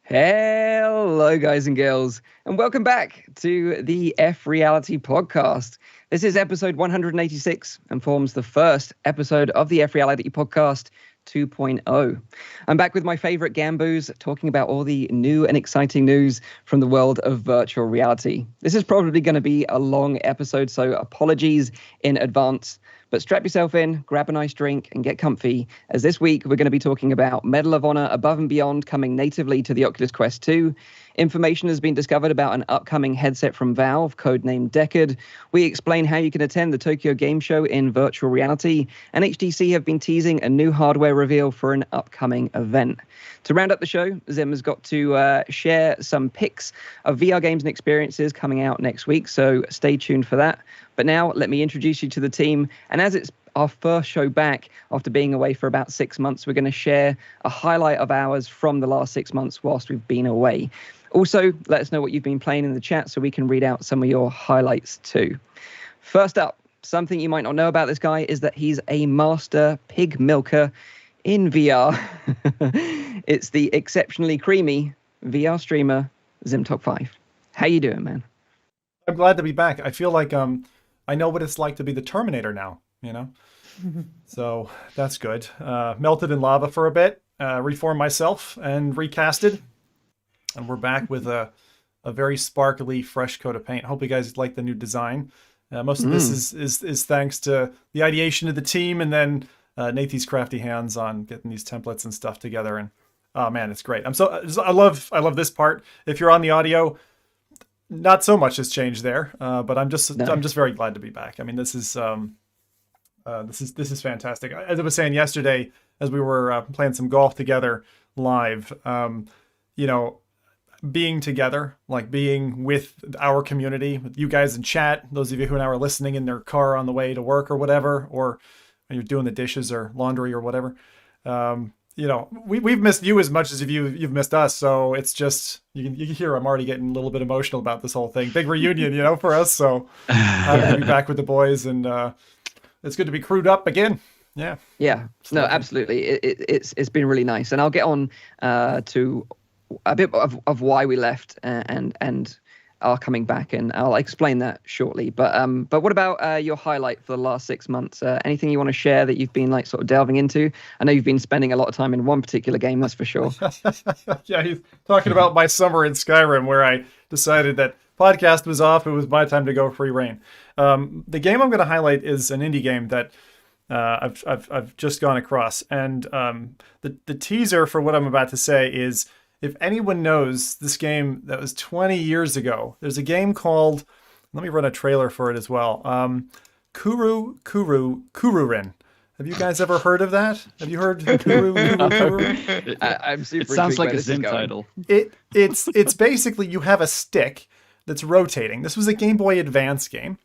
Hello, guys and girls, and welcome back to the F.Reality Podcast. This is episode 186 and forms the first episode of the F.Reality Podcast 2.0. I'm back with my favorite Gamboos, talking about all the new and exciting news from the world of virtual reality. This is probably going to be a long episode, so apologies in advance. But strap yourself in, grab a nice drink, and get comfy, as this week we're going to be talking about Medal of Honor Above and Beyond coming natively to the Oculus Quest 2. Information has been discovered about an upcoming headset from Valve, codenamed Deckard. We explain how you can attend the Tokyo Game Show in virtual reality, and HTC have been teasing a new hardware reveal for an upcoming event. To round up the show, Zim has got to share some pics of VR games and experiences coming out next week, so stay tuned for that. But now, let me introduce you to the team, and as it's our first show back after being away for about 6 months, we're going to share a highlight of ours from the last 6 months whilst we've been away. Also, let us know what you've been playing in the chat so we can read out some of your highlights too. First up, something you might not know about this guy is that he's a master pig milker in VR. It's the exceptionally creamy VR streamer, ZimTalk5. How you doing, man? I'm glad to be back. I feel like I know what it's like to be the Terminator now, you know? So that's good. Melted in lava for a bit, reformed myself and recasted. And we're back with a very sparkly, fresh coat of paint. Hope you guys like the new design. Most of this is thanks to the ideation of the team, and then Nathan's crafty hands on getting these templates and stuff together. And oh man, it's great. I love this part. If you're on the audio, not so much has changed there, but I'm just very glad to be back. I mean, this is fantastic. As I was saying yesterday, as we were playing some golf together live, you know, being together, like being with our community, with you guys in chat, those of you who now are listening in their car on the way to work or whatever, or when you're doing the dishes or laundry or whatever, you know, we've missed you as much as you've missed us. So it's just, you can hear I'm already getting a little bit emotional about this whole thing. Big reunion, you know, for us. So happy to be back with the boys, and it's good to be crewed up again. Yeah. No, absolutely. It's been really nice, and I'll get on to a bit of why we left and are coming back, and I'll explain that shortly. But what about your highlight for the last 6 months? Anything you want to share that you've been like sort of delving into? I know you've been spending a lot of time in one particular game, that's for sure. Yeah, he's talking about my summer in Skyrim, where I decided that podcast was off. It was my time to go free reign. The game I'm going to highlight is an indie game that I've just gone across, and the teaser for what I'm about to say is, if anyone knows this game that was 20 years ago, there's a game called, let me run a trailer for it as well, Kururin. Have you guys ever heard of that? Have you heard Kuru? I'm super. It sounds like a Zim title. It's basically, you have a stick that's rotating. This was a Game Boy Advance game,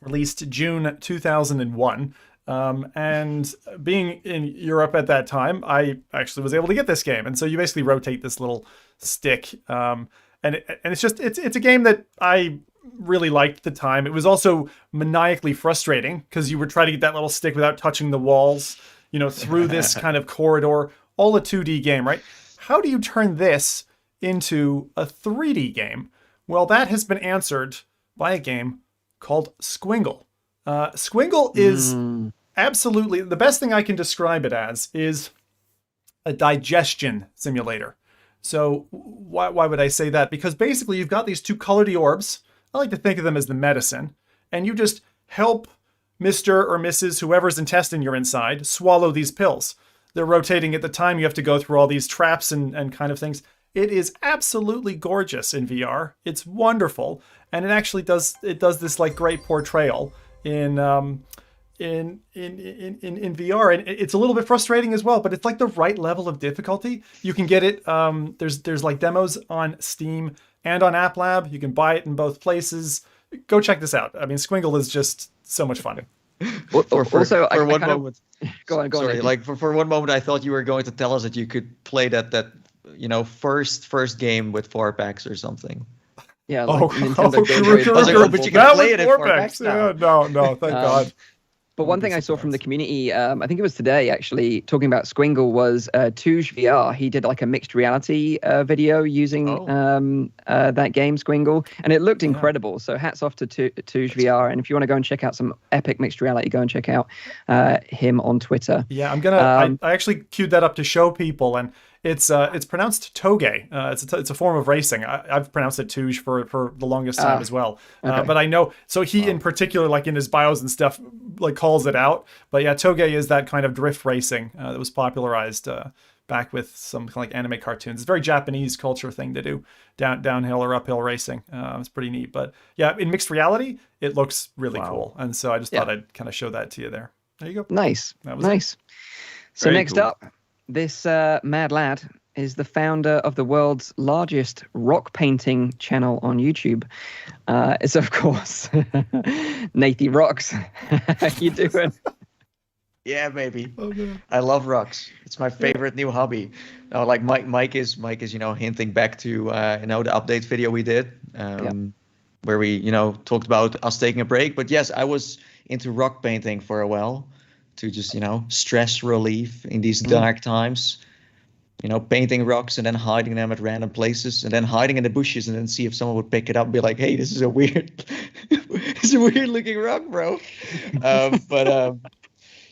released June 2001. And being in Europe at that time, I actually was able to get this game. And so you basically rotate this little stick. And it's a game that I really liked at the time. It was also maniacally frustrating because you were trying to get that little stick without touching the walls, you know, through this kind of corridor, all a 2D game, right? How do you turn this into a 3D game? Well, that has been answered by a game called Squingle. Squingle is absolutely, the best thing I can describe it as is a digestion simulator. So why would I say that? Because basically you've got these two colored orbs. I like to think of them as the medicine, and you just help Mr. or Mrs. whoever's intestine you're inside swallow these pills. They're rotating at the time. You have to go through all these traps and kind of things. It is absolutely gorgeous in VR. It's wonderful, and it actually does this like great portrayal in VR, and it's a little bit frustrating as well, but it's like the right level of difficulty. You can get it. There's like demos on Steam and on App Lab. You can buy it in both places. Go check this out. I mean, Squingle is just so much fun. For one moment, go on. Sorry, like for one moment, I thought you were going to tell us that you could play that you know first game with 4 packs or something. Yeah, like Nintendo Game Boy. But you can play it in 4 packs now. Yeah, no, thank God. But one thing I saw from the community, I think it was today actually, talking about Squingle, was Touge VR. He did like a mixed reality video using that game, Squingle, and it looked incredible. So hats off to Touge VR. And if you want to go and check out some epic mixed reality, go and check out him on Twitter. Yeah, I'm gonna. I actually queued that up to show people, and it's pronounced Toge. It's a form of racing. I've pronounced it Touge for the longest time as well. Okay. But I know, so he in particular, like in his bios and stuff, like calls it out. But yeah, Toge is that kind of drift racing that was popularized back with some kind of like anime cartoons. It's a very Japanese culture thing to do, downhill or uphill racing. It's pretty neat. But yeah, in mixed reality, it looks really cool. And so I just thought I'd kind of show that to you there. There you go. Nice. That was nice. So very next up, this mad lad is the founder of the world's largest rock painting channel on YouTube. It's, of course, Nathy Rocks. How you doing? Yeah, baby. I love rocks. It's my favorite new hobby. Like Mike is hinting back to the update video we did, where we talked about us taking a break. But yes, I was into rock painting for a while to just stress relief in these dark times. Painting rocks and then hiding them at random places and then hiding in the bushes and then see if someone would pick it up and be like, hey, this is a weird looking rock, bro.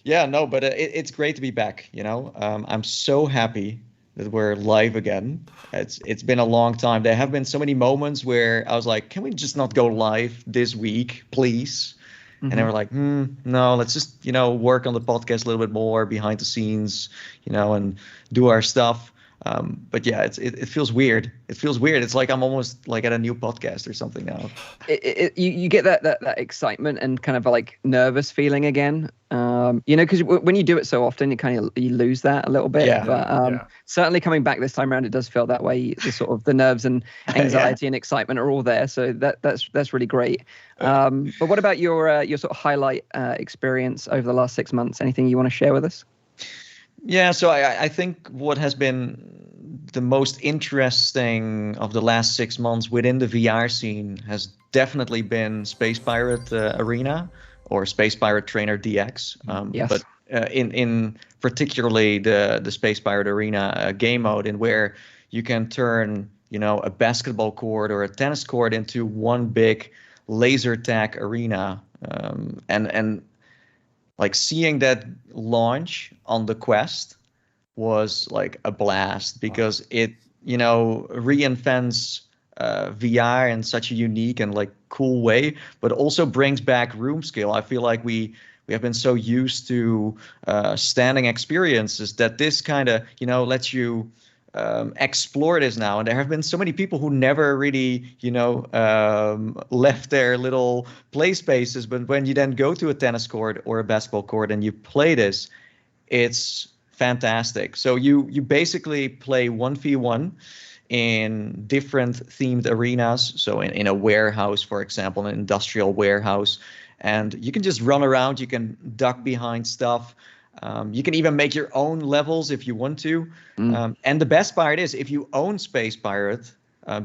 It's great to be back. I'm so happy that we're live again. It's been a long time. There have been so many moments where I was like, can we just not go live this week, please? And they were like, no, let's just, work on the podcast a little bit more behind the scenes, and do our stuff. But yeah, it feels weird. It feels weird. It's like I'm almost like at a new podcast or something now. You get that excitement and kind of like nervous feeling again. Because when you do it so often, you lose that a little bit. Yeah, but certainly coming back this time around, it does feel that way. The sort of the nerves and anxiety and excitement are all there. So that's really great. But what about your sort of highlight experience over the last 6 months? Anything you want to share with us? Yeah, so I think what has been the most interesting of the last 6 months within the VR scene has definitely been Space Pirate Arena or Space Pirate Trainer DX. Yes. But in particularly the Space Pirate Arena game mode, in where you can turn a basketball court or a tennis court into one big laser tag arena, and like seeing that launch on the Quest was like a blast because it, reinvents VR in such a unique and like cool way, but also brings back room scale. I feel like we have been so used to standing experiences that this kind of, lets you explore this now. And there have been so many people who never really, left their little play spaces. But when you then go to a tennis court or a basketball court and you play this, it's fantastic. So you basically play 1v1 in different themed arenas. So in a warehouse, for example, an industrial warehouse, and you can just run around. You can duck behind stuff. You can even make your own levels if you want to. And the best part is, if you own Space Pirate,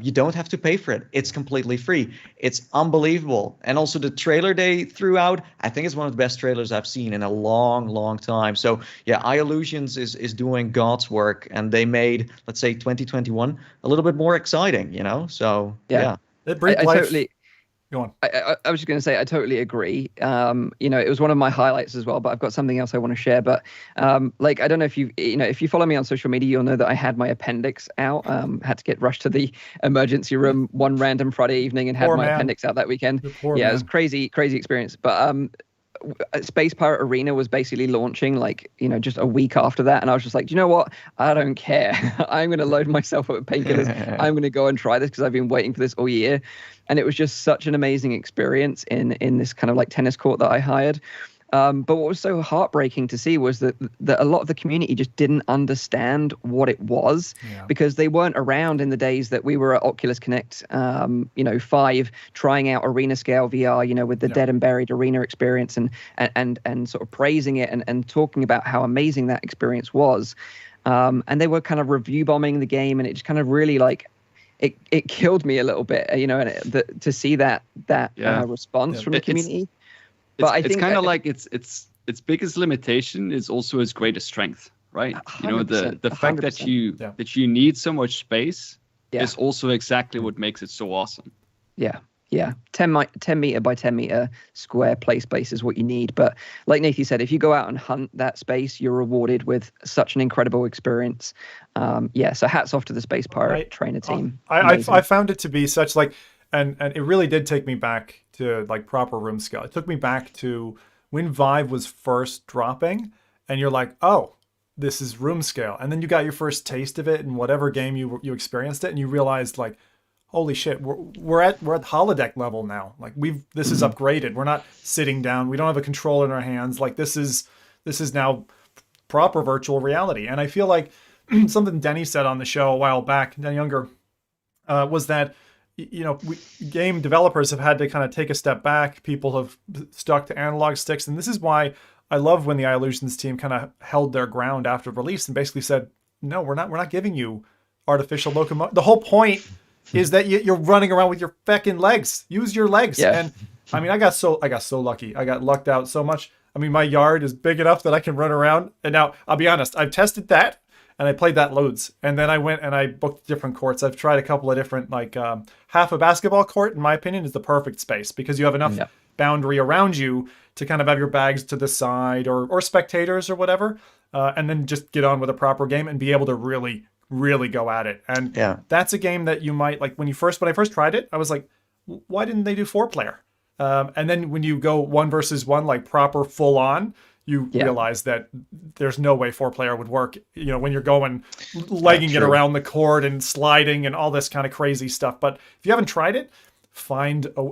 you don't have to pay for it. It's completely free. It's unbelievable. And also the trailer they threw out, I think it's one of the best trailers I've seen in a long, long time. So yeah, iLusions is doing God's work, and they made, let's say, 2021 a little bit more exciting, So yeah. It brings life. Totally. Go on. I was just going to say, I totally agree. It was one of my highlights as well, but I've got something else I want to share. But I don't know if if you follow me on social media, you'll know that I had my appendix out. Had to get rushed to the emergency room one random Friday evening and had my appendix out that weekend. It was crazy experience. But Space Pirate Arena was basically launching just a week after that, and I was just like, do you know what? I don't care. I'm going to load myself up with painkillers. I'm going to go and try this because I've been waiting for this all year. And it was just such an amazing experience in this kind of like tennis court that I hired. But what was so heartbreaking to see was that a lot of the community just didn't understand what it was, because they weren't around in the days that we were at Oculus Connect, 5, trying out arena scale VR, with the Dead and Buried arena experience and sort of praising it and talking about how amazing that experience was. And they were kind of review bombing the game, and it just kind of really it killed me a little bit, and to see that response from the community. But I it's think kind of like its biggest limitation is also its greatest strength, right? You know, the fact that 100%. that you need so much space Yeah. is also exactly what makes it so awesome. Yeah, 10 meter by 10 meter square play space is what you need. But like Nathan said, if you go out and hunt that space, you're rewarded with such an incredible experience. So hats off to the Space Pirate Trainer team. I found it to be such like, and it really did take me back to like proper room scale. It took me back to when Vive was first dropping, and you're like, oh, this is room scale. And then you got your first taste of it in whatever game you experienced it, and you realized like, holy shit, we're at holodeck level now. Like this is upgraded. We're not sitting down. We don't have a controller in our hands. Like this is now proper virtual reality. And I feel like something Denny said on the show a while back, Denny Younger, was that game developers have had to kind of take a step back. People have stuck to analog sticks, and this is why I love when the iLusions team kind of held their ground after release and basically said, no, we're not giving you artificial locomotion. The whole point is that you're running around with your feckin' legs. Use your legs. Yeah. And I mean, I got so lucky. I got lucked out so much. I mean, my yard is big enough that I can run around. And now, I'll be honest, I've tested that and I played that loads. And then I went and I booked different courts. I've tried a couple of different, like half a basketball court, in my opinion, is the perfect space because you have enough boundary around you to kind of have your bags to the side or spectators or whatever. And then just get on with a proper game and be able to really go at it. And that's a game that you might like when I first tried it, I was like, why didn't they do 4-player? And then when you go 1 versus 1, like proper full on, you realize that there's no way 4-player would work. You know, when you're going legging it around the court and sliding and all this kind of crazy stuff. But if you haven't tried it,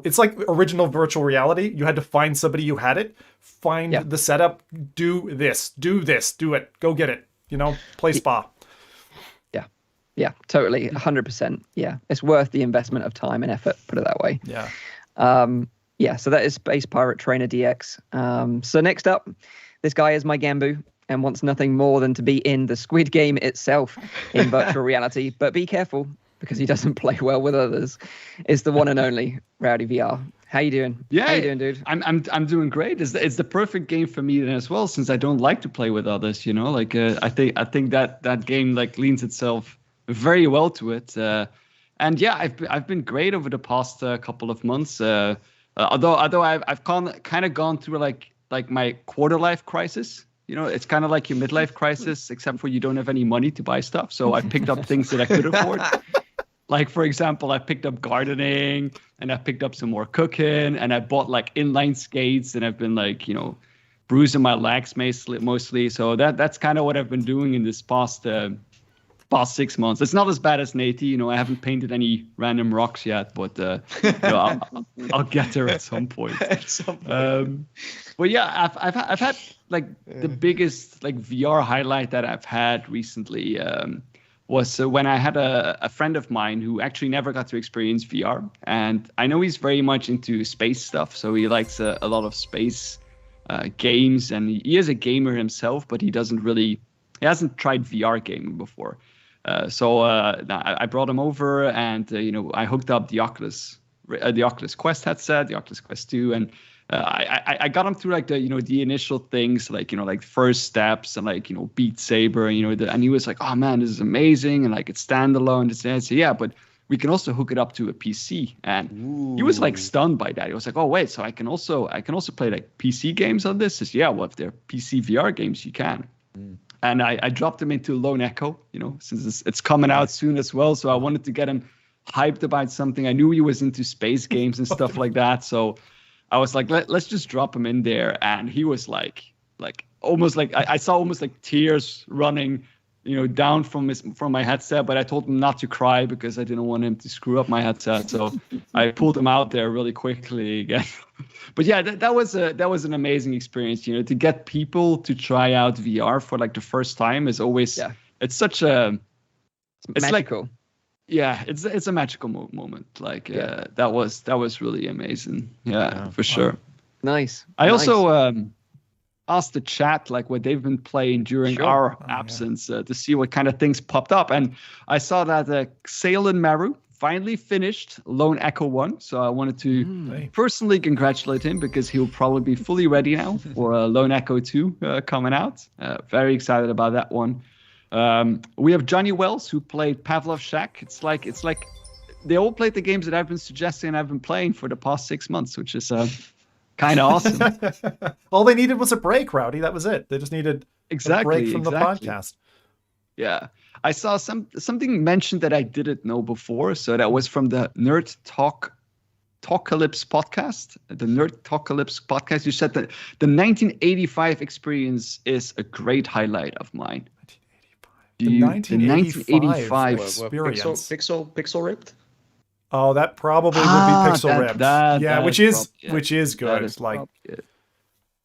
it's like original virtual reality. You had to find somebody who had it, find the setup, do it, go get it, play spa. Yeah, totally. 100%. Yeah. It's worth the investment of time and effort, put it that way. Yeah. So that is Space Pirate Trainer DX. So next up, this guy is my Gambu and wants nothing more than to be in the Squid Game itself in virtual reality. But be careful because he doesn't play well with others. It's the one and only Rowdy VR. How you doing? Yeah, how you doing, dude? I'm doing great. It's the perfect game for me then as well, since I don't like to play with others. Like I think that game like leans itself very well to it, and I've been great over the past couple of months. Although I've kind of gone through like my quarter life crisis. It's kind of like your midlife crisis, except for you don't have any money to buy stuff. So I picked up things that I could afford. Like for example, I picked up gardening, and I picked up some more cooking, and I bought like inline skates, and I've been like bruising my legs mostly. So that's kind of what I've been doing in this past 6 months. It's not as bad as Nate. I haven't painted any random rocks yet, but I'll get there at some point. But yeah, I've had like the biggest like VR highlight that I've had recently was when I had a friend of mine who actually never got to experience VR, and I know he's very much into space stuff, so he likes a lot of space games, and he is a gamer himself, but he hasn't tried VR gaming before. So I brought him over, and I hooked up the Oculus Quest headset, the Oculus Quest 2, and I got him through like the initial things, like first steps and Beat Saber, and he was like, oh man, this is amazing, and like it's standalone. It's yeah, but we can also hook it up to a PC, and he was like stunned by that. He was like, oh wait, so I can also play like PC games on this? Says, yeah, well if they're PC VR games, you can. And I dropped him into Lone Echo, since it's coming out soon as well. So I wanted to get him hyped about something. I knew he was into space games and stuff like that. So I was like, let's just drop him in there. And he was like almost like I saw almost like tears running, down from my headset. But I told him not to cry because I didn't want him to screw up my headset. So I pulled him out there really quickly again. But yeah, that was an amazing experience. To get people to try out VR for like the first time is always it's such a it's magical. It's a magical moment. Like that was really amazing. Yeah, for sure. Nice. I also asked the chat like what they've been playing during our absence to see what kind of things popped up, and I saw that Sailin Maru finally finished Lone Echo 1. So I wanted to personally congratulate him because he'll probably be fully ready now for Lone Echo 2 coming out. Very excited about that one. We have Johnny Wells, who played Pavlov Shack. It's like they all played the games that I've been suggesting and I've been playing for the past 6 months, which is kind of awesome. All they needed was a break, Rowdy. That was it. They just needed a break from the podcast. Yeah. I saw something mentioned that I didn't know before. So that was from the Nerd Talkalypse podcast. The Nerd Talkalypse podcast. You said that the 1985 experience is a great highlight of mine. The 1985 experience. Pixel ripped? Oh, that probably would be pixel ripped. Which is good. It's like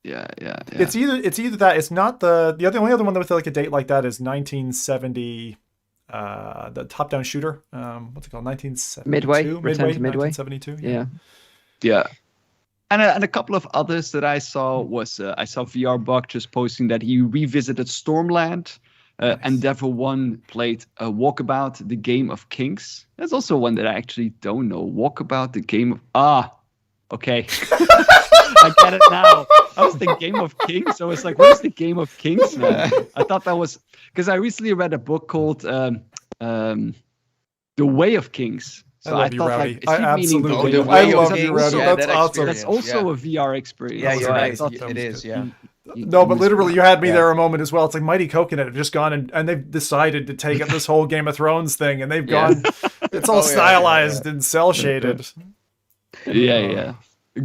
yeah. It's either that. It's not the only other one that with like a date like that is 1970. The top-down shooter. What's it called? 1972. Midway. Return to Midway. 1972. Yeah. And a couple of others that I saw was I saw VR Buck just posting that he revisited Stormland. Nice. Endeavor 1 played Walkabout, the Game of Kings. That's also one that I actually don't know. Walkabout, the Game of... okay. I get it now. I was the Game of Kings. I was like, what is the Game of Kings, man? I thought that was... Because I recently read a book called The Way of Kings. So I thought, Rowdy. like, I absolutely The I Way love of you, Kings. Rowdy. Yeah, That's that awesome. That's also a VR experience. Yeah, you're right. It is, yeah. No, but literally, you had me there a moment as well. It's like Mighty Coconut have just gone and they've decided to take up this whole Game of Thrones thing, and they've gone. It's all stylized and cell shaded. Yeah.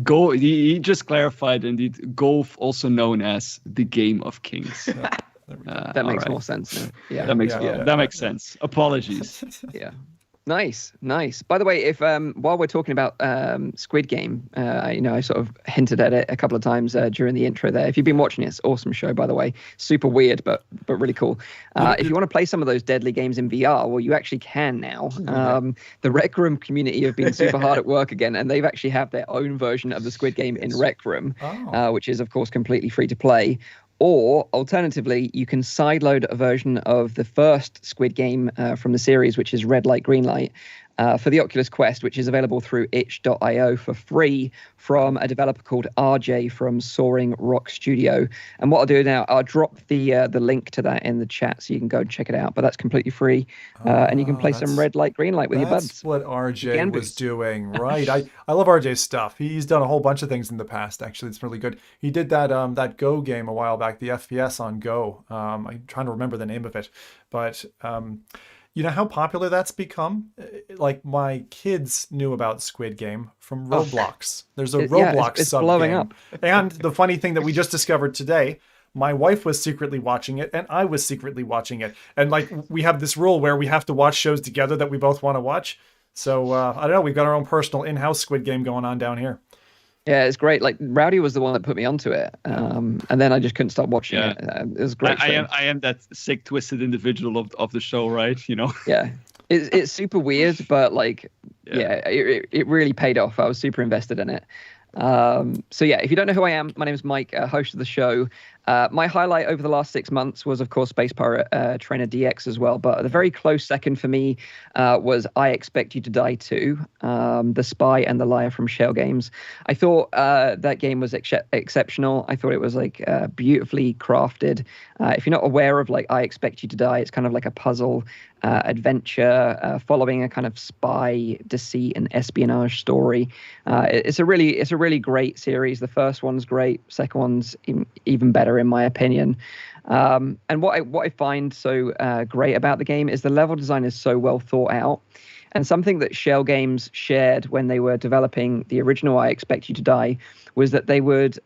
Go. He just clarified. Indeed, golf, also known as the Game of Kings. That makes more sense now. Yeah, that makes sense. Apologies. Yeah. Nice. By the way, if while we're talking about Squid Game, I sort of hinted at it a couple of times during the intro there. If you've been watching it, it's an awesome show, by the way. Super weird, but really cool. If you want to play some of those deadly games in VR, well, you actually can now. The Rec Room community have been super hard at work again, and they've actually have their own version of the Squid Game in Rec Room, which is, of course, completely free to play. Or alternatively, you can sideload a version of the first Squid Game from the series, which is Red Light, Green Light, for the Oculus Quest, which is available through itch.io for free from a developer called RJ from Soaring Rock Studio. And what I'll do now, I'll drop the link to that in the chat so you can go and check it out. But that's completely free, and you can play some Red Light, Green Light with your buds. That's what RJ was doing, right? I love RJ's stuff. He's done a whole bunch of things in the past. Actually, it's really good. He did that Go game a while back, the FPS on Go. I'm trying to remember the name of it, but. You know how popular that's become? Like, my kids knew about Squid Game from Roblox. There's a Roblox it's sub blowing game. up. And the funny thing that we just discovered today, my wife was secretly watching it, and I was secretly watching it. And, like, we have this rule where we have to watch shows together that we both want to watch. So, I don't know, we've got our own personal in-house Squid Game going on down here. Yeah, it's great. Like, Rowdy was the one that put me onto it, and then I just couldn't stop watching it. It was great. I am that sick, twisted individual of the show, right? You know. Yeah, it's super weird, but like, it really paid off. I was super invested in it. So yeah, if you don't know who I am, my name is Mike, host of the show. My highlight over the last 6 months was, of course, Space Pirate Trainer DX as well. But the very close second for me was I Expect You to Die 2, The Spy and the Liar from Shell Games. I thought that game was exceptional. I thought it was like beautifully crafted. If you're not aware of like I Expect You to Die, it's kind of like a puzzle adventure following a kind of spy, deceit, and espionage story. It's a really great series. The first one's great. Second one's even better in my opinion. And what I find so great about the game is the level design is so well thought out. And something that Shell Games shared when they were developing the original I Expect You to Die was that they would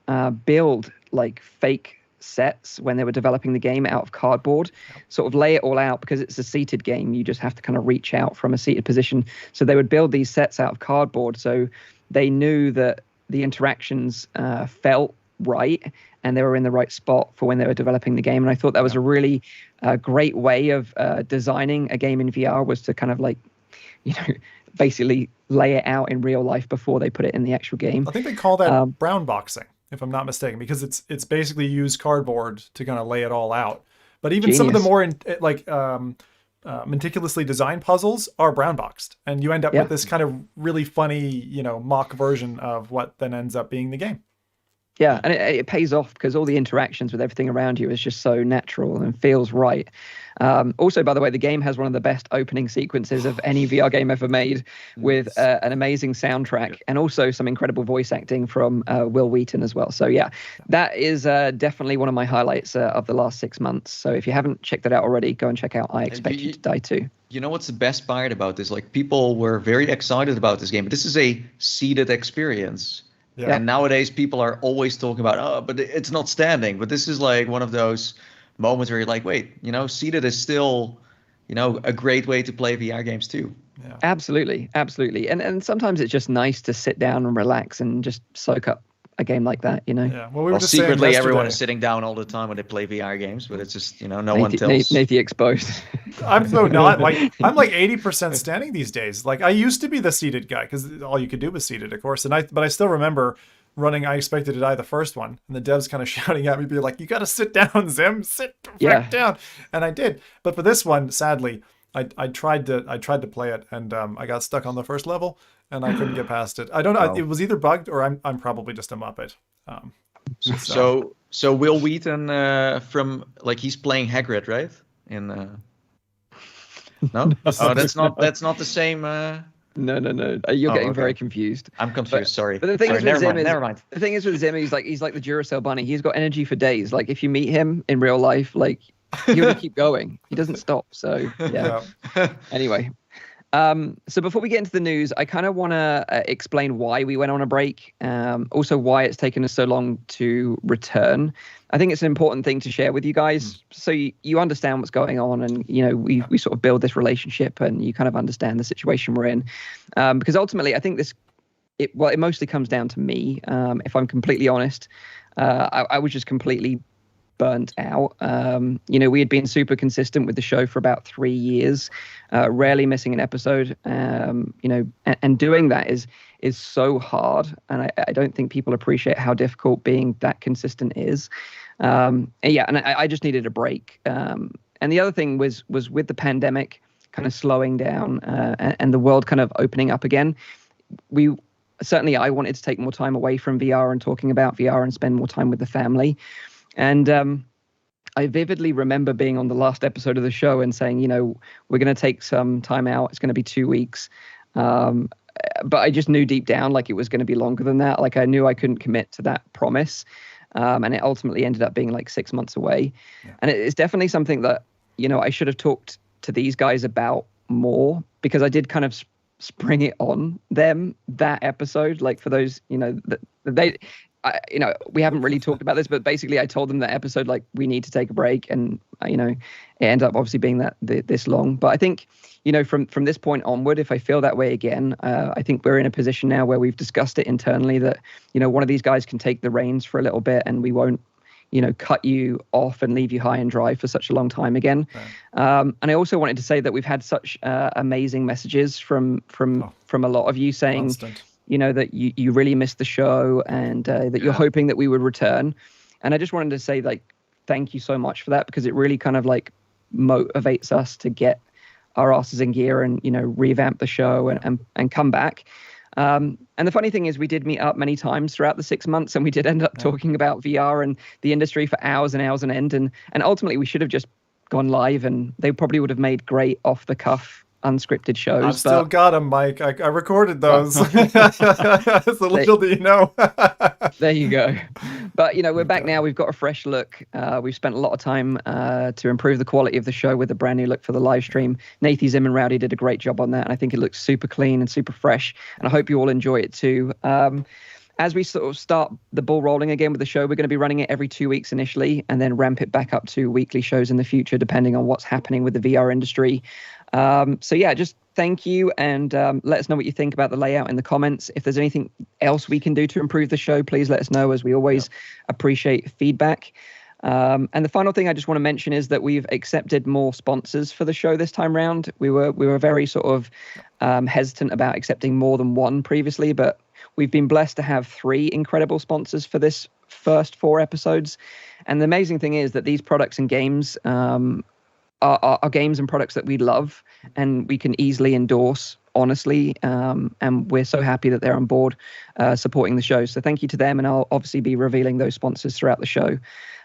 build like fake sets when they were developing the game out of cardboard, sort of lay it all out because it's a seated game. You just have to kind of reach out from a seated position. So they would build these sets out of cardboard. So they knew that the interactions felt right and they were in the right spot for when they were developing the game. And I thought that was a really great way of designing a game in VR, was to kind of like, basically lay it out in real life before they put it in the actual game. I think they call that brown boxing, if I'm not mistaken, because it's basically used cardboard to kind of lay it all out. But even some of the more meticulously designed puzzles are brown boxed, and you end up with this kind of really funny, mock version of what then ends up being the game. Yeah, and it pays off because all the interactions with everything around you is just so natural and feels right. Also, by the way, the game has one of the best opening sequences of any VR game ever made, with an amazing soundtrack and also some incredible voice acting from Will Wheaton as well. So yeah, that is definitely one of my highlights of the last 6 months. So if you haven't checked that out already, go and check out I Expect You to Die Too. You know what's the best part about this? Like, people were very excited about this game, but this is a seated experience. Yeah. And nowadays people are always talking about, but it's not standing. But this is like one of those moments where you're like, wait, seated is still, a great way to play VR games too. Yeah. Absolutely. And sometimes it's just nice to sit down and relax and just soak up a game like that, Yeah. Well, we were just secretly everyone is sitting down all the time when they play VR games, but it's just, no one tells. Nathan exposed. I'm so not I'm like 80% standing these days. Like, I used to be the seated guy because all you could do was seated, of course. But I still remember running I Expected to Die, the first one, and the devs kind of shouting at me, be like, "You got to sit down, Zim, sit back down," and I did. But for this one, sadly, I tried to play it, and I got stuck on the first level, and I couldn't get past it. I don't know. It was either bugged or I'm probably just a muppet. So Will Wheaton he's playing Hagrid, right? In no, that's not the same. No. You're getting very confused. I'm confused. Sorry. But the thing is with Zim never mind. The thing is with Zim, he's like the Duracell bunny. He's got energy for days. Like, if you meet him in real life, like, he'll keep going. He doesn't stop. So yeah. Anyway. So before we get into the news, I kind of want to explain why we went on a break. Also why it's taken us so long to return. I think it's an important thing to share with you guys, so you understand what's going on, and we sort of build this relationship, and you kind of understand the situation we're in. Because ultimately, I think it mostly comes down to me. If I'm completely honest, I was just completely burnt out. We had been super consistent with the show for about 3 years, rarely missing an episode. And doing that is so hard, and I don't think people appreciate how difficult being that consistent is. And I just needed a break. And the other thing was with the pandemic kind of slowing down and the world kind of opening up again. I wanted to take more time away from VR and talking about VR and spend more time with the family. And I vividly remember being on the last episode of the show and saying, we're going to take some time out. It's going to be 2 weeks. But I just knew deep down, like, it was going to be longer than that. Like, I knew I couldn't commit to that promise. And it ultimately ended up being like 6 months away. Yeah. And it's definitely something that, I should have talked to these guys about more, because I did kind of spring it on them that episode. Like, for those, we haven't really talked about this, but basically I told them that episode, like, we need to take a break, and it ended up obviously being this long. But I think, from this point onward, if I feel that way again, I think we're in a position now where we've discussed it internally that, one of these guys can take the reins for a little bit, and we won't, cut you off and leave you high and dry for such a long time again. Right. And I also wanted to say that we've had such amazing messages from a lot of you saying, constant. That you really missed the show, and that you're hoping that we would return. And I just wanted to say, like, thank you so much for that, because it really kind of like motivates us to get our asses in gear and, revamp the show and come back. And the funny thing is, we did meet up many times throughout the 6 months, and we did end up talking about VR and the industry for hours and hours on end. And ultimately we should have just gone live, and they probably would have made great off the cuff unscripted shows. I've still got them, Mike. I recorded those. So little do you know. There you go. But we're back now. We've got a fresh look. We've spent a lot of time to improve the quality of the show with a brand new look for the live stream. Nathan, Zim, and Rowdy did a great job on that, and I think it looks super clean and super fresh, and I hope you all enjoy it too. As we sort of start the ball rolling again with the show, we're going to be running it every 2 weeks initially, and then ramp it back up to weekly shows in the future, depending on what's happening with the VR industry. Just thank you, and let us know what you think about the layout in the comments. If there's anything else we can do to improve the show, please let us know, as we always appreciate feedback. And the final thing I just want to mention is that we've accepted more sponsors for the show this time round. We were very sort of hesitant about accepting more than one previously, but we've been blessed to have 3 incredible sponsors for this first 4 episodes. And the amazing thing is that these products and games are games and products that we love and we can easily endorse honestly, and we're so happy that they're on board supporting the show. So thank you to them, and I'll obviously be revealing those sponsors throughout the show.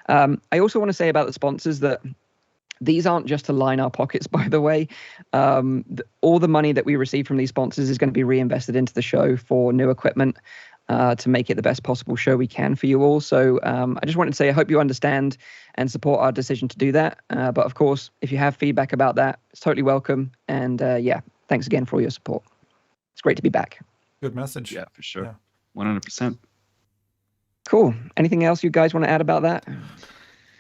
I also want to say about the sponsors that these aren't just to line our pockets, by the way. All the money that we receive from these sponsors is going to be reinvested into the show for new equipment to make it the best possible show we can for you all. So I just wanted to say I hope you understand and support our decision to do that. But of course, if you have feedback about that, it's totally welcome. And yeah, thanks again for all your support. It's great to be back. Good message. Yeah, for sure. 100%. Cool. Anything else you guys want to add about that?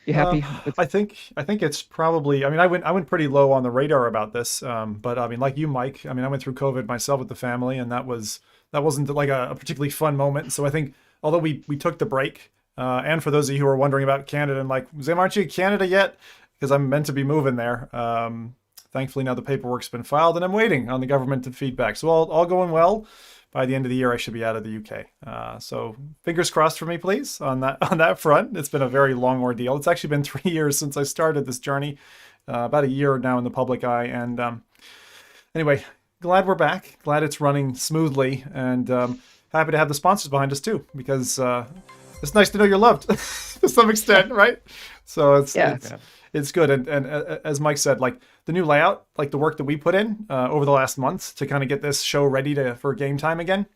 You happy? I think it's probably. I mean, I went pretty low on the radar about this, but I mean, like you, Mike. I mean, I went through COVID myself with the family, and that wasn't like a particularly fun moment. So I think although we took the break, and for those of you who are wondering about Canada and like, Zim, aren't you in Canada yet? Because I'm meant to be moving there. Thankfully now the paperwork's been filed, and I'm waiting on the government to feedback. So all going well. By the end of the year, I should be out of the UK. So fingers crossed for me, please, on that front. It's been a very long ordeal. It's actually been 3 years since I started this journey, about a year now in the public eye. And anyway, glad we're back. Glad it's running smoothly, and happy to have the sponsors behind us too, because it's nice to know you're loved to some extent, right? So it's good. And as Mike said, like the new layout, like the work that we put in over the last month to kind of get this show ready for game time again,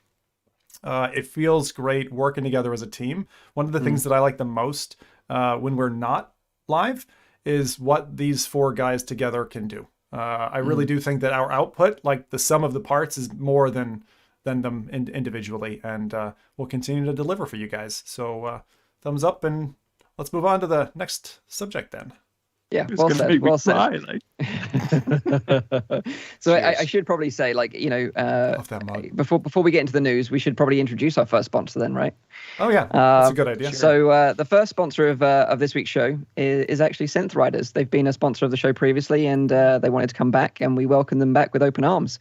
it feels great working together as a team. One of the things that I like the most when we're not live is what these four guys together can do. I really do think that our output, like the sum of the parts, is more than them individually, and we'll continue to deliver for you guys. So thumbs up, and let's move on to the next subject then. Yeah, well said. Well said. So I should probably say, like, you know, before we get into the news, we should probably introduce our first sponsor then, right? Oh yeah, that's a good idea. So the first sponsor of this week's show is actually Synth Riders. They've been a sponsor of the show previously, and they wanted to come back, and we welcome them back with open arms,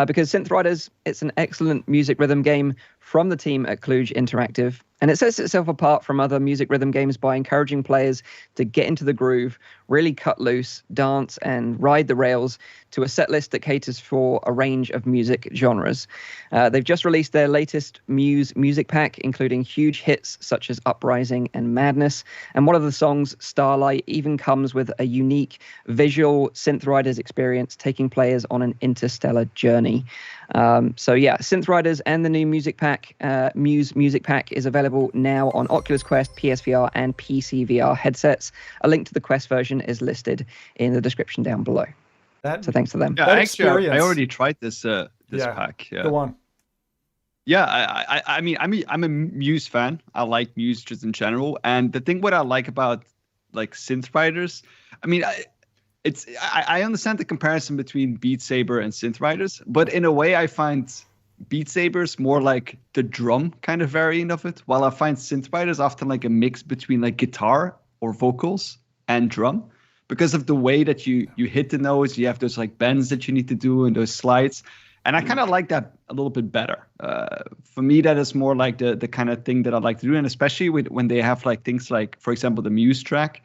because Synth Riders, it's an excellent music rhythm game from the team at Kluge Interactive. And it sets itself apart from other music rhythm games by encouraging players to get into the groove, really cut loose, dance, and ride the rails to a set list that caters for a range of music genres. They've just released their latest Muse music pack, including huge hits such as Uprising and Madness. And one of the songs, Starlight, even comes with a unique visual Synth Riders experience, taking players on an interstellar journey. So yeah, Synth Riders and the new music pack, Muse music pack, is available now on Oculus Quest, PSVR, and PC VR headsets. A link to the Quest version is listed in the description down below. So thanks to them. Yeah, actually, I already tried this pack. Yeah. Go on. Yeah, I mean, I'm a Muse fan. I like Muse just in general, and the thing what I like about like Synth Riders, I mean, I understand the comparison between Beat Saber and Synth Riders, but in a way, I find Beat Saber's more like the drum kind of variant of it, while I find Synth Riders often like a mix between like guitar or vocals and drum, because of the way that you hit the notes. You have those like bends that you need to do and those slides, and I kind of like that a little bit better. For me, that is more like the kind of thing that I like to do, and especially when they have like things like, for example, the Muse track,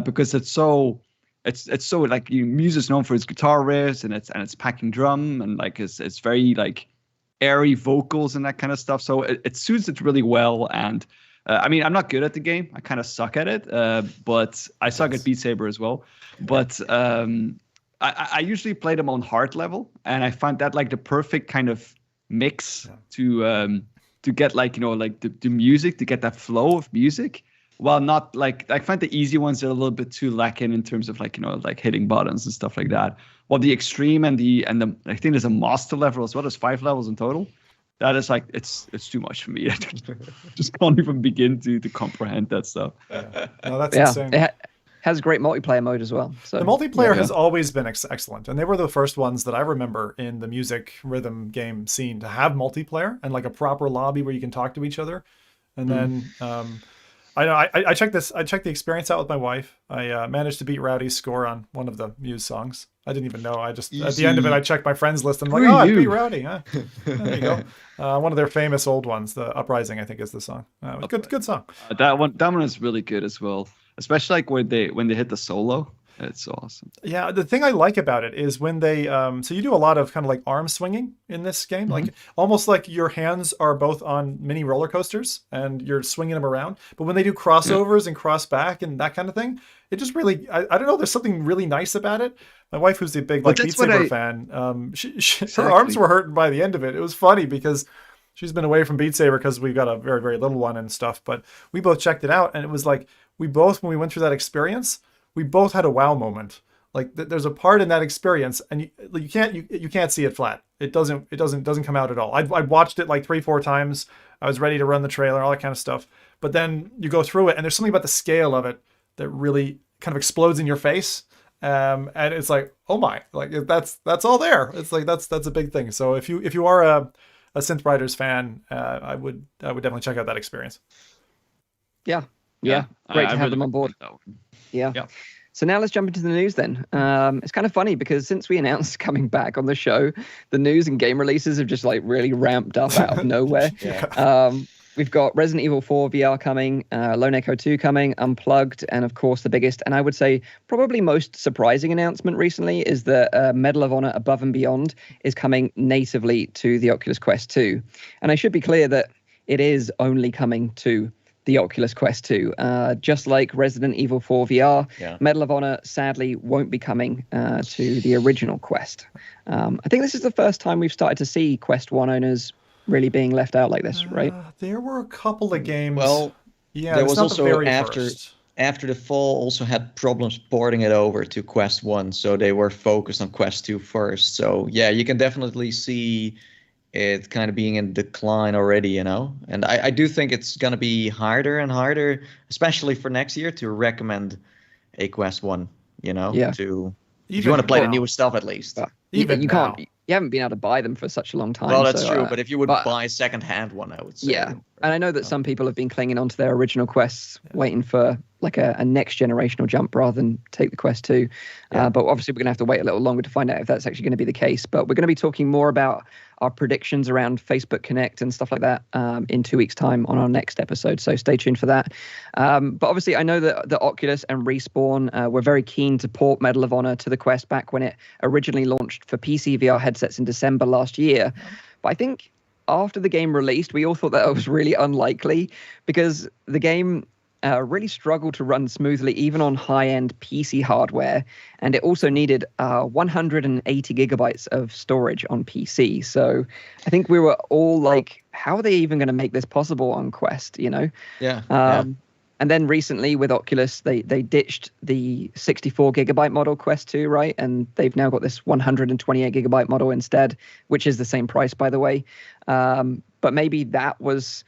because it's so like Muse is known for its guitar riffs and it's packing drum, and like it's very like airy vocals and that kind of stuff. So it suits it really well. And I mean, I'm not good at the game. I kind of suck at it, but I suck at Beat Saber as well. But I usually play them on hard level, and I find that like the perfect kind of mix to get like, you know, like the music, to get that flow of music. While not like, I find the easy ones are a little bit too lacking in terms of like, you know, like hitting buttons and stuff like that. While the extreme and the I think there's a master level as well. There's 5 levels in total. That is like, it's too much for me. I just can't even begin to comprehend that stuff. No, that's insane. It has great multiplayer mode as well. So the multiplayer has always been excellent, and they were the first ones that I remember in the music rhythm game scene to have multiplayer and like a proper lobby where you can talk to each other. And then I know I checked the experience out with my wife. I managed to beat Rowdy's score on one of the Muse songs. I didn't even know. I just at the end of it, I checked my friends list. I'm like, I beat Rowdy. Huh? There you go. One of their famous old ones, the Uprising, I think, is the song. Good song. That one is really good as well. Especially like when they hit the solo. It's awesome. Yeah, the thing I like about it is when they so you do a lot of kind of like arm swinging in this game, like almost like your hands are both on mini roller coasters and you're swinging them around. But when they do crossovers and cross back and that kind of thing, it just really I don't know. There's something really nice about it. My wife, who's a big like Beat Saber fan, her arms were hurting by the end of it. It was funny because she's been away from Beat Saber because we've got a very, very little one and stuff. But we both checked it out, and it was like we both, when we went through that experience, we both had a wow moment. Like there's a part in that experience, and you can't see it flat. It doesn't come out at all. I watched it like 3-4 times. I was ready to run the trailer, all that kind of stuff. But then you go through it, and there's something about the scale of it that really kind of explodes in your face. And it's like, oh my, like that's all there. It's like that's a big thing. So if you are a Synth Riders fan, I would definitely check out that experience. Yeah. Great to have them on board. Yeah. So now let's jump into the news then. It's kind of funny because since we announced coming back on the show, the news and game releases have just like really ramped up out of nowhere. We've got Resident Evil 4 VR coming, Lone Echo 2 coming, Unplugged, and of course the biggest, and I would say probably most surprising announcement recently is that Medal of Honor Above and Beyond is coming natively to the Oculus Quest 2. And I should be clear that it is only coming to the Oculus Quest 2. Just like Resident Evil 4 VR, Medal of Honor sadly won't be coming to the original Quest. I think this is the first time we've started to see Quest 1 owners really being left out like this, right? There were a couple of games. Well, yeah, there was also first. after the fall also had problems porting it over to Quest 1, so they were focused on Quest 2 first. So yeah, you can definitely see it kind of being in decline already, you know? And I do think it's going to be harder and harder, especially for next year, to recommend a Quest 1, you know? If you want to play the newest stuff at least. Even you can't. You haven't been able to buy them for such a long time. Well, that's true. But if you would buy a second-hand one, I would say. Yeah, and I know that some people have been clinging onto their original Quests, waiting for like a next generational jump rather than take the Quest 2. But obviously, we're going to have to wait a little longer to find out if that's actually going to be the case. But we're going to be talking more about our predictions around Facebook Connect and stuff like that in 2 weeks' time on our next episode. So stay tuned for that. But obviously, I know that the Oculus and Respawn were very keen to port Medal of Honor to the Quest back when it originally launched for PC VR headsets in December last year. But I think after the game released, we all thought that was really unlikely because the game really struggled to run smoothly even on high-end PC hardware, and it also needed 180 gigabytes of storage on PC. So I think we were all like, how are they even going to make this possible on Quest, you know? And then recently with Oculus, they ditched the 64 gigabyte model Quest 2, right? And they've now got this 128 gigabyte model instead, which is the same price, by the way. But maybe that was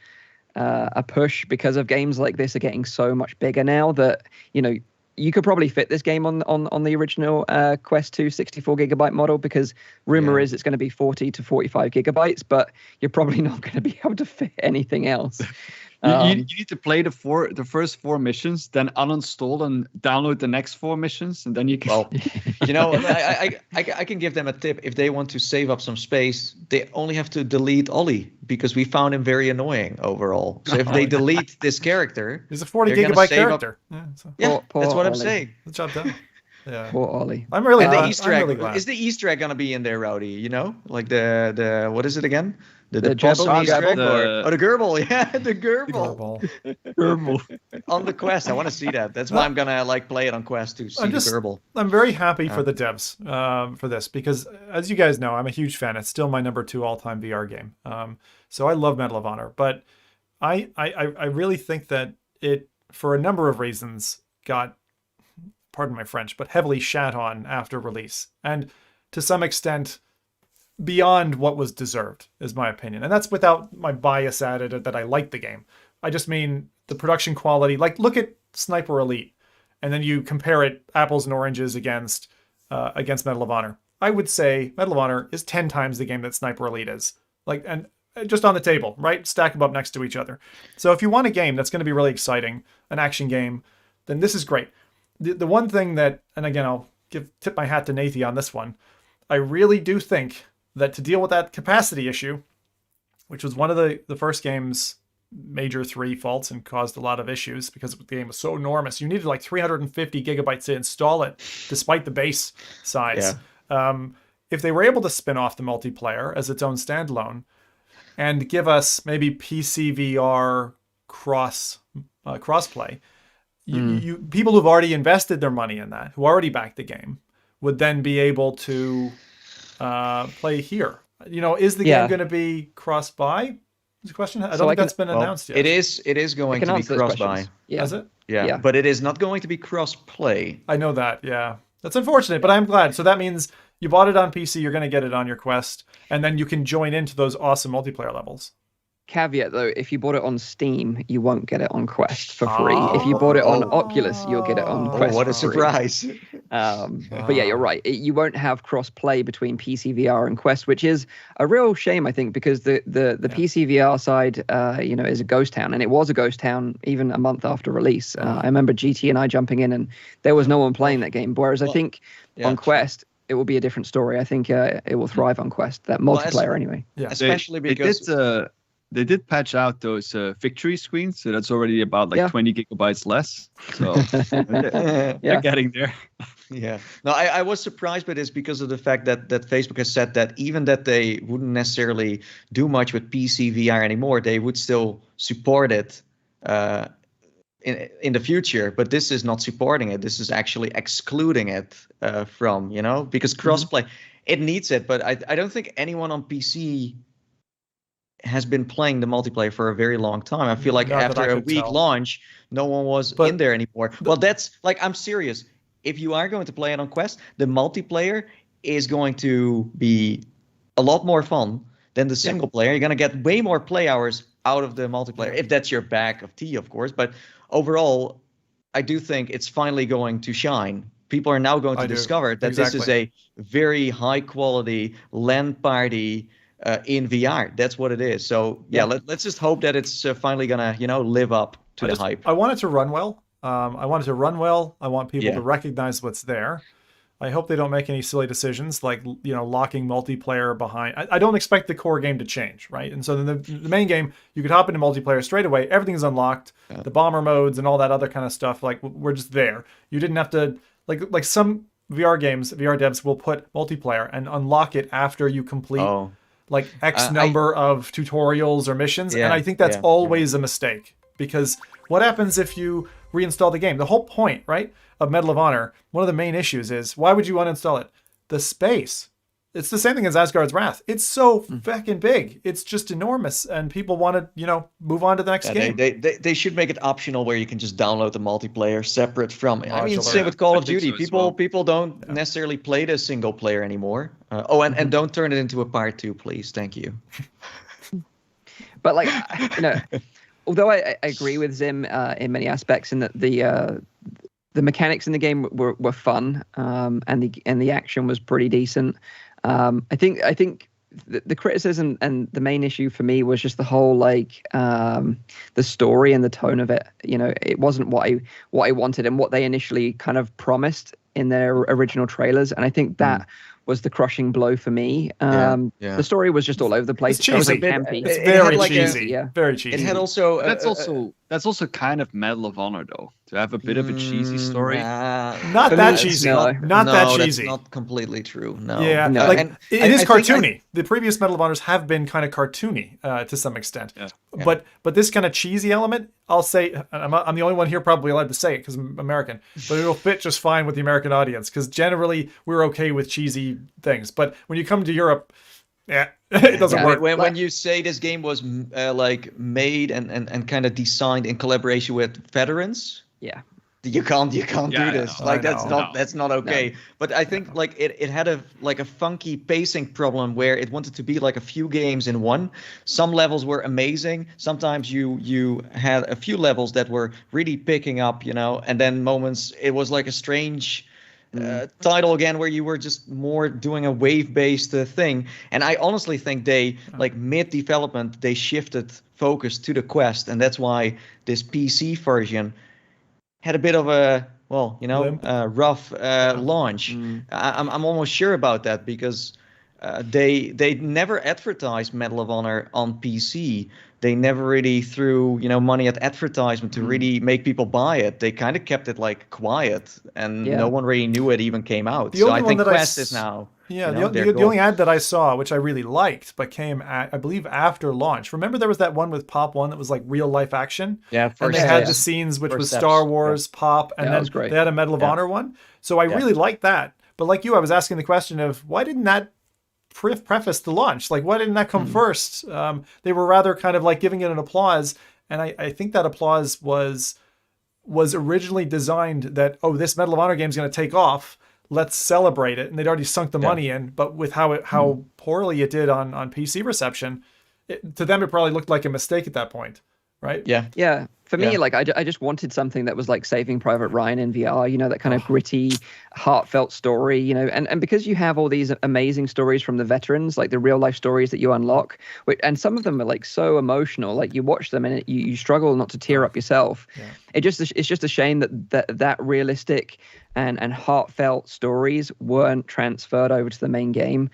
a push because of games like this are getting so much bigger now that, you know, you could probably fit this game on the original Quest 2 64 gigabyte model, because rumor is it's going to be 40 to 45 gigabytes, but you're probably not going to be able to fit anything else. You need to play the first 4 missions, then uninstall and download the next 4 missions, and then you can. Well, you know, I can give them a tip. If they want to save up some space, they only have to delete Ollie, because we found him very annoying overall. So if they delete this character, he's a 40 gigabyte character. Poor that's what I'm saying. Good job done. Yeah. Poor Ollie. I'm really glad. The Easter egg, is the Easter egg gonna be in there, Rowdy? You know, like the what is it again? The gerbil, Easter egg, or the gerbil? Yeah, the gerbil. Gerbil. On the Quest, I want to see that. That's why I'm gonna like play it on Quest to see the gerbil. I'm very happy for the devs for this, because as you guys know, I'm a huge fan. It's still my number 2 all-time VR game. So I love Medal of Honor, but I really think that it, for a number of reasons, got, pardon my French, but heavily shat on after release, and to some extent beyond what was deserved, is my opinion. And that's without my bias added that I like the game. I just mean the production quality. Like, look at Sniper Elite, and then you compare it apples and oranges against Medal of Honor. I would say Medal of Honor is 10 times the game that Sniper Elite is. Like, and just on the table, right? Stack them up next to each other. So if you want a game that's going to be really exciting, an action game, then this is great. The one thing that, and again, I'll tip my hat to Nathie on this one, I really do think that to deal with that capacity issue, which was one of the first games major 3 faults and caused a lot of issues because the game was so enormous. You needed like 350 gigabytes to install it, despite the base size. If they were able to spin off the multiplayer as its own standalone and give us maybe PC VR crossplay, you people who've already invested their money in that, who already backed the game, would then be able to play here. Is the game going to be cross-buy? Is the question? I don't think that's been announced yet. It is going to be cross-buy. Yeah. Is it? Yeah, but it is not going to be cross-play. I know that, yeah. That's unfortunate, but I'm glad. So that means you bought it on PC, you're going to get it on your Quest, and then you can join into those awesome multiplayer levels. Caveat though, if you bought it on Steam, you won't get it on Quest for free. If you bought it on Oculus, you'll get it on Quest. What a for free. surprise! But yeah, you're right. You won't have cross play between PC VR and Quest, which is a real shame, I think, because the PC VR side, is a ghost town, and it was a ghost town even a month after release. I remember GT and I jumping in, and there was no one playing that game. Whereas I think on Quest, it will be a different story. I think it will thrive on Quest, that multiplayer anyway. Yeah, especially because. They did patch out those victory screens, so that's already about 20 gigabytes less. So they're getting there. Yeah. No, I was surprised by this because of the fact that Facebook has said that even that they wouldn't necessarily do much with PC VR anymore, they would still support it in the future. But this is not supporting it. This is actually excluding it from, because crossplay, it needs it. But I don't think anyone on PC has been playing the multiplayer for a very long time. I feel like after a week launch, no one was in there anymore. Well, that's I'm serious. If you are going to play it on Quest, the multiplayer is going to be a lot more fun than the single player. You're going to get way more play hours out of the multiplayer, if that's your bag of tea, of course. But overall, I do think it's finally going to shine. People are now going to discover that this is a very high quality LAN party in VR. That's what it is. So let's just hope that it's finally gonna live up to the hype. I want it to run well. I want people to recognize what's there. I hope they don't make any silly decisions like locking multiplayer behind. I don't expect the core game to change, right? And so then the main game, you could hop into multiplayer straight away. Everything's unlocked, the bomber modes and all that other kind of stuff. Like we're just there. You didn't have to like some VR games, VR devs will put multiplayer and unlock it after you complete like X number of tutorials or missions. And I think that's always a mistake, because what happens if you reinstall the game? The whole point, right, of Medal of Honor, one of the main issues is, why would you uninstall it? The space. It's the same thing as Asgard's Wrath. It's so fucking big. It's just enormous, and people want to, move on to the next game. They should make it optional where you can just download the multiplayer separate from. I mean, same with Call of Duty. People don't necessarily play the single player anymore. And don't turn it into a part 2, please. Thank you. But although I agree with Zim in many aspects, in that the mechanics in the game were fun, and the action was pretty decent. I think the criticism and the main issue for me was just the whole the story and the tone of it. It wasn't what I wanted and what they initially kind of promised in their original trailers, and I think that was the crushing blow for me. The story was just all over the place. It's cheesy. It's very cheesy. Very cheesy. It had also that's also kind of Medal of Honor, though, to have a bit of a cheesy story. Not that cheesy. Not that cheesy. That's not completely true. No. Yeah. No. It is cartoony. The previous Medal of Honors have been kind of cartoony to some extent. Yeah. But this kind of cheesy element, I'll say, I'm the only one here probably allowed to say it because I'm American, but it'll fit just fine with the American audience, because generally we're okay with cheesy things. But when you come to Europe, it doesn't work. When you say this game was made and kind of designed in collaboration with veterans, you can't do this. That's not okay. No. But I think it had a funky pacing problem where it wanted to be like a few games in one. Some levels were amazing. Sometimes you had a few levels that were really picking up, and then moments it was like a strange title again where you were just more doing a wave-based thing. And I honestly think they mid-development they shifted focus to the Quest, and that's why this PC version had a bit of a rough launch. I'm almost sure about that, because they never advertised Medal of Honor on PC they never really threw, money at advertisement to really make people buy it. They kind of kept it like quiet, and no one really knew it even came out. So I think Quest is now. Yeah, the only ad that I saw, which I really liked, but came at, I believe, after launch. Remember there was that one with Pop 1 that was like real life action? Yeah, and they had the scenes, which was Star Wars, Pop, and then they had a Medal of Honor one. So I really liked that. But like you, I was asking the question of why didn't that preface the launch? Like, why didn't that come first? They were rather kind of like giving it an applause. And I think that applause was originally designed that, this Medal of Honor game is going to take off. Let's celebrate it. And they'd already sunk the money in. But with how poorly it did on PC reception, to them, it probably looked like a mistake at that point. Right? Yeah. For me, like, I just wanted something that was like Saving Private Ryan in VR, that kind of gritty, heartfelt story, and because you have all these amazing stories from the veterans, like the real life stories that you unlock, and some of them are like so emotional, like you watch them and you struggle not to tear up yourself. Yeah. It's just a shame that realistic and heartfelt stories weren't transferred over to the main game.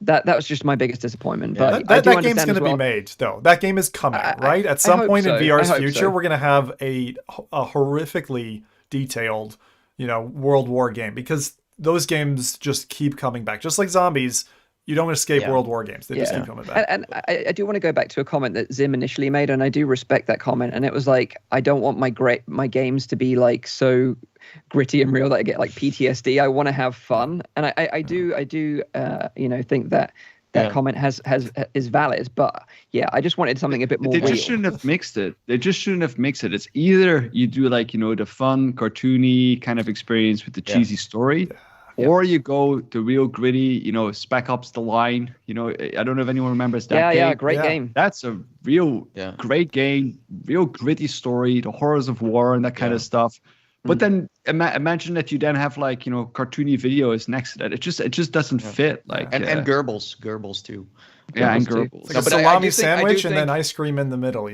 That was just my biggest disappointment. But that game's going to be made, though. That game is coming, right? At some point in VR's future, we're going to have a horrifically detailed, World War game, because those games just keep coming back. Just like zombies, you don't escape World War games. They just keep coming back. And I do want to go back to a comment that Zim initially made, and I do respect that comment. And it was like, I don't want my games to be like so gritty and real that I get like PTSD. I want to have fun, and I do think that comment is valid. But I just wanted something a bit more. They just shouldn't have mixed it. It's either you do like the fun, cartoony kind of experience with the cheesy story. Or you go the real gritty, Spec Ops: The Line. I don't know if anyone remembers that game. Great game. That's a real great game, real gritty story, the horrors of war and that kind of stuff. But then imagine that you then have like, cartoony videos next to that. It just doesn't fit. Like and Goebbels too. Yeah, and Goebbels. Like a salami sandwich and then ice cream in the middle,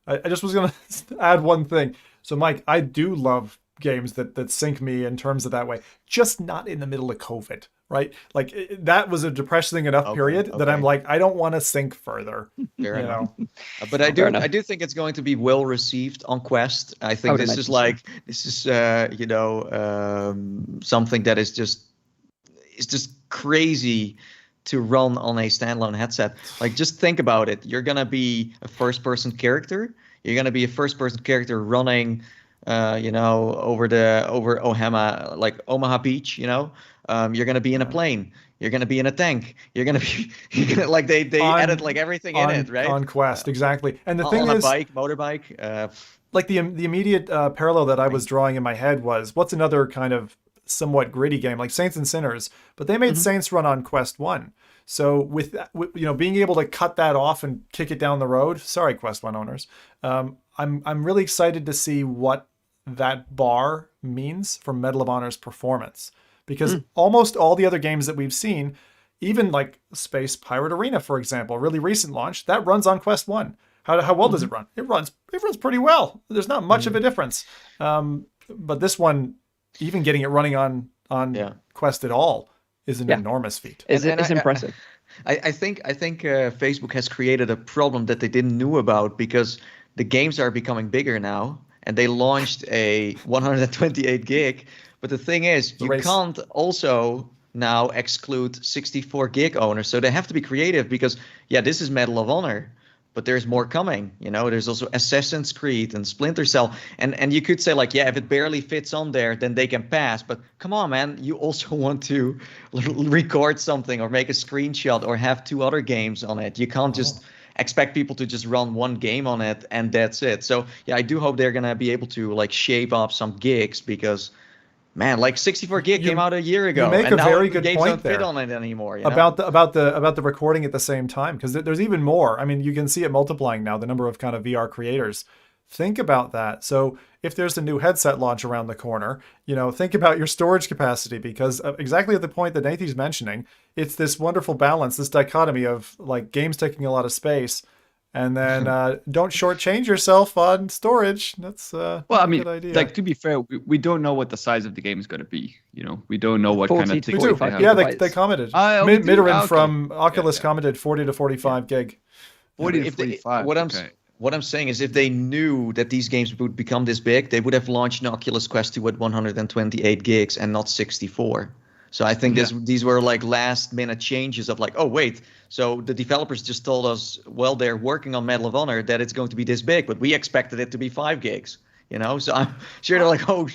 I just was going to add one thing. So Mike, I do love games that sync me in terms of that way, just not in the middle of COVID, right? Like that was a depressing enough period that I'm like, I don't want to sync further. Fair enough. But I do think it's going to be well received on Quest. I think this is something that is just crazy to run on a standalone headset. Like, just think about it. You're gonna be a first-person character. You're gonna be a first-person character running over Omaha Beach, you're going to be in a plane. You're going to be in a tank. You're going to be like they added like everything in it, right? On Quest, exactly. And the thing is, motorbike. Like the immediate parallel that I was drawing in my head was, what's another kind of somewhat gritty game like Saints and Sinners, but they made Saints run on Quest 1. So with being able to cut that off and kick it down the road, sorry Quest 1 owners, I'm really excited to see what that bar means for Medal of Honor's performance, because almost all the other games that we've seen, even like Space Pirate Arena, for example, a really recent launch, that runs on Quest 1. How well does it run? It runs pretty well. There's not much of a difference. But this one, even getting it running on Quest at all is an enormous feat. It's impressive. I think Facebook has created a problem that they didn't know about, because the games are becoming bigger now. And they launched a 128 gig. But the thing is, you can't also now exclude 64 gig owners. So they have to be creative, because, this is Medal of Honor, but there's more coming. There's also Assassin's Creed and Splinter Cell. And you could say, like, if it barely fits on there, then they can pass. But come on, man, you also want to record something or make a screenshot or have 2 other games on it. You can't just expect people to just run one game on it and that's it. So I do hope they're gonna be able to like shape up some gigs, because man, like 64 gig came out a year ago. You make a very good point don't there fit on it anymore. About the recording at the same time, because there's even more. I mean, you can see it multiplying now, the number of kind of VR creators. Think about that. So if there's a new headset launch around the corner, think about your storage capacity, because exactly at the point that Nathan's mentioning, it's this wonderful balance, this dichotomy of like games taking a lot of space, and then don't shortchange yourself on storage. That's a good idea. Like, to be fair, we don't know what the size of the game is going to be. We don't know what kind of tickets they have. Yeah, they commented. Midrin from Oculus commented 40 to 45 gig. 40 to 45. What I'm saying is if they knew that these games would become this big, they would have launched an Oculus Quest 2 at 128 gigs and not 64. So I think these were like last minute changes of like, oh, wait. So the developers just told us, well, they're working on Medal of Honor that it's going to be this big, but we expected it to be 5 gigs. You know, so I'm sure they're like, oh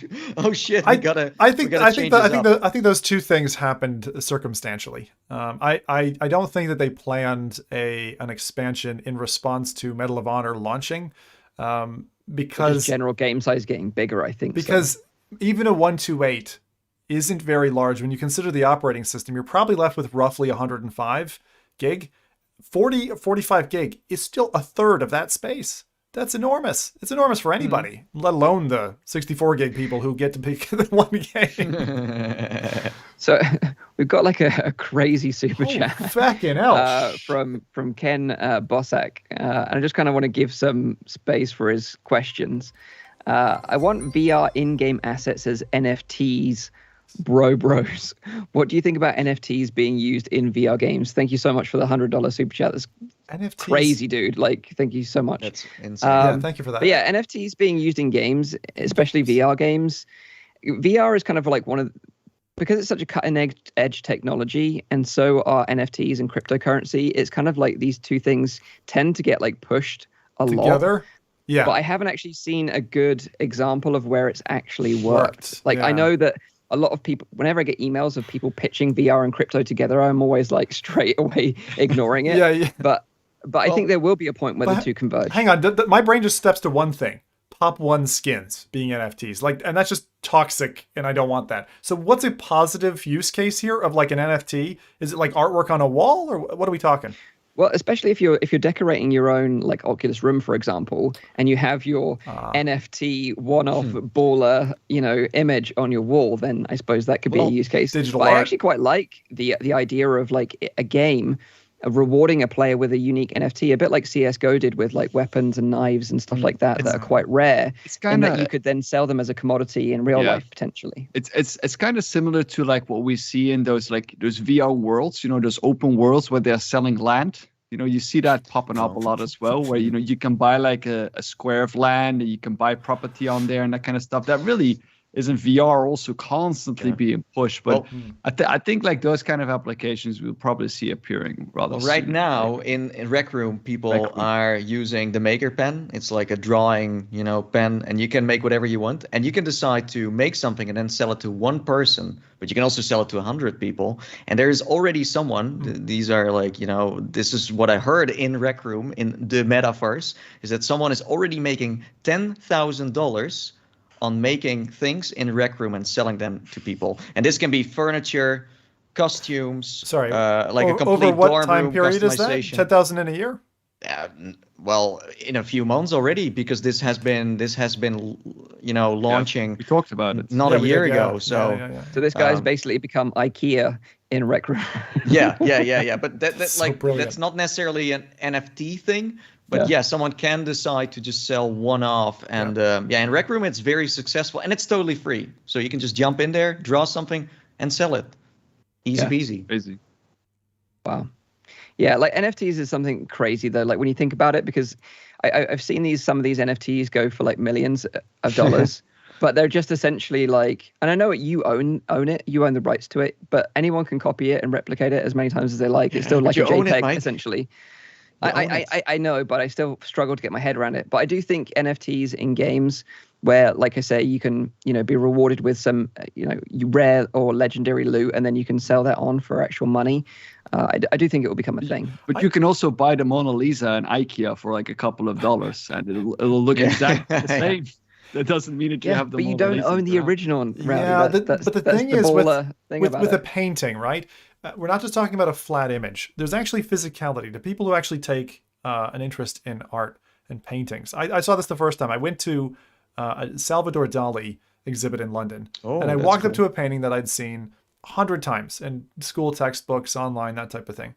shit, I think those two things happened circumstantially. I don't think that they planned an expansion in response to Medal of Honor launching, because general game size getting bigger. I think because even a 128 isn't very large when you consider the operating system. You're probably left with roughly 105 gig. 40 or 45 gig is still a third of that space. That's enormous. It's enormous for anybody, let alone the 64 gig people who get to pick one game. So we've got like a crazy super chat fucking hell. From Ken Bossack. And I just kind of want to give some space for his questions. I want VR in-game assets as NFTs. Bros. What do you think about NFTs being used in VR games? Thank you so much for the $100 super chat. That's NFTs. Crazy, dude. Like, thank you so much. That's insane. Yeah, thank you for that. But yeah, NFTs being used in games, especially VR games. VR is kind of like because it's such a cutting edge technology, and so are NFTs and cryptocurrency. It's kind of like these two things tend to get like pushed together. Yeah. But I haven't actually seen a good example of where it's actually worked. Like, I know that a lot of people, whenever I get emails of people pitching VR and crypto together, I'm always like straight away ignoring it. Yeah. But I think there will be a point where the two converge. Hang on, my brain just steps to one thing: Pop One skins being NFTs. Like, and that's just toxic, and I don't want that. So, what's a positive use case here of like an NFT? Is it like artwork on a wall, or what are we talking? Well, especially if you're decorating your own like Oculus room, for example, and you have your NFT one-off baller, image on your wall, then I suppose that could be a use case. Digital art. I actually quite like the idea of like a game rewarding a player with a unique NFT, a bit like CS:GO did with like weapons and knives and stuff like that are quite rare. It's kind of that you could then sell them as a commodity in real life potentially. It's kind of similar to like what we see in those VR worlds, those open worlds where they're selling land. You see that popping up a lot as well, where you can buy like a square of land and you can buy property on there and that kind of stuff. That really is in VR also constantly being pushed. But I think like those kind of applications we'll probably see appearing rather soon. Right now in Rec Room, people are using the Maker Pen. It's like a drawing, pen, and you can make whatever you want. And you can decide to make something and then sell it to one person, but you can also sell it to 100 people. And there's already someone, these are like, this is what I heard in Rec Room in the metaverse, is that someone is already making $10,000 on making things in Rec Room and selling them to people. And this can be furniture, costumes, like a complete over what dorm time room period is that? 10,000 in a year? Well, in a few months already, because this has been launching. We talked about it not a year ago. So this guy's basically become IKEA in Rec Room. yeah. But that's not necessarily an NFT thing. But someone can decide to just sell one off. And in Rec Room, it's very successful and it's totally free. So you can just jump in there, draw something and sell it. Easy peasy. Easy. Wow. Yeah, like NFTs is something crazy though. Like when you think about it, because I've seen some of these NFTs go for like millions of dollars. But they're just essentially like, and I know you own it, you own the rights to it, but anyone can copy it and replicate it as many times as they like. It's still like a JPEG essentially. I know, but I still struggle to get my head around it. But I do think NFTs in games where, like I say, you can, be rewarded with some, rare or legendary loot, and then you can sell that on for actual money. I do think it will become a thing. But you can also buy the Mona Lisa in IKEA for like a couple of dollars, and it'll look exactly the same. That doesn't mean that you have the. But you don't own the original. Yeah, but the thing is with a painting, right? We're not just talking about a flat image. There's actually physicality to people who actually take an interest in art and paintings. I saw this the first time. I went to a Salvador Dali exhibit in London, and I walked up to a painting that I'd seen 100 times in school textbooks, online, that type of thing.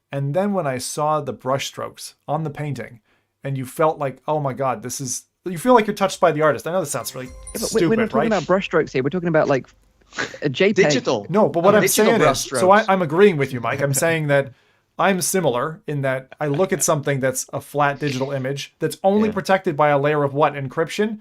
And then when I saw the brushstrokes on the painting, and you felt like, oh my God, you feel like you're touched by the artist. I know this sounds really stupid, we're not talking about brushstrokes here. We're talking about like a JPEG. Digital. No, but what I'm saying is, so I'm agreeing with you, Mike. I'm saying that I'm similar in that I look at something that's a flat digital image that's only protected by a layer of what? Encryption?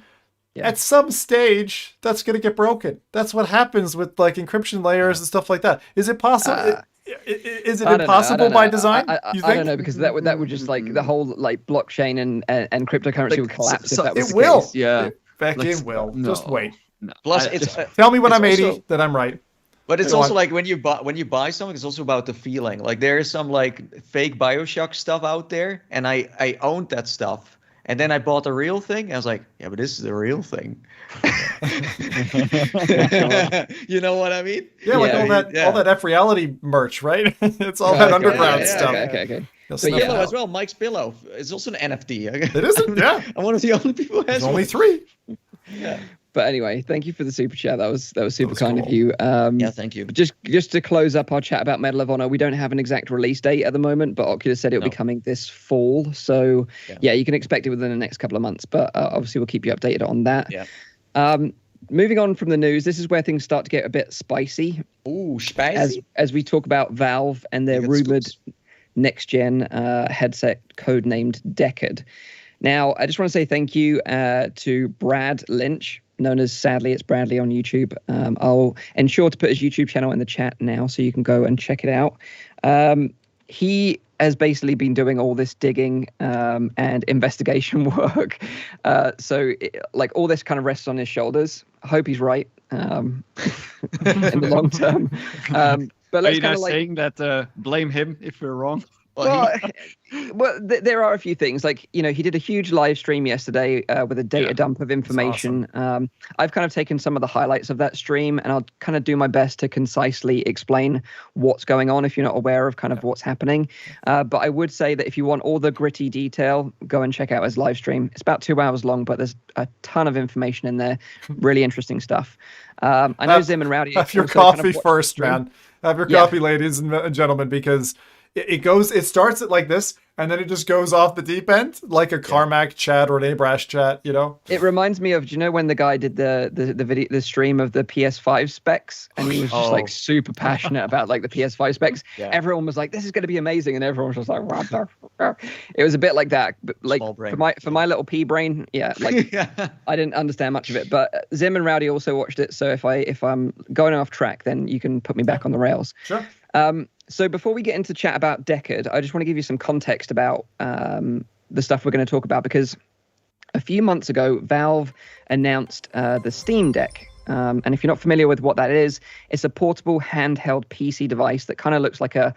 Yeah. At some stage, that's going to get broken. That's what happens with like encryption layers and stuff like that. Is it possible? Is it impossible by design? I don't know, because that would just like the whole like blockchain and cryptocurrency would collapse if that was the will. case. Yeah, it will. No. Just wait. No. Plus, tell me when I'm 80 that I'm right. But it's also like when you buy something, it's also about the feeling. Like there is some like fake BioShock stuff out there, and I owned that stuff. And then I bought the real thing. And I was like, yeah, but this is the real thing. You know what I mean? Yeah, like all that F.Reality merch, right? It's all that underground stuff. Okay. But Pillow as well. Mike's Pillow is also an NFT. It isn't? Yeah. I'm one of the only people who has only 3. Yeah. But anyway, thank you for the super chat. That was super kind of you. Yeah, thank you. Just to close up our chat about Medal of Honor, we don't have an exact release date at the moment, but Oculus said it'll be coming this fall. So yeah, you can expect it within the next couple of months. But obviously, we'll keep you updated on that. Yeah. Moving on from the news, this is where things start to get a bit spicy. Ooh, spicy. As we talk about Valve and their rumored next-gen headset codenamed Deckard. Now, I just want to say thank you to Brad Lynch, known as Sadly It's Bradley on YouTube. I'll ensure to put his YouTube channel in the chat now so you can go and check it out. He has basically been doing all this digging and investigation work. So all this kind of rests on his shoulders. I hope he's right in the long term. But let's kind of saying that blame him if we're wrong? Well, there are a few things. Like, he did a huge live stream yesterday with a data dump of information. Awesome. I've kind of taken some of the highlights of that stream, and I'll kind of do my best to concisely explain what's going on if you're not aware of kind of what's happening. But I would say that if you want all the gritty detail, go and check out his live stream. It's about 2 hours long, but there's a ton of information in there. Really interesting stuff. I know Zim and Rowdy. Have your coffee first, man. Have your coffee, ladies and gentlemen, because it starts at like this, and then it just goes off the deep end, like a Carmack chat or an Abrash chat, It reminds me of, do you know when the guy did the stream of the PS5 specs, and he was just like super passionate about like the PS5 specs. Yeah. Everyone was like, this is going to be amazing, and everyone was just like, what the? It was a bit like that, but like for my little pea brain, I didn't understand much of it. But Zim and Rowdy also watched it, so if I'm going off track, then you can put me back on the rails. Sure. So before we get into chat about Deckard, I just want to give you some context about the stuff we're going to talk about, because a few months ago, Valve announced the Steam Deck. And if you're not familiar with what that is, it's a portable handheld PC device that kind of looks like a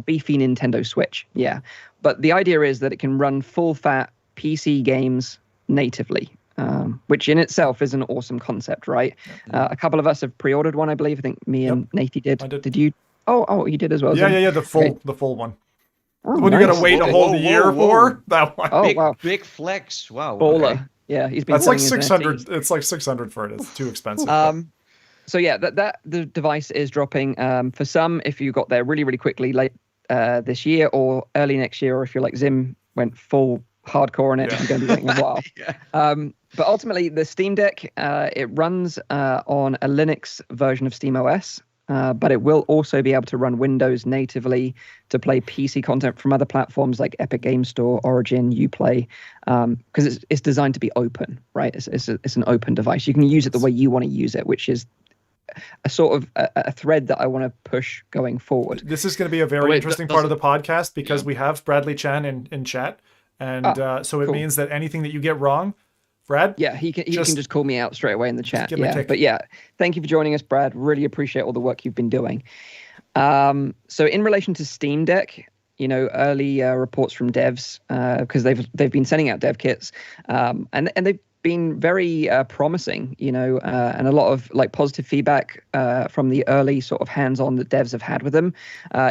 beefy Nintendo Switch. Yeah. But the idea is that it can run full-fat PC games natively. Which in itself is an awesome concept, right? A couple of us have pre-ordered one, I believe. I think me and Natey did. I did. Did you? Oh, you did as well. Yeah. The full one. Oh, the one you gotta wait a whole year for. That one. Oh, wow. Big flex. Wow. Baller. Okay. Yeah, he's been. That's like 600. It's like 600 for it. It's too expensive. So yeah, that the device is dropping. For some, if you got there really, really quickly late this year or early next year, or if you're like Zim, went full hardcore on it, you're going to be waiting a while. But ultimately, the Steam Deck, it runs on a Linux version of SteamOS, but it will also be able to run Windows natively to play PC content from other platforms like Epic Game Store, Origin, Uplay, because it's designed to be open, right? It's an open device. You can use it the way you want to use it, which is a sort of a thread that I want to push going forward. This is going to be a very interesting part of the podcast because we have Bradley Chan in chat. And so it means that anything that you get wrong, Brad? Yeah, he can just call me out straight away in the chat. Yeah, but yeah, thank you for joining us, Brad. Really appreciate all the work you've been doing. So in relation to Steam Deck, early reports from devs, because they've been sending out dev kits, and they've been very promising, and a lot of like positive feedback from the early sort of hands-on that devs have had with them.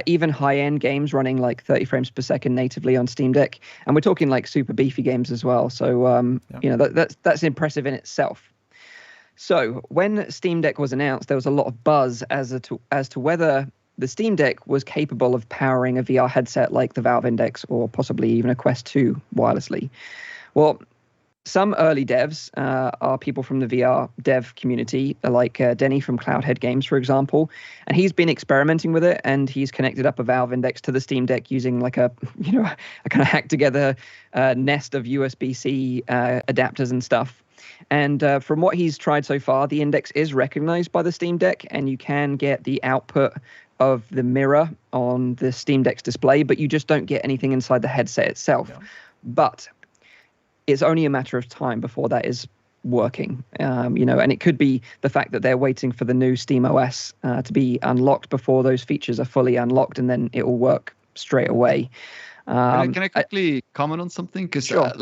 Even high-end games running like 30 frames per second natively on Steam Deck, and we're talking like super beefy games as well. So that's impressive in itself. So when Steam Deck was announced, there was a lot of buzz as to whether the Steam Deck was capable of powering a VR headset like the Valve Index or possibly even a Quest 2 wirelessly. Well, some early devs are people from the VR dev community, like Denny from Cloudhead Games, for example, and he's been experimenting with it, and he's connected up a Valve Index to the Steam Deck using like a kind of hacked together nest of USB-C adapters and stuff. And from what he's tried so far, the Index is recognized by the Steam Deck, and you can get the output of the mirror on the Steam Deck's display, but you just don't get anything inside the headset itself. Yeah. But it's only a matter of time before that is working, and it could be the fact that they're waiting for the new Steam OS to be unlocked before those features are fully unlocked, and then it will work straight away. Can I quickly comment on something? Because sure.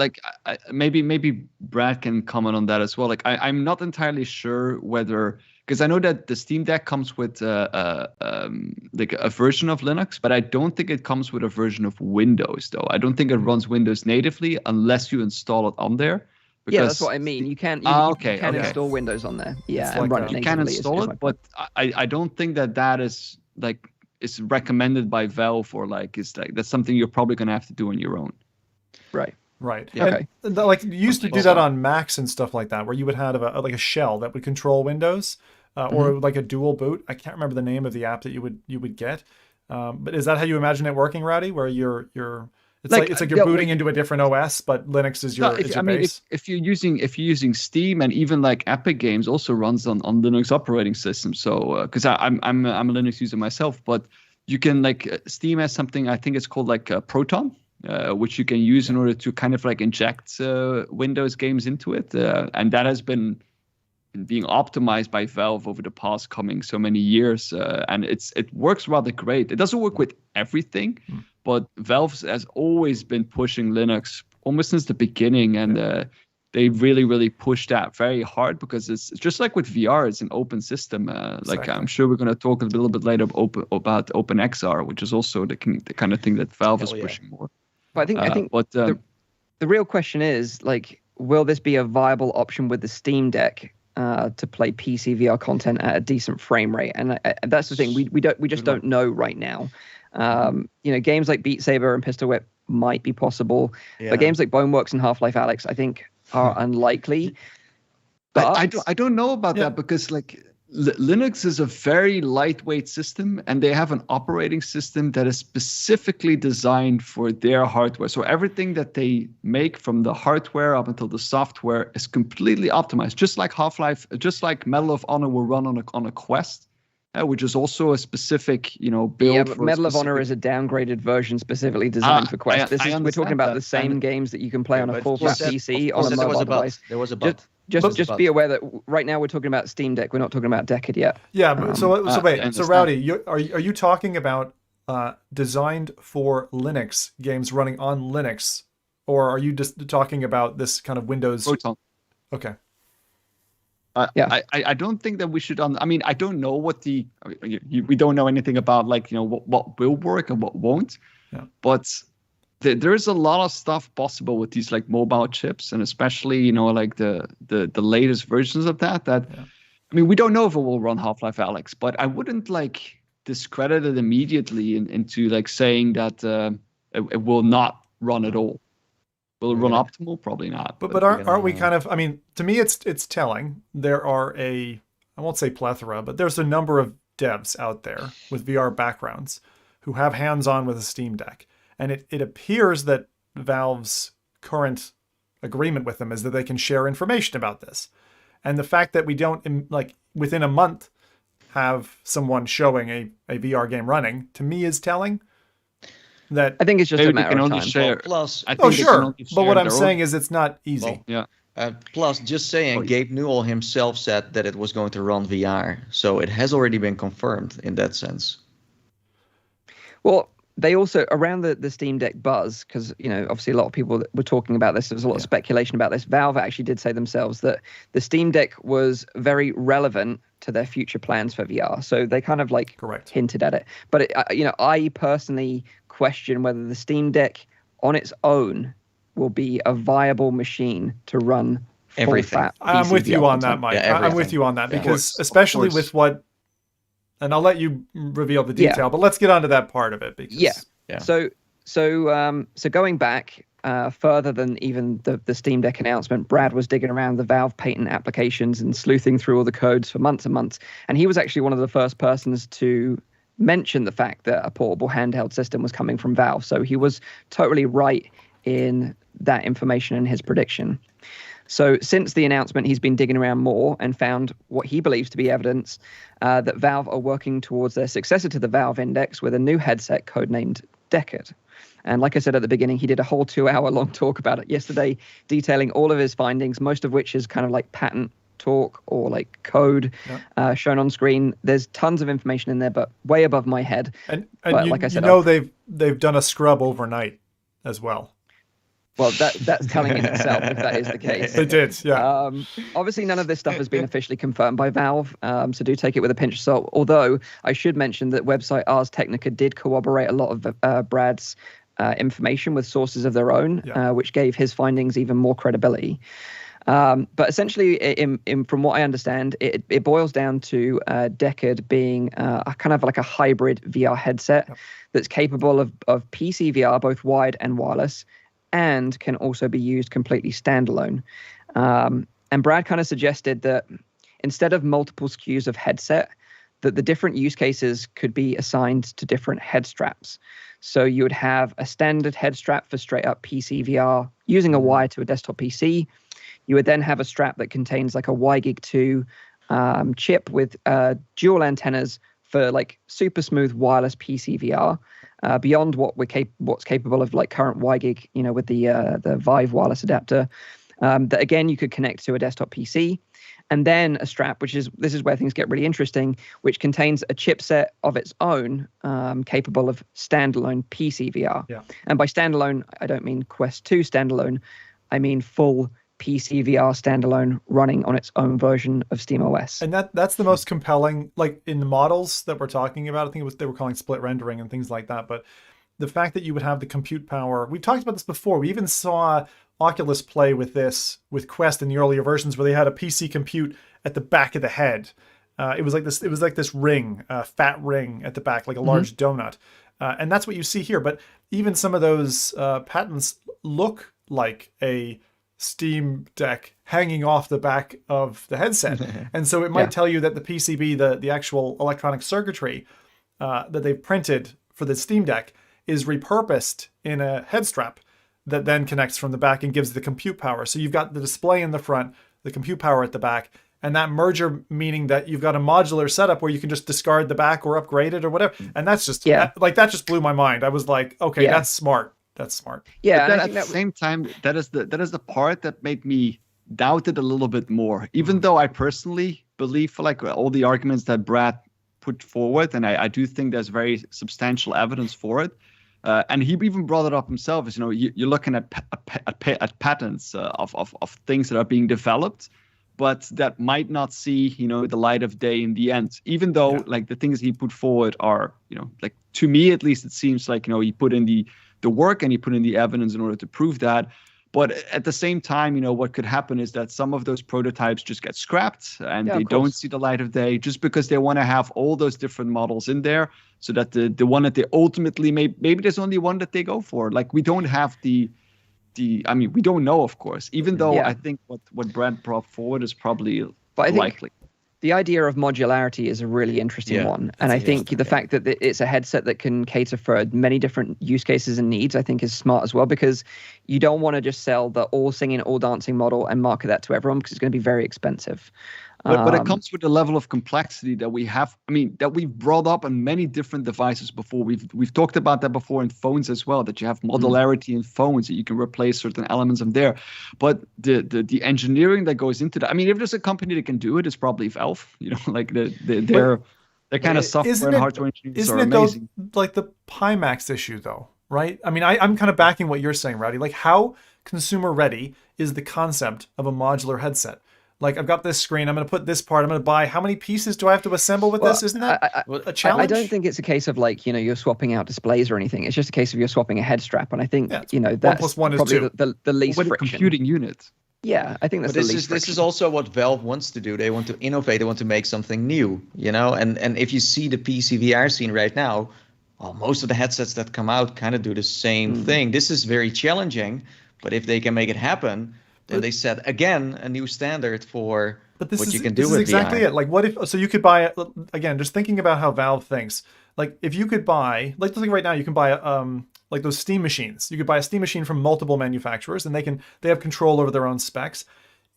Maybe Brad can comment on that as well. Like I'm not entirely sure whether, because I know that the Steam Deck comes with like a version of Linux, but I don't think it comes with a version of Windows, though. I don't think it runs Windows natively unless you install it on there. Yeah, that's what I mean. You can install Windows on there. Yeah, and run it natively. You can install it, but I don't think that is like is recommended by Valve, or like is like that's something you're probably gonna have to do on your own. Right. Yeah. Okay. And, like you used to do that on Macs and stuff like that, where you would have like a shell that would control Windows, or like a dual boot. I can't remember the name of the app that you would get. But is that how you imagine it working, Rowdy? Where you're it's like you're booting into a different OS, but Linux is your base. If you're using Steam, and even like Epic Games also runs on Linux operating system. So because I'm a Linux user myself, but you can like Steam has something, I think it's called like Proton, which you can use in order to kind of like inject Windows games into it, and that has been being optimized by Valve over the past coming so many years, and it works rather great. It doesn't work with everything, but Valve has always been pushing Linux almost since the beginning, and they really push that very hard, because it's just like with VR, it's an open system. Like I'm sure we're going to talk a little bit later about OpenXR, which is also the kind of thing that Valve is pushing more. But I think the real question is, like, will this be a viable option with the Steam Deck to play PC VR content at a decent frame rate? And that's the thing, we just don't know right now. Games like Beat Saber and Pistol Whip might be possible, but games like Boneworks and Half-Life Alyx, I think, are unlikely. But I don't know about that, because like Linux is a very lightweight system, and they have an operating system that is specifically designed for their hardware. So everything that they make, from the hardware up until the software, is completely optimized. Just like just like Medal of Honor will run on a Quest, which is also a specific, build. Yeah, but Medal of Honor is a downgraded version specifically designed for Quest. We're talking about the same games that you can play on a full-flat PC on a mobile device. There was a but. Just be aware that right now we're talking about Steam Deck. We're not talking about Deckard yet. Yeah. So wait. So Rowdy, are you talking about designed for Linux games running on Linux, or are you just talking about this kind of Windows? Proton. Okay. I don't think that we should. I don't know what we don't know anything about, like, what will work and what won't. Yeah. But there is a lot of stuff possible with these like mobile chips, and especially like the latest versions of that. We don't know if it will run Half-Life Alyx, but I wouldn't like discredit it immediately into like saying that it will not run at all. Will it run optimal? Probably not. But aren't we kind of? To me, it's telling. There are I won't say plethora, but there's a number of devs out there with VR backgrounds who have hands-on with a Steam Deck. And it appears that Valve's current agreement with them is that they can share information about this. And the fact that we don't, like, within a month have someone showing a VR game running, to me is telling. That I think it's just a matter of time. Plus, sure. But what I'm saying is it's not easy. Well, yeah. Plus, just saying, Gabe Newell himself said that it was going to run VR. So it has already been confirmed in that sense. Well, they also, around the Steam Deck buzz, because, obviously a lot of people were talking about this, there was a lot of speculation about this. Valve actually did say themselves that the Steam Deck was very relevant to their future plans for VR. So they kind of hinted at it. But, I personally question whether the Steam Deck on its own will be a viable machine to run everything. I'm with you on that, Mike. I'm with you on that, because especially with what, and I'll let you reveal the detail, but let's get onto that part of it. Because, So going back, further than even the Steam Deck announcement, Brad was digging around the Valve patent applications and sleuthing through all the codes for months and months. And he was actually one of the first persons to mention the fact that a portable handheld system was coming from Valve. So he was totally right in that information and his prediction. So since the announcement, he's been digging around more and found what he believes to be evidence that Valve are working towards their successor to the Valve Index with a new headset codenamed Deckard. And like I said at the beginning, he did a whole 2-hour-long talk about it yesterday, detailing all of his findings, most of which is kind of like patent talk or like code shown on screen. There's tons of information in there, but way above my head. And but you, like I said, they've done a scrub overnight as well. Well, that's telling in itself if that is the case. They did, yeah. Obviously, none of this stuff has been officially confirmed by Valve, so do take it with a pinch of salt. Although I should mention that website Ars Technica did corroborate a lot of Brad's information with sources of their own, which gave his findings even more credibility. But essentially, from what I understand, it boils down to Deckard being a kind of like a hybrid VR headset that's capable of PC VR, both wide and wireless, and can also be used completely standalone. And Brad kind of suggested that instead of multiple SKUs of headset, that the different use cases could be assigned to different head straps. So you would have a standard head strap for straight up PC VR using a wire to a desktop PC. You would then have a strap that contains like a WiGig 2 chip with dual antennas for like super smooth wireless PC VR. Beyond what's capable of like current WiGig, with the Vive wireless adapter, that again you could connect to a desktop PC, and then a strap, this is where things get really interesting, which contains a chipset of its own, capable of standalone PC VR. Yeah. And by standalone, I don't mean Quest 2 standalone, I mean full PC VR standalone running on its own version of SteamOS. And that's the most compelling, like in the models that we're talking about. I think they were calling split rendering and things like that. But the fact that you would have the compute power, we've talked about this before. We even saw Oculus play with this with Quest in the earlier versions, where they had a PC compute at the back of the head. It was like this ring, fat ring at the back, like a large donut. And that's what you see here. But even some of those patents look like a Steam Deck hanging off the back of the headset. And so it might tell you that the PCB, the actual electronic circuitry that they've printed for the Steam Deck is repurposed in a head strap that then connects from the back and gives the compute power. So you've got the display in the front, the compute power at the back, and that merger meaning that you've got a modular setup where you can just discard the back or upgrade it or whatever. And that's just that just blew my mind. I was like, okay, that's smart. That's smart. Yeah, but at the same time, that is the part that made me doubt it a little bit more. Even though I personally believe, for like all the arguments that Brad put forward, and I do think there's very substantial evidence for it. And he even brought it up himself. Is you're looking at patents of things that are being developed, but that might not see the light of day in the end. Even though like the things he put forward are like, to me at least, it seems like he put in the work and he put in the evidence in order to prove that. But at the same time, what could happen is that some of those prototypes just get scrapped and they don't see the light of day, just because they want to have all those different models in there, so that the one that they ultimately maybe there's only one that they go for. Like, we don't have we don't know, of course, even though I think what Brad brought forward is probably likely. The idea of modularity is a really interesting one. And I think the fact that it's a headset that can cater for many different use cases and needs, I think is smart as well, because you don't want to just sell the all singing, all dancing model and market that to everyone, because it's going to be very expensive. But it comes with the level of complexity that we have. That we've brought up on many different devices before. We've talked about that before in phones as well, that you have modularity in phones, that you can replace certain elements of there. But the engineering that goes into that, if there's a company that can do it, it's probably Valve. Like their kind of software and hardware engineers are amazing. Like the Pimax issue, though, right? I'm kind of backing what you're saying, Rowdy. Like, how consumer ready is the concept of a modular headset? Like, I've got this screen, I'm going to put this part, I'm going to buy, how many pieces do I have to assemble with this? Isn't that a challenge? I don't think it's a case of like, you're swapping out displays or anything. It's just a case of you're swapping a head strap. And I think, that's 1 + 1 is probably 2. the least friction. Computing unit. Yeah, I think that's the least friction. This is also what Valve wants to do. They want to innovate. They want to make something new, And if you see the PC VR scene right now, well, most of the headsets that come out kind of do the same thing. This is very challenging, but if they can make it happen, then they set again a new standard for what you can do with VR. This is exactly it. Like, what if? So you could buy again. Just thinking about how Valve thinks. Like, if you could buy, like, right now, you can buy like those Steam machines. You could buy a Steam machine from multiple manufacturers, and they have control over their own specs.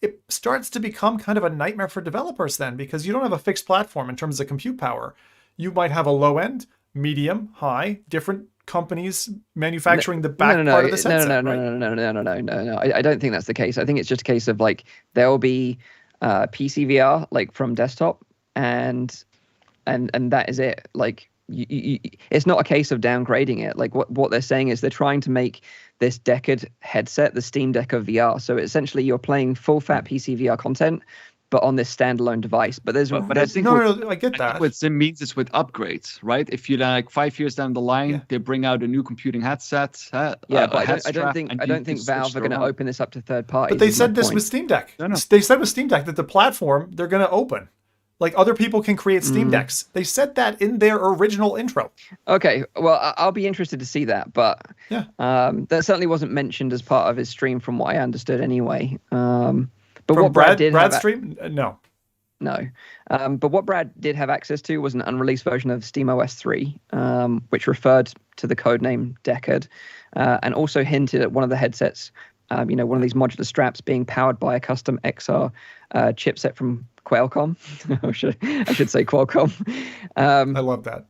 It starts to become kind of a nightmare for developers then, because you don't have a fixed platform in terms of compute power. You might have a low end, medium, high, different companies manufacturing the back part of the headset. No. I don't think that's the case. I think it's just a case of like there will be PC VR like from desktop, and that is it. Like it's not a case of downgrading it. Like what they're saying is they're trying to make this Deckard headset the Steam Deck of VR. So essentially, you're playing full fat PC VR content, but on this standalone device. But I think I get that. What Sim means is with upgrades, right? If you like 5 years down the line, they bring out a new computing headset. But I don't think Valve are going to open this up to third parties. But they said this with Steam Deck. No. They said with Steam Deck that the platform they're going to open. Like, other people can create Steam Decks. They said that in their original intro. Okay, well, I'll be interested to see that, but that certainly wasn't mentioned as part of his stream, from what I understood, anyway. But from what Brad did Brad's stream? No. But what Brad did have access to was an unreleased version of SteamOS 3, which referred to the codename Deckard, and also hinted at one of the headsets, one of these modular straps being powered by a custom XR chipset from Qualcomm. I should say Qualcomm. I love that.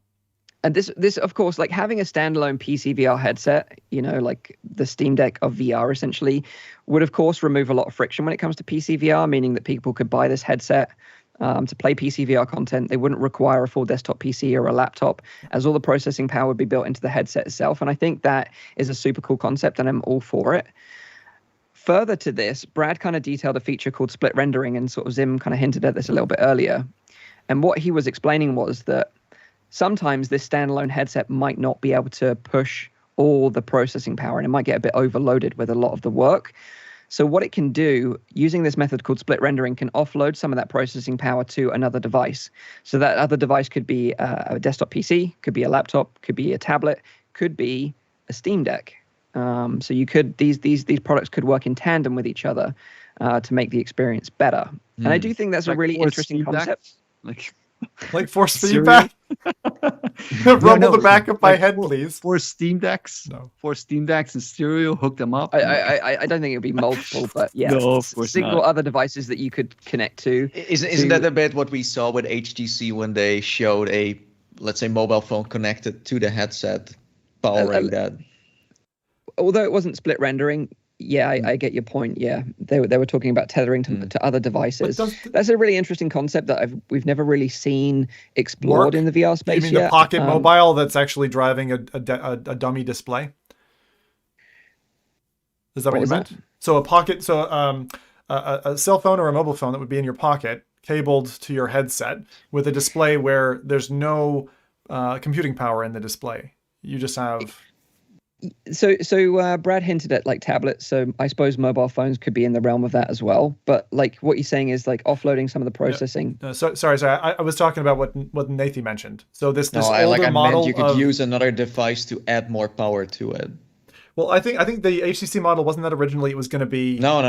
And this, of course, like having a standalone PC VR headset, like the Steam Deck of VR, essentially, would, of course, remove a lot of friction when it comes to PC VR, meaning that people could buy this headset to play PC VR content. They wouldn't require a full desktop PC or a laptop, as all the processing power would be built into the headset itself. And I think that is a super cool concept, and I'm all for it. Further to this, Brad kind of detailed a feature called split rendering, and sort of Zim kind of hinted at this a little bit earlier. And what he was explaining was that sometimes this standalone headset might not be able to push all the processing power, and it might get a bit overloaded with a lot of the work. So what it can do, using this method called split rendering, can offload some of that processing power to another device. So that other device could be a desktop PC, could be a laptop, could be a tablet, could be a Steam Deck. So you could these products could work in tandem with each other to make the experience better. And I do think that's a really interesting concept. Like force feedback. Rumble the back of my head, please. For Steam Decks. No. For Steam Decks in stereo, hook them up. I don't think it would be multiple, but single other devices that you could connect to. Isn't that a bit what we saw with HTC when they showed a, let's say, mobile phone connected to the headset, powering that? Although it wasn't split rendering, I get your point. Yeah, they were talking about tethering to other devices. That's a really interesting concept that we've never really seen explored in the VR space. You mean the Pocket Mobile that's actually driving a dummy display? Is that what you meant? So a pocket, a cell phone or a mobile phone that would be in your pocket, cabled to your headset, with a display where there's no computing power in the display. You just have. So Brad hinted at like tablets, so I suppose mobile phones could be in the realm of that as well. But like what you're saying is like offloading some of the processing. Sorry. I was talking about what Nathan mentioned. So this older I model meant you could use another device to add more power to it. Well, I think the HTC model wasn't that originally. It was going to be no.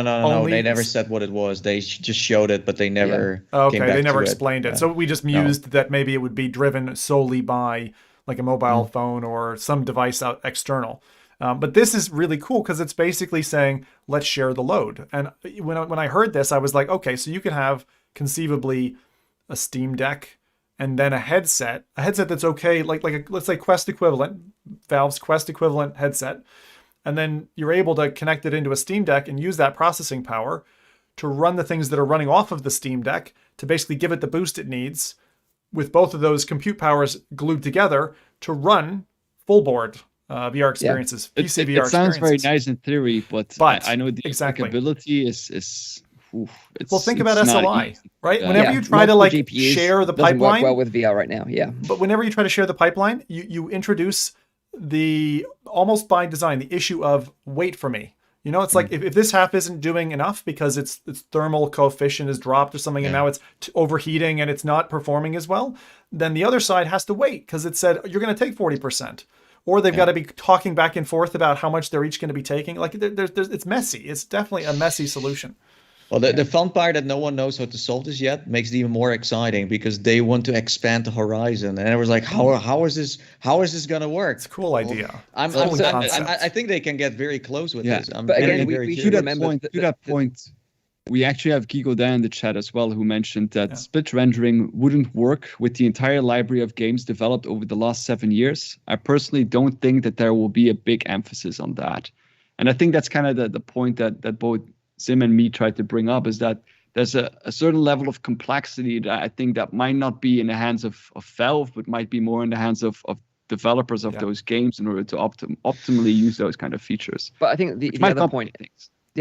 They never said what it was. They just showed it, but they never. Yeah. Okay, they never explained it. So we just mused that maybe it would be driven solely by like a mobile phone or some device out external. But this is really cool because it's basically saying, let's share the load. And when I heard this, I was like, okay, so you could have conceivably a Steam Deck and then a headset that's okay, like let's say Quest equivalent, Valve's Quest equivalent headset. And then you're able to connect it into a Steam Deck and use that processing power to run the things that are running off of the Steam Deck to basically give it the boost it needs, with both of those compute powers glued together to run full board VR experiences, PC VR experiences. It sounds very nice in theory, but I know the applicability is well, think about SLI, right? Whenever you try to like GPUs share the pipeline, work well with VR right now, But whenever you try to share the pipeline, you introduce the almost by design the issue of wait for me. You know, it's like if this half isn't doing enough because its thermal coefficient is dropped or something, and now it's overheating and it's not performing as well, then the other side has to wait because it said you're going to take 40%. Or they've got to be talking back and forth about how much they're each going to be taking. Like, it's messy. It's definitely a messy solution. Well, the fun part that no one knows how to solve this yet makes it even more exciting because they want to expand the horizon. And it was like, how is this going to work? It's a cool idea. I think they can get very close with this. But again, we should remember to that point. We actually have Gigo Dan in the chat as well, who mentioned that split rendering wouldn't work with the entire library of games developed over the last 7 years. I personally don't think that there will be a big emphasis on that. And I think that's kind of the point that both Sim and me tried to bring up, is that there's a certain level of complexity that I think that might not be in the hands of Valve, but might be more in the hands of developers of those games in order to optimally use those kind of features. But I think the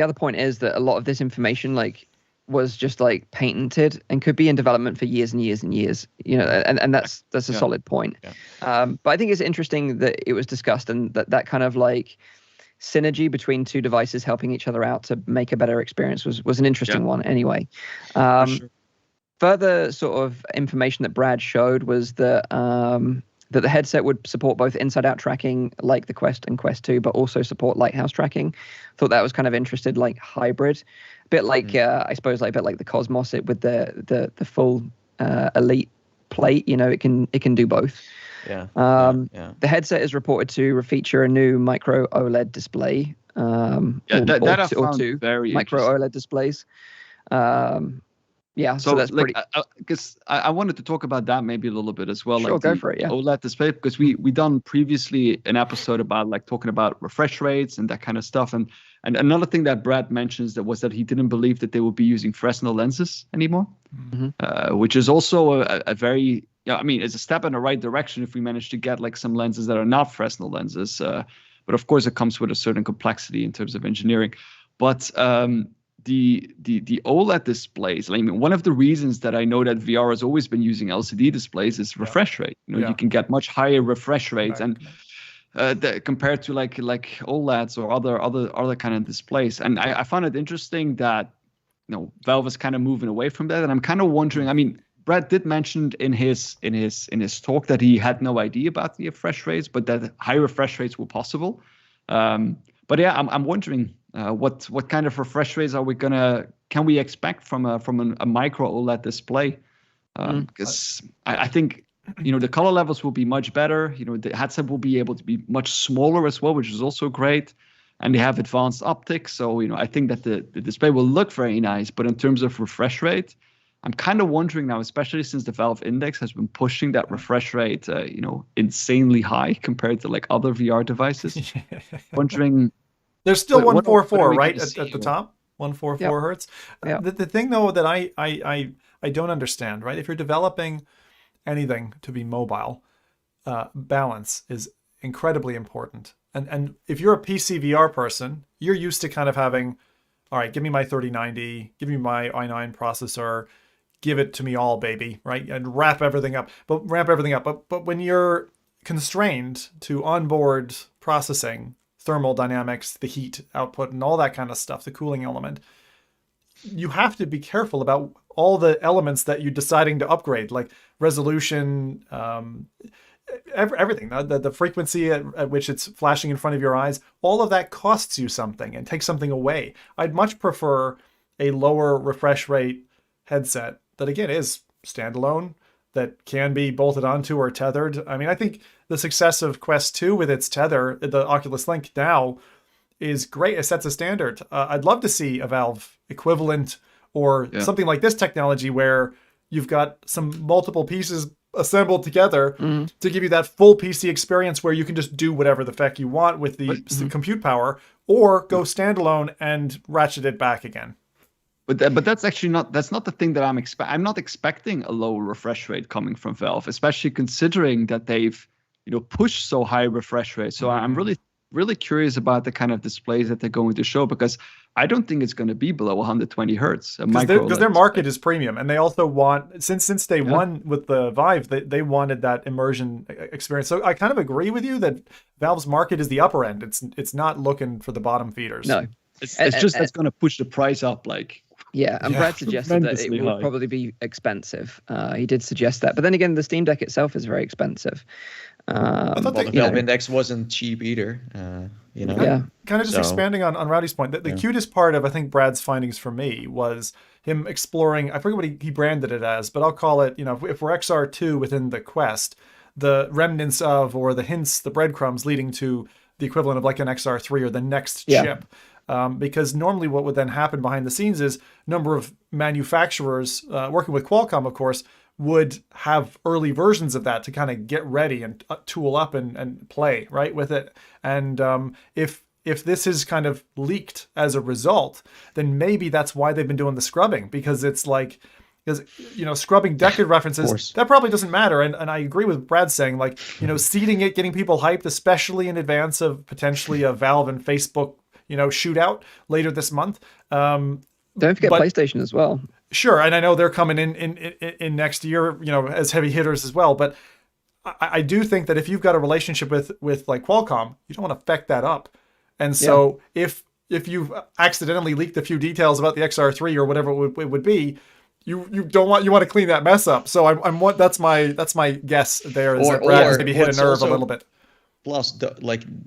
other point is that a lot of this information was just patented and could be in development for years and years and years, you know, and that's a solid point. But I think it's interesting that it was discussed, and that kind of synergy between two devices helping each other out to make a better experience was an interesting one anyway. Further sort of information that Brad showed was that the headset would support both inside-out tracking like the Quest and Quest 2, but also support lighthouse tracking. Thought that was kind of interested, hybrid, a bit I suppose a bit like the Cosmos with the full Elite plate. You know, it can do both. The headset is reported to feature a new micro OLED display. Or two very micro OLED displays. So that's pretty. Because I wanted to talk about that maybe a little bit as well. Sure, go for it. Yeah. OLED display, because we done previously an episode about talking about refresh rates and that kind of stuff. And another thing that Brad mentions was that he didn't believe that they would be using Fresnel lenses anymore, which is also a very it's a step in the right direction if we manage to get some lenses that are not Fresnel lenses. But of course, it comes with a certain complexity in terms of engineering. But the OLED displays, one of the reasons that I know that VR has always been using LCD displays is refresh rate. You can get much higher refresh rates, and compared to like OLEDs or other kind of displays. And I found it interesting that Valve is kind of moving away from that, and I'm kind of wondering. Brad did mention in his talk that he had no idea about the refresh rates, but that high refresh rates were possible. But yeah, I'm wondering what kind of refresh rates can we expect from a micro OLED display? Because I think the color levels will be much better. The headset will be able to be much smaller as well, which is also great. And they have advanced optics, so I think that the display will look very nice. But in terms of refresh rate, I'm kind of wondering now, especially since the Valve Index has been pushing that refresh rate, insanely high compared to other VR devices. Wondering, there's still 144 right at the top, 144 hertz. The thing though that I don't understand, right? If you're developing anything to be mobile, balance is incredibly important. And if you're a PC VR person, you're used to kind of having, all right, give me my 3090, give me my i9 processor. Give it to me all, baby, right? And ramp everything up. But when you're constrained to onboard processing, thermal dynamics, the heat output, and all that kind of stuff, the cooling element, you have to be careful about all the elements that you're deciding to upgrade, like resolution, everything, the frequency at which it's flashing in front of your eyes. All of that costs you something and takes something away. I'd much prefer a lower refresh rate headset that again is standalone, that can be bolted onto or tethered. I think the success of Quest 2 with its tether, the Oculus Link now, is great. It sets a standard. I'd love to see a Valve equivalent or something like this technology where you've got some multiple pieces assembled together to give you that full PC experience where you can just do whatever the feck you want with the compute power, or go standalone and ratchet it back again. But that's actually not the thing that I'm not expecting a low refresh rate coming from Valve, especially considering that they've pushed so high refresh rate. So I'm really curious about the kind of displays that they're going to show, because I don't think it's going to be below 120 hertz. Because their market is premium, and they also want, since they won with the Vive, they wanted that immersion experience. So I kind of agree with you that Valve's market is the upper end. It's not looking for the bottom feeders. No. It's just that's going to push the price up, like. Yeah, and Brad suggested that it will probably be expensive. He did suggest that, but then again, the Steam Deck itself is very expensive. I thought the Valve Index wasn't cheap either. Yeah. Kind of just expanding on Rowdy's point. The cutest part of I think Brad's findings for me was him exploring. I forget what he branded it as, but I'll call it. If we're XR2 within the Quest, the remnants of or the hints, the breadcrumbs leading to the equivalent of like an XR3 or the next chip. Because normally what would then happen behind the scenes is number of manufacturers working with Qualcomm, of course, would have early versions of that to kind of get ready and tool up and play right with it. And if this is kind of leaked as a result, then maybe that's why they've been doing the scrubbing, because it's like, scrubbing Deckard references, that probably doesn't matter. And I agree with Brad saying, like, seeding it, getting people hyped, especially in advance of potentially a Valve and Facebook shootout later this month. Don't forget PlayStation as well. Sure, and I know they're coming in next year, as heavy hitters as well. But I do think that if you've got a relationship with like Qualcomm, you don't want to fuck that up. And so if you've accidentally leaked a few details about the XR3 or whatever it would be, you want to clean that mess up. So that's my guess there is that Brad has maybe hit a nerve a little bit. Plus,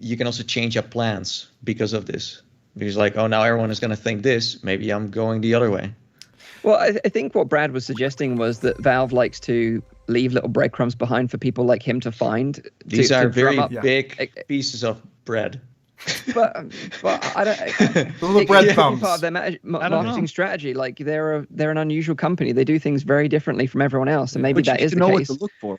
you can also change up plans because of this. Because now everyone is going to think this. Maybe I'm going the other way. Well, I think what Brad was suggesting was that Valve likes to leave little breadcrumbs behind for people like him to find. These are very big pieces of bread. But I don't. Little breadcrumbs. Part of their marketing strategy. Like they're an unusual company. They do things very differently from everyone else, and maybe that is the case. You know what to look for.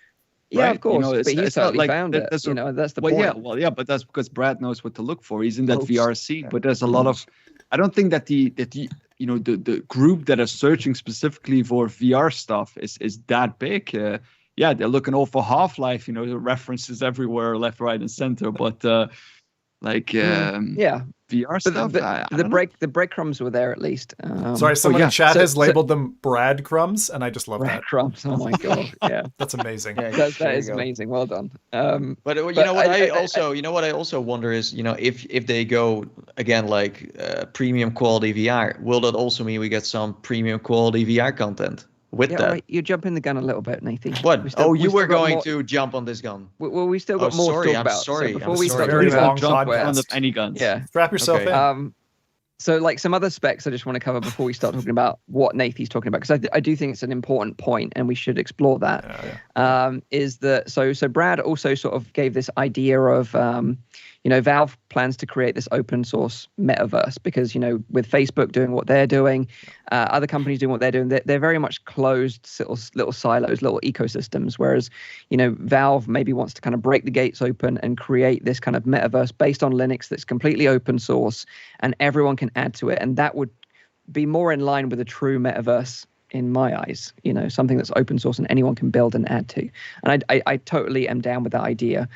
Yeah, right? of course. But he certainly found it. That's the point. Yeah, but that's because Brad knows what to look for. He's in that VR scene, but there's a lot of. I don't think that the group that are searching specifically for VR stuff is that big. They're looking all for Half-Life. The references everywhere, left, right, and center. But VR stuff. The breadcrumbs were there at least. Sorry, someone in chat has labeled them Brad crumbs, and I just love that. Breadcrumbs. Oh my god! Yeah, that's amazing. That is amazing. Well done. But what I also wonder is, if they go again premium quality VR, will that also mean we get some premium quality VR content? That. Right. You're jumping the gun a little bit, Nathan. What? You were going to jump on this gun. Well, we still got more to talk about. Sorry. So before we start talking about jump on any guns. Yeah. Strap yourself in. So some other specs I just want to cover before we start talking about what Nathan's talking about, because I do think it's an important point and we should explore that. Is that so Brad also sort of gave this idea of Valve plans to create this open source metaverse because with Facebook doing what they're doing, other companies doing what they're doing, they're very much closed little silos, little ecosystems, whereas Valve maybe wants to kind of break the gates open and create this kind of metaverse based on Linux that's completely open source and everyone can add to it, and that would be more in line with a true metaverse in my eyes, something that's open source and anyone can build and add to. And I totally am down with that idea.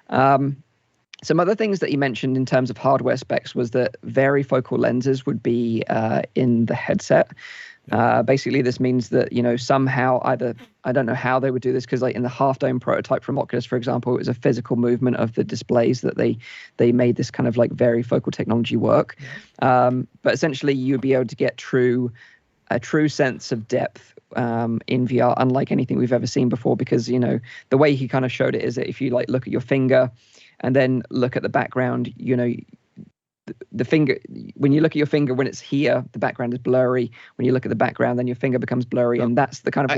Some other things that he mentioned in terms of hardware specs was that varifocal lenses would be in the headset. Basically, this means that, somehow either, I don't know how they would do this, because in the Half Dome prototype from Oculus, for example, it was a physical movement of the displays that they made this kind of varifocal technology work. But essentially, you'd be able to get a true sense of depth in VR, unlike anything we've ever seen before, because, the way he kind of showed it is that if you look at your finger and then look at the background, the finger, when you look at your finger, when it's here, the background is blurry. When you look at the background, then your finger becomes blurry. And that's the kind of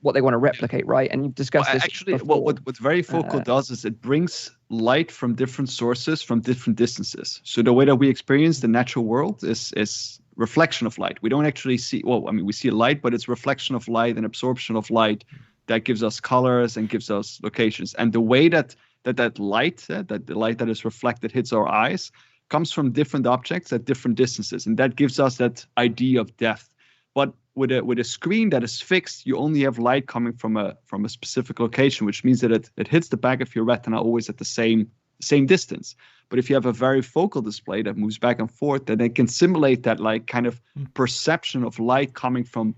what they want to replicate, right? And you've discussed this actually before. What varifocal does is it brings light from different sources from different distances. So the way that we experience the natural world is reflection of light. We don't actually see, we see light, but it's reflection of light and absorption of light that gives us colors and gives us locations. And the way that light, that the light that is reflected hits our eyes, comes from different objects at different distances, and that gives us that idea of depth. But with a screen that is fixed, you only have light coming from a specific location, which means that it hits the back of your retina always at the same distance. But if you have a varifocal display that moves back and forth, then it can simulate that kind of perception of light coming from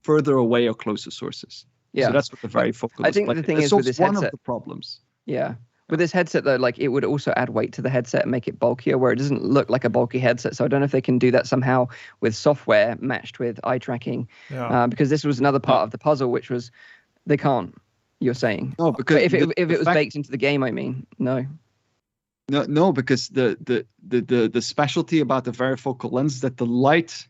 further away or closer sources. Yeah, so that's what the varifocal display. I think the thing is with this one headset, of the problems. Yeah. With this headset, though, like it would also add weight to the headset and make it bulkier, where it doesn't look like a bulky headset. So I don't know if they can do that somehow with software matched with eye tracking, because this was another part of the puzzle, which was they can't. You're saying No, because if it was baked into the game, I mean, no. No, because the specialty about the varifocal lens is that the light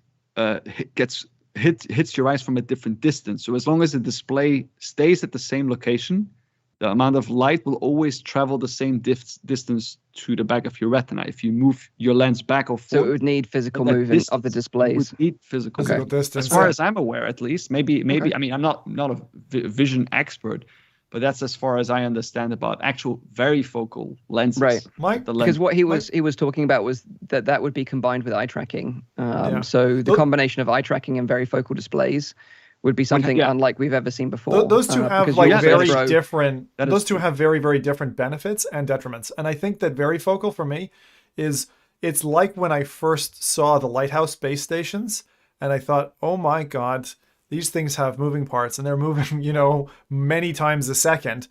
hits your eyes from a different distance. So as long as the display stays at the same location, the amount of light will always travel the same distance to the back of your retina. If you move your lens back or forth, so it would need physical movement of the displays. Would need physical distance. As far as I'm aware, at least. Maybe. I mean, I'm not a vision expert, but that's as far as I understand about actual varifocal lenses. Right. Mike, because what he was talking about was that would be combined with eye tracking. So the combination of eye tracking and varifocal displays would be something unlike we've ever seen before. Those two have very different. Those two have very, very different benefits and detriments. And I think that varifocal for me it's like when I first saw the Lighthouse base stations, and I thought, oh my God, these things have moving parts, and they're moving, many times a second.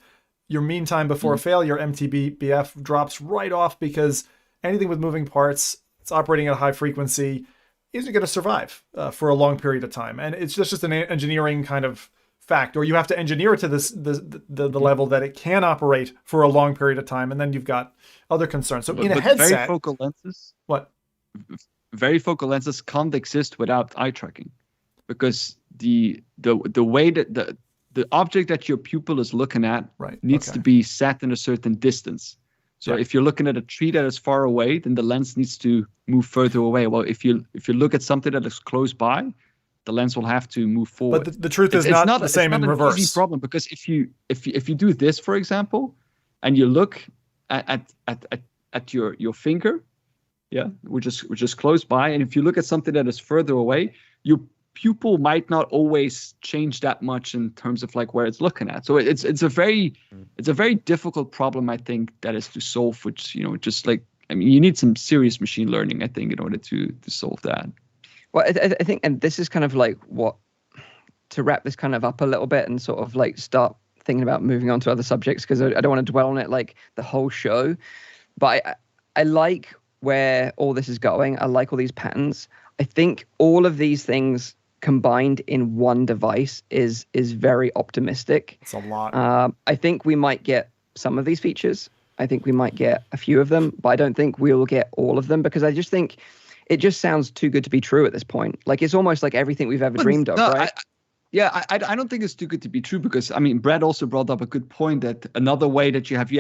Your mean time before failure, MTBF, drops right off because anything with moving parts, it's operating at a high frequency, isn't going to survive for a long period of time. And it's just an engineering kind of fact, or you have to engineer it to the level that it can operate for a long period of time, and then you've got other concerns. So in a headset, varifocal lenses, what? Varifocal lenses can't exist without eye tracking, because the way that the object that your pupil is looking at needs to be set in a certain distance. So if you're looking at a tree that is far away, then the lens needs to move further away. Well, if you look at something that is close by, the lens will have to move forward. But the truth is not the same in reverse. It's not an easy problem, because if you do this, for example, and you look at your finger, which is close by, and if you look at something that is further away, your pupil might not always change that much in terms of like where it's looking at. So it's a very difficult problem, I think, that is to solve, which, just like, I mean, you need some serious machine learning, I think, in order to solve that. Well, I think, and this is kind of like to wrap this kind of up a little bit and sort of like start thinking about moving on to other subjects, because I don't want to dwell on it like the whole show, but I like where all this is going. I like all these patterns. I think all of these things combined in one device is very optimistic. It's a lot. I think we might get some of these features. I think we might get a few of them, but I don't think we'll get all of them, because I just think it just sounds too good to be true at this point. Like it's almost like everything we've ever dreamed of, right? I don't think it's too good to be true, because I mean, Brad also brought up a good point that another way that you have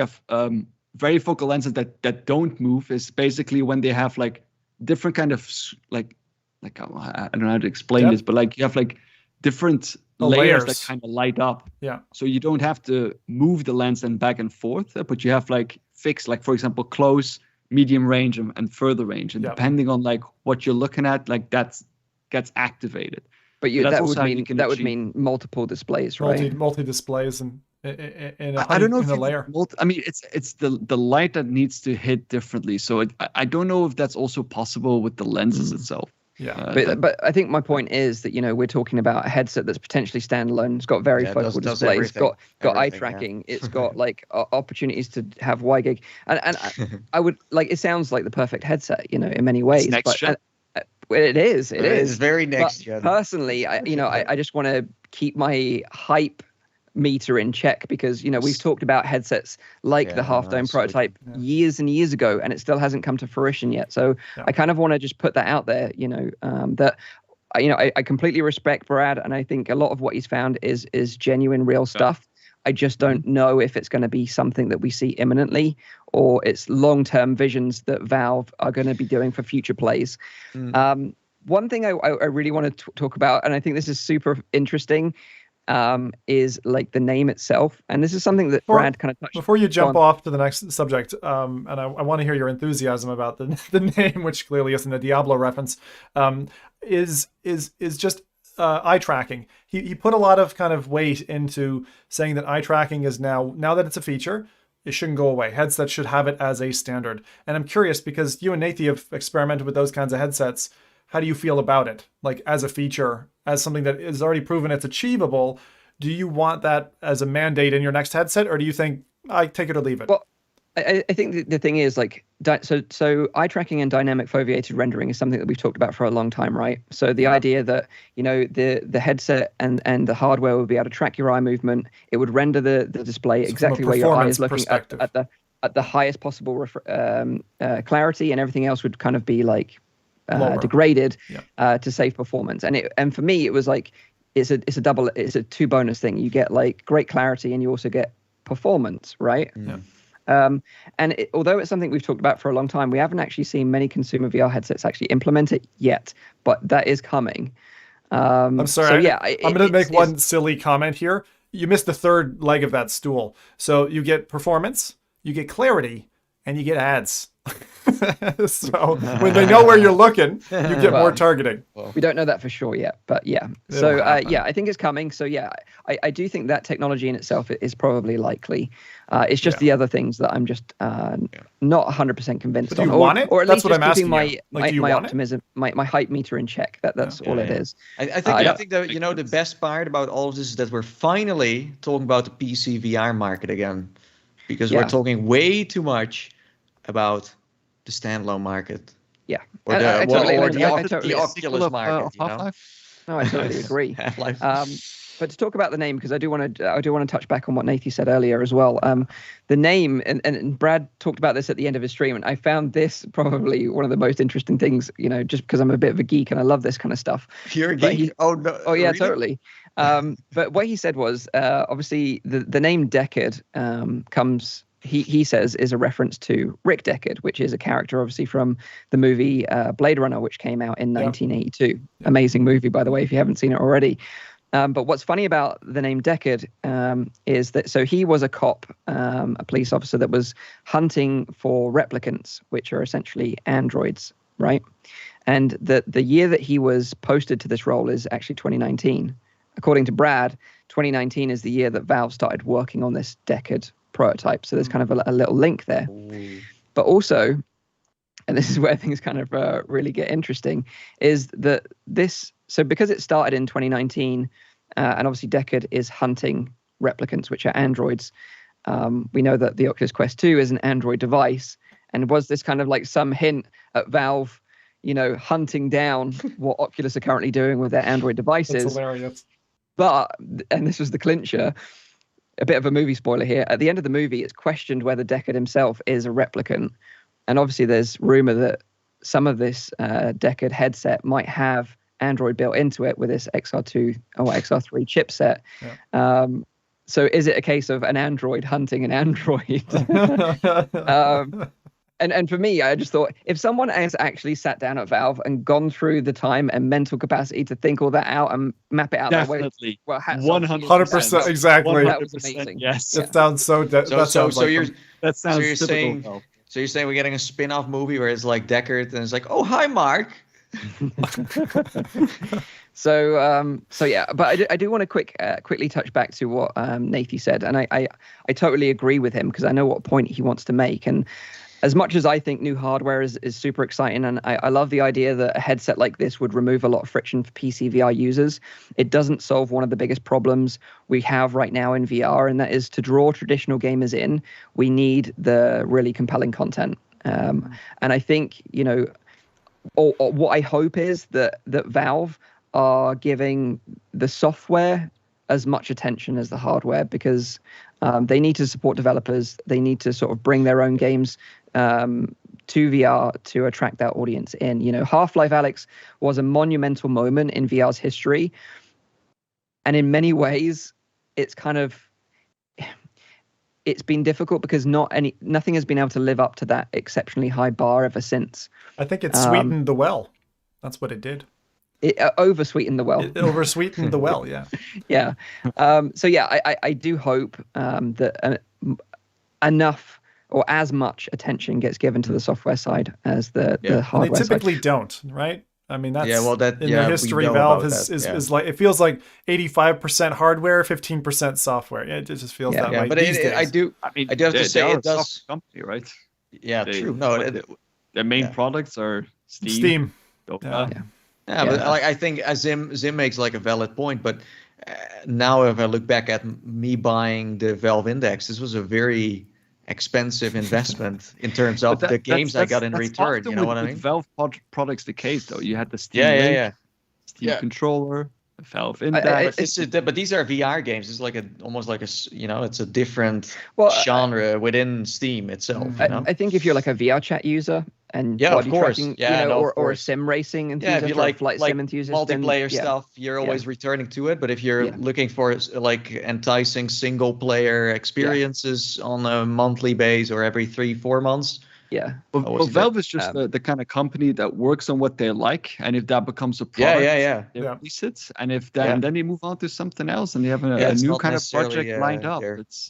varifocal lenses that don't move is basically when they have like different kind of like I don't know how to explain this, but like you have like different layers that kind of light up. Yeah. So you don't have to move the lens then back and forth, but you have like fixed, like for example, close, medium range, and further range, and depending on like what you're looking at, like that gets activated. But that would mean multiple displays, right? Multi displays and in I don't know if a layer. I mean, it's the light that needs to hit differently. So I don't know if that's also possible with the lenses itself. Yeah, but I think my point is that we're talking about a headset that's potentially standalone. It's got varifocal displays, it's got eye tracking, it's got like opportunities to have WiGig, and I would like. It sounds like the perfect headset, in many ways. It's next gen. It is. It is very next gen. Personally, I just want to keep my hype meter in check, because we've talked about headsets like the Half Dome prototype years and years ago, and it still hasn't come to fruition yet. So I kind of want to just put that out there, that I completely respect Brad, and I think a lot of what he's found is genuine, real stuff. I just don't know if it's going to be something that we see imminently, or it's long-term visions that Valve are going to be doing for future plays. One thing I really want to talk about, and I think this is super interesting, is like the name itself, and this is something that Brad kind of touched before you jump off to the next subject, and I want to hear your enthusiasm about the name, which clearly isn't a Diablo reference, is just eye tracking. He put a lot of kind of weight into saying that eye tracking is now that it's a feature, it shouldn't go away. Headsets should have it as a standard. And I'm curious, because you and Nathan have experimented with those kinds of headsets. How do you feel about it? Like as a feature, as something that is already proven it's achievable, do you want that as a mandate in your next headset, or do you think I take it or leave it? Well, I think the thing is like so eye tracking and dynamic foveated rendering is something that we've talked about for a long time, right? So the idea that the headset and the hardware would be able to track your eye movement, it would render the display exactly where your eye is looking at the highest possible clarity, and everything else would kind of be like degraded to save performance. And for me, it was like it's a two bonus thing. You get like great clarity, and you also get performance, right? Yeah. Although it's something we've talked about for a long time, we haven't actually seen many consumer VR headsets actually implement it yet, but that is coming. I'm sorry. So I'm going to make one silly comment here. You missed the third leg of that stool. So you get performance, you get clarity, and you get ads. So when they know where you're looking, you get more targeting. We don't know that for sure yet, but yeah. So I think it's coming. So yeah, I do think that technology in itself is probably likely. It's just the other things that I'm just not 100% convinced on. Do you want it? Or at That's least what I'm keeping asking my optimism, my hype meter in check. That's all it is. I think that the best part about all of this is that we're finally talking about the PC VR market again, because we're talking way too much about the standalone market. Yeah. Or the Oculus market. No, I totally agree. But to talk about the name, because I do want to touch back on what Nathan said earlier as well. The name, and Brad talked about this at the end of his stream, and I found this probably one of the most interesting things, just because I'm a bit of a geek and I love this kind of stuff. You're a geek? Oh yeah, really? Totally. But what he said was, obviously the name Deckard comes, he says, is a reference to Rick Deckard, which is a character obviously from the movie Blade Runner, which came out in 1982. Amazing movie, by the way, if you haven't seen it already. But what's funny about the name Deckard is that so he was a cop, a police officer that was hunting for replicants, which are essentially androids, right? And the year that he was posted to this role is actually 2019. According to Brad, 2019 is the year that Valve started working on this Deckard prototype. So there's kind of a little link there. Ooh. But also, and this is where things kind of really get interesting, is that so because it started in 2019, and obviously Deckard is hunting replicants, which are androids, we know that the Oculus Quest 2 is an Android device. And was this kind of like some hint at Valve, hunting down what Oculus are currently doing with their Android devices? That's hilarious. But, and this was the clincher, a bit of a movie spoiler here, at the end of the movie, it's questioned whether Deckard himself is a replicant. And obviously there's rumor that some of this Deckard headset might have Android built into it with this XR2 or XR3 chipset. Yeah. So is it a case of an Android hunting an Android? And for me, I just thought, if someone has actually sat down at Valve and gone through the time and mental capacity to think all that out and map it out that way, well, 100%, exactly. That was amazing. Yes, it sounds so. So you're saying we're getting a spin-off movie where it's like Deckard and it's like, oh, hi, Mark. So yeah, but I do want to quickly touch back to what Nathan said, and I totally agree with him, because I know what point he wants to make. And as much as I think new hardware is super exciting, and I love the idea that a headset like this would remove a lot of friction for PC VR users, it doesn't solve one of the biggest problems we have right now in VR, and that is to draw traditional gamers in, we need the really compelling content. And I think, or what I hope is that Valve are giving the software as much attention as the hardware, because they need to support developers. They need to sort of bring their own games to VR to attract that audience in. Half-Life Alyx was a monumental moment in VR's history. And in many ways, it's been difficult because nothing has been able to live up to that exceptionally high bar ever since. I think it sweetened the well. That's what it did. It over-sweetened the well. It over-sweetened the well, yeah. Yeah. So yeah, I do hope that enough or as much attention gets given to the software side as the hardware side. They typically don't, right? I mean, that's in their history. Valve is like, it feels like 85% hardware, 15% software. Yeah, it just feels that way. But these days. I do have to say it does. Company, right? Yeah, true. No, their main products are Steam. But I think Zim makes like a valid point. But now, if I look back at me buying the Valve Index, this was a very expensive investment in terms of the games I got in return. You know what I mean? With Valve products, the case though, you had the Steam Yeah. Steam controller, Valve Index. But these are VR games. It's like almost like it's a different genre within Steam itself. I think if you're like a VR chat user and body tracking, or a sim racing enthusiast, if you like flight sim enthusiast, multiplayer stuff, you're always returning to it. But if you're looking for like enticing single player experiences on a monthly base or every 3-4 months. Yeah. Well, Valve is just the kind of company that works on what they like, and if that becomes a product, they release it, and if then they move on to something else, and they have a new kind of project lined up.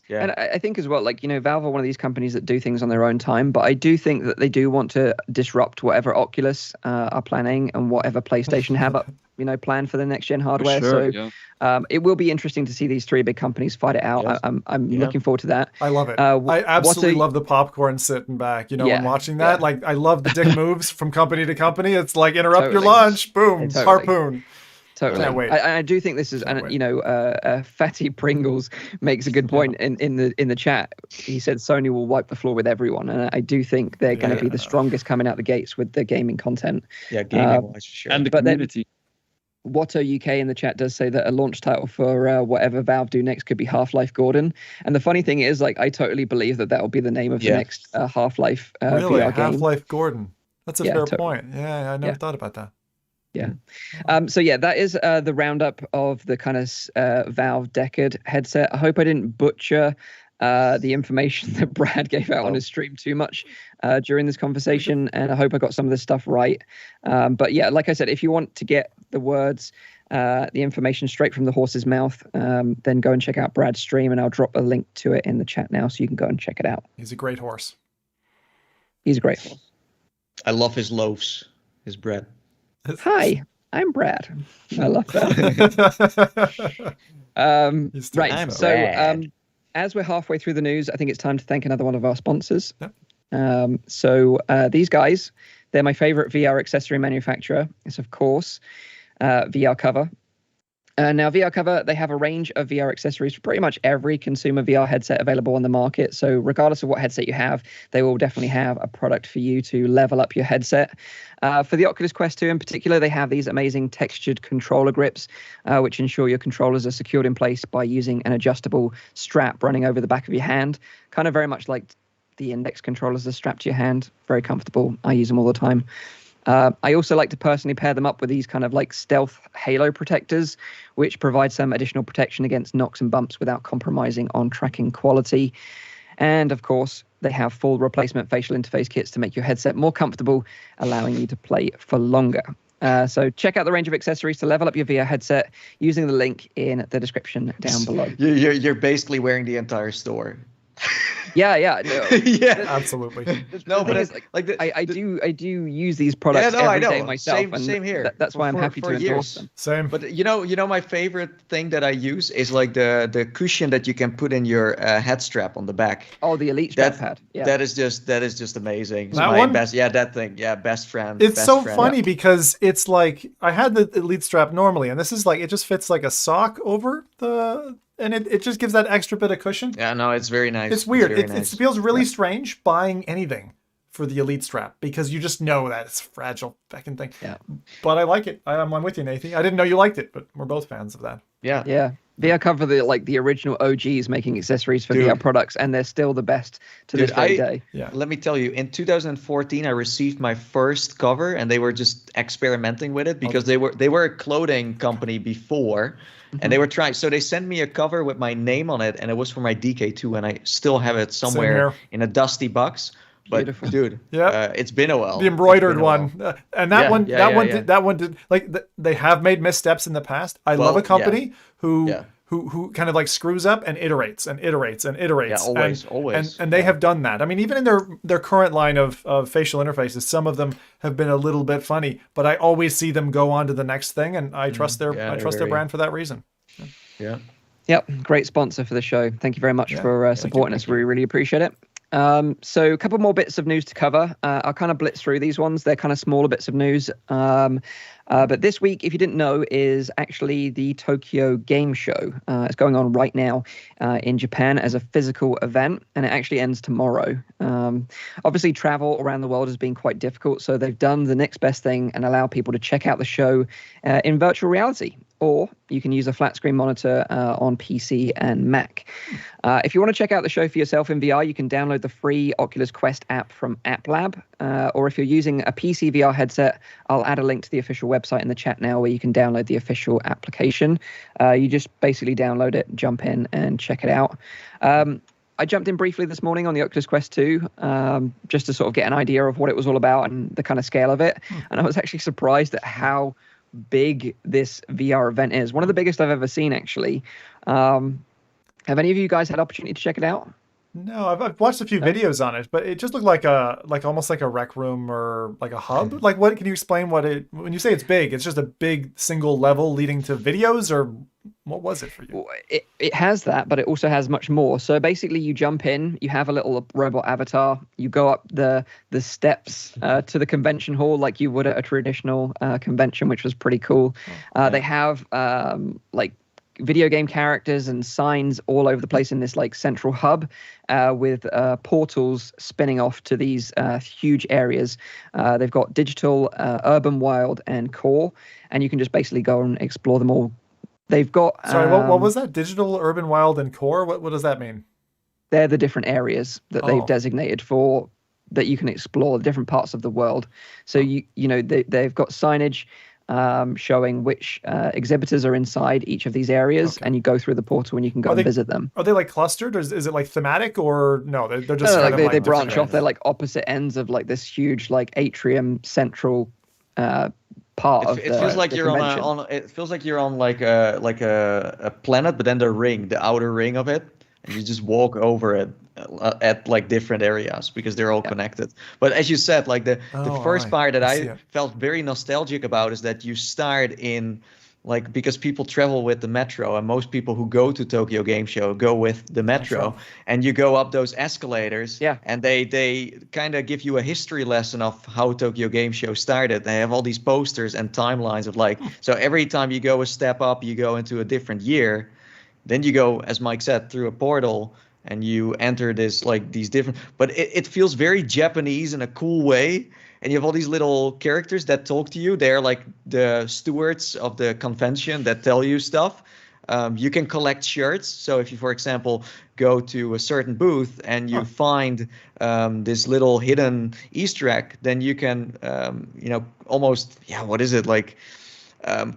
And I think as well, like, Valve are one of these companies that do things on their own time, but I do think that they do want to disrupt whatever Oculus are planning and whatever PlayStation have up, planned for the next gen hardware. It will be interesting to see these three big companies fight it out. I'm looking forward to that. I love it. I absolutely love the popcorn sitting back, when watching that. Like, I love the dick moves from company to company. It's like interrupt your lunch, boom, harpoon. Totally. Can't wait. I do think this is, Fatty Pringles makes a good point in the chat. He said Sony will wipe the floor with everyone, and I do think they're going to be the strongest coming out the gates with the gaming content. Yeah, gaming wise for sure. And the community. Watto UK in the chat does say that a launch title for whatever Valve do next could be Half-Life Gordon. And the funny thing is, like, I totally believe that will be the name of the next Half-Life really? VR game. Half-Life Gordon. That's a fair point. Yeah, I never thought about that. Yeah. That is the roundup of the kind of Valve Deckard headset. I hope I didn't butcher the information that Brad gave out on his stream too much during this conversation, and I hope I got some of this stuff right. But yeah, like I said, if you want to get the words, the information straight from the horse's mouth, then go and check out Brad's stream, and I'll drop a link to it in the chat now so you can go and check it out. He's a great horse. He's a great horse. I love his loaves, his bread. Hi, I'm Brad. I love that. Right. So as we're halfway through the news, I think it's time to thank another one of our sponsors. Yep. These guys, they're my favorite VR accessory manufacturer. It's, of course, VRCover. Now, VRCover, they have a range of VR accessories for pretty much every consumer VR headset available on the market. So regardless of what headset you have, they will definitely have a product for you to level up your headset. For the Oculus Quest 2 in particular, they have these amazing textured controller grips, which ensure your controllers are secured in place by using an adjustable strap running over the back of your hand. Kind of very much like the index controllers are strapped to your hand. Very comfortable. I use them all the time. I also like to personally pair them up with these kind of like stealth halo protectors, which provide some additional protection against knocks and bumps without compromising on tracking quality. And of course, they have full replacement facial interface kits to make your headset more comfortable, allowing you to play for longer. So check out the range of accessories to level up your VR headset using the link in the description down below. You're basically wearing the entire store. No. Yeah, absolutely. No, but it's I do use these products every day myself. Same here. That's why I'm happy to endorse them. Same. But you know, my favorite thing that I use is like the cushion that you can put in your head strap on the back. Oh, the Elite strap pad. Yeah. That is just amazing. It's that my one? best. Yeah, that thing. Yeah, best friend. It's best so friend. funny because it's like I had the Elite strap normally, and this is like it just fits like a sock over the. And it just gives that extra bit of cushion. Yeah, no, it's very nice. It's weird. Nice. It feels really strange buying anything for the Elite strap because you just know that it's a fragile fucking thing. Yeah. But I like it. I'm with you, Nathan. I didn't know you liked it, but we're both fans of that. Yeah. Yeah. VRCover, the original OGs making accessories for VR products, and they're still the best to this very day. Yeah. Let me tell you, in 2014, I received my first cover, and they were just experimenting with it because they were a clothing company before. And they were trying, so they sent me a cover with my name on it, and it was for my DK2, and I still have it somewhere in a dusty box. But Beautiful. Dude, it's been a while. The embroidered one, and that one did like they have made missteps in the past. I love a company who kind of like screws up and iterates and iterates and iterates. Yeah, always. And they have done that. I mean, even in their current line of facial interfaces, some of them have been a little bit funny, but I always see them go on to the next thing, and I trust their brand for that reason. Yeah. Yep, great sponsor for the show. Thank you very much for supporting us. We really appreciate it. So a couple more bits of news to cover. I'll kind of blitz through these ones. They're kind of smaller bits of news. But this week, if you didn't know, is actually the Tokyo Game Show. It's going on right now in Japan as a physical event, and it actually ends tomorrow. Obviously, travel around the world has been quite difficult, so they've done the next best thing and allow people to check out the show in virtual reality. Or you can use a flat screen monitor on PC and Mac. If you want to check out the show for yourself in VR, you can download the free Oculus Quest app from App Lab. Or if you're using a PC VR headset, I'll add a link to the official website in the chat now where you can download the official application. You just basically download it, jump in, and check it out. I jumped in briefly this morning on the Oculus Quest 2 just to sort of get an idea of what it was all about and the kind of scale of it. And I was actually surprised at how big this VR event is. One of the biggest I've ever seen, actually. Have any of you guys had opportunity to check it out? No, I've watched a few videos on it, but it just looked like almost like a rec room or like a hub. Like, what can you explain when you say it's big? It's just a big single level leading to videos, or what was it for you? It has that, but it also has much more. So basically, you jump in, you have a little robot avatar, you go up the steps to the convention hall like you would at a traditional convention, which was pretty cool. They have like video game characters and signs all over the place in this like central hub with portals spinning off to these huge areas. They've got digital, urban, wild, and core, and you can just basically go and explore them all. They've got sorry, what was that? Digital, urban, wild, and core? What does that mean? They're the different areas that they've designated for that you can explore, the different parts of the world. So they've got signage showing which exhibitors are inside each of these areas, and you go through the portal and you can go and visit them. Are they like clustered, or is it like thematic, or no? They're just they branch off. They're like opposite ends of like this huge like atrium central part of. It feels like you're on. It feels like you're on like a planet, but then the outer ring of it, and you just walk over it at like different areas because they're all connected. But as you said, like the first part that I felt very nostalgic about is that you start in like, because people travel with the metro, and most people who go to Tokyo Game Show go with the metro, and you go up those escalators, and they kind of give you a history lesson of how Tokyo Game Show started. They have all these posters and timelines of like, so every time you go a step up, you go into a different year. Then you go, as Mike said, through a portal, and you enter this like these different, but it feels very Japanese in a cool way. And you have all these little characters that talk to you. They're like the stewards of the convention that tell you stuff. You can collect shirts. So if you, for example, go to a certain booth and you find this little hidden Easter egg, then you can, almost, what is it like?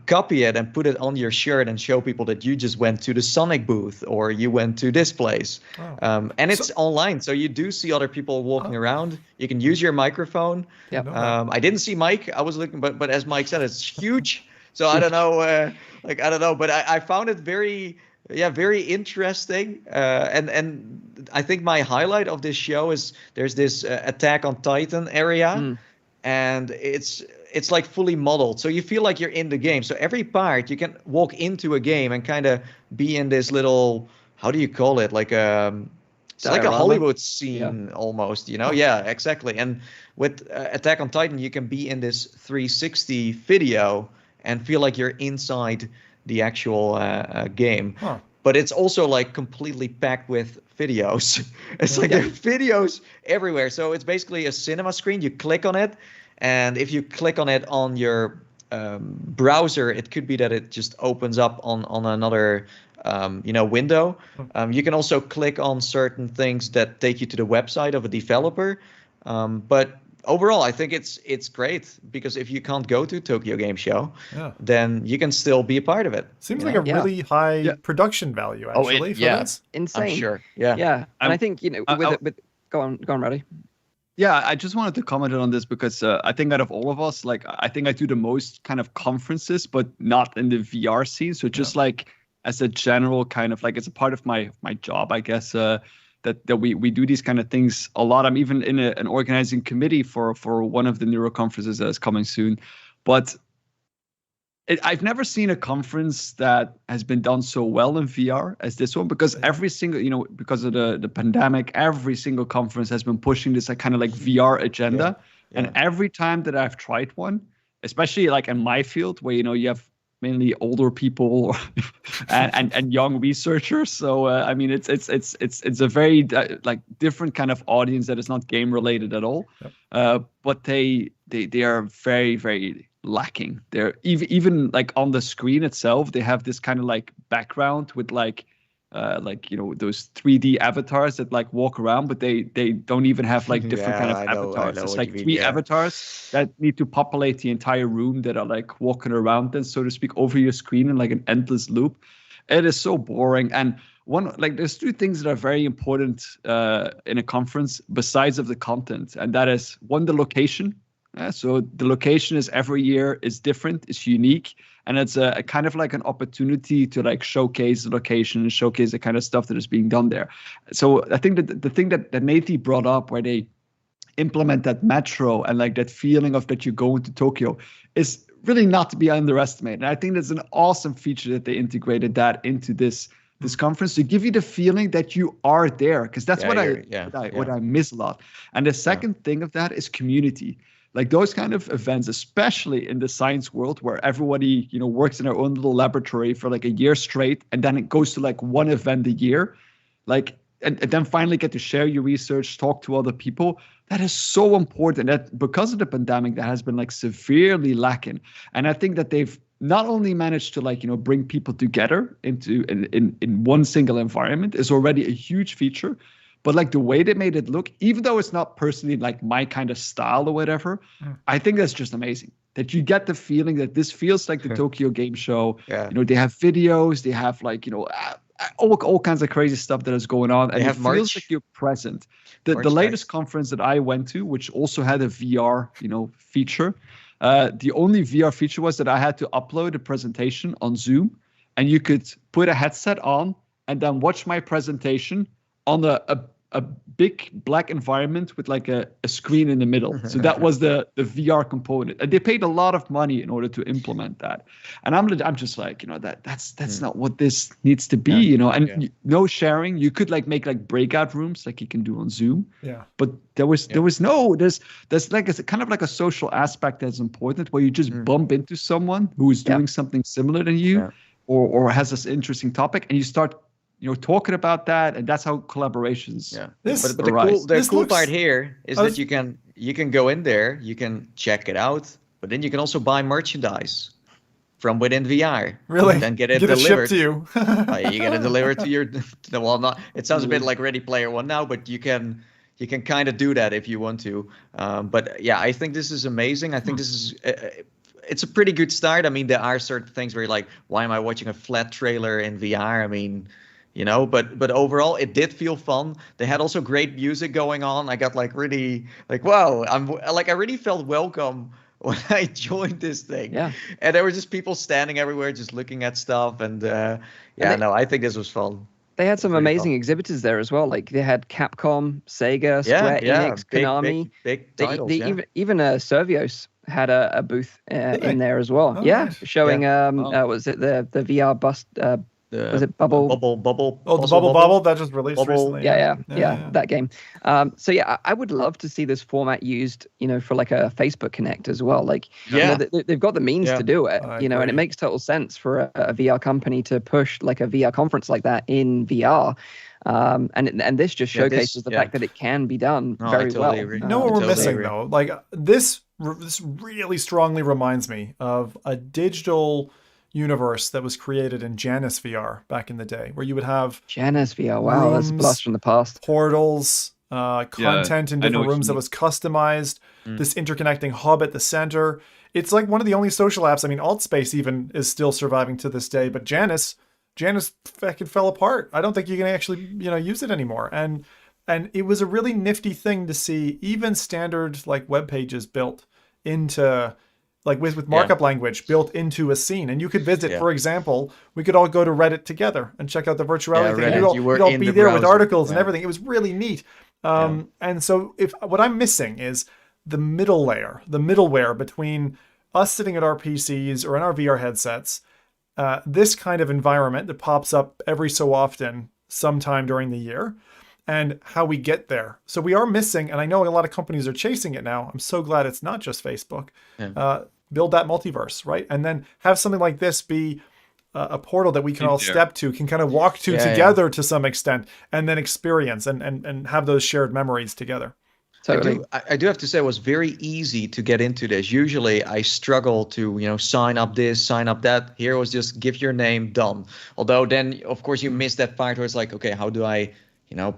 Copy it and put it on your shirt and show people that you just went to the Sonic booth or you went to this place. And it's online, so you do see other people walking around. You can use your microphone. I didn't see Mike. I was looking, but as Mike said, it's huge. So I don't know, I don't know, but I found it very interesting. And I think my highlight of this show is there's this Attack on Titan area, and it's like fully modeled, so you feel like you're in the game. So every part you can walk into a game and kind of be in this little, how do you call it, like it's like a Hollywood scene almost, Yeah, exactly. And with Attack on Titan, you can be in this 360 video and feel like you're inside the actual game. But it's also like completely packed with videos. It's like there are videos everywhere. So it's basically a cinema screen. You click on it, and if you click on it on your browser, it could be that it just opens up on another window. You can also click on certain things that take you to the website of a developer. But overall, I think it's great, because if you can't go to Tokyo Game Show, then you can still be a part of it. Seems like a really high production value, actually. For this. Insane. I'm sure. Yeah. And I think, with go on, Roddy. Yeah, I just wanted to comment on this because I think out of all of us, like, I think I do the most kind of conferences, but not in the VR scene. So just like as a general kind of like, it's a part of my job, I guess, that we do these kind of things a lot. I'm even in an organizing committee for one of the Neuro conferences that is coming soon. But I've never seen a conference that has been done so well in VR as this one, because every single, because of the pandemic, every single conference has been pushing this kind of like VR agenda. Yeah. And every time that I've tried one, especially like in my field where, you have mainly older people and young researchers. So, I mean, it's a very like different kind of audience that is not game related at all. Yep. But they are very, very lacking. They're even like on the screen itself, they have this kind of like background with like those 3D avatars that like walk around, but they don't even have like different kind of avatars. It's like three avatars that need to populate the entire room that are like walking around then, so to speak, over your screen in like an endless loop. It is so boring. And there's two things that are very important in a conference besides of the content, and that is one, the location. So the location is every year is different, it's unique, and it's a kind of like an opportunity to like showcase the location and showcase the kind of stuff that is being done there. So I think that the thing that Nathy brought up, where they implement that metro and like that feeling of that you're going to Tokyo, is really not to be underestimated. And I think that's an awesome feature that they integrated that into this conference to give you the feeling that you are there, because that's what I miss a lot. And the second thing of that is community. Like those kind of events, especially in the science world where everybody, works in their own little laboratory for like a year straight, and then it goes to like one event a year, like, and then finally get to share your research, talk to other people. That is so important. That because of the pandemic, that has been like severely lacking. And I think that they've not only managed to like, bring people together in one single environment is already a huge feature. But like the way they made it look, even though it's not personally like my kind of style or whatever, I think that's just amazing. That you get the feeling that this feels like the Tokyo Game Show. Yeah. They have videos, they have like, all kinds of crazy stuff that is going on. And it feels like you're present. The latest conference that I went to, which also had a VR, feature, the only VR feature was that I had to upload a presentation on Zoom, and you could put a headset on and then watch my presentation on a big black environment with like a screen in the middle. So that was the VR component. And they paid a lot of money in order to implement that. And I'm just like, that's not what this needs to be, and no sharing. You could like make like breakout rooms like you can do on Zoom. Yeah. But there's like a kind of like a social aspect that's important, where you just bump into someone who is doing something similar than you or has this interesting topic, and you start talking about that, and that's how collaborations. Yeah, but the cool part here is that you can go in there, you can check it out, but then you can also buy merchandise from within VR. Really? And then get it delivered to you. You get it delivered to your. Well, not. It sounds a bit like Ready Player One now, but you can kind of do that if you want to. But yeah, I think this is amazing. I think this is. It's a pretty good start. I mean, there are certain things where you're like, why am I watching a flat trailer in VR? I mean. But overall it did feel fun. They had also great music going on. I got like really like, wow, I really felt welcome when I joined this thing. Yeah. And there were just people standing everywhere just looking at stuff, and I think this was fun. They had some amazing exhibitors there as well. Like they had Capcom, Sega, Square Enix, Konami. Big titles, even Servios had a booth in there as well. Nice. Showing was it the VR bust was it Bubble? Bubble. Oh, the Bubble that just released recently. Yeah, that game. So yeah, I would love to see this format used, for like a Facebook Connect as well. Like, they've got the means to do it, and it makes total sense for a VR company to push like a VR conference like that in VR. And this just showcases the fact that it can be done very well. Agree. What we're missing though? Like this really strongly reminds me of a digital universe that was created in Janus VR back in the day, where you would have Janus VR. Wow, that's a blast from the past. Portals, content in different rooms that was customized. This interconnecting hub at the center. It's like one of the only social apps. I mean, AltSpace even is still surviving to this day, but Janus fucking fell apart. I don't think you can actually use it anymore. And it was a really nifty thing to see even standard like web pages built into. Like with markup language built into a scene. And you could visit, for example, we could all go to Reddit together and check out the VRCover thing. You'd all be there with articles and everything. It was really neat. And so what I'm missing is the middleware between us sitting at our PCs or in our VR headsets, this kind of environment that pops up every so often sometime during the year, and how we get there. So we are missing, and I know a lot of companies are chasing it now. I'm so glad it's not just Facebook. Build that multiverse, right? And then have something like this be a portal that we can all step to, can kind of walk to together to some extent, and then experience and have those shared memories together. Totally. I do have to say it was very easy to get into this. Usually I struggle to, sign up this, sign up that. Here it was just give your name, done. Although then, of course, you miss that part where it's like, okay, how do I,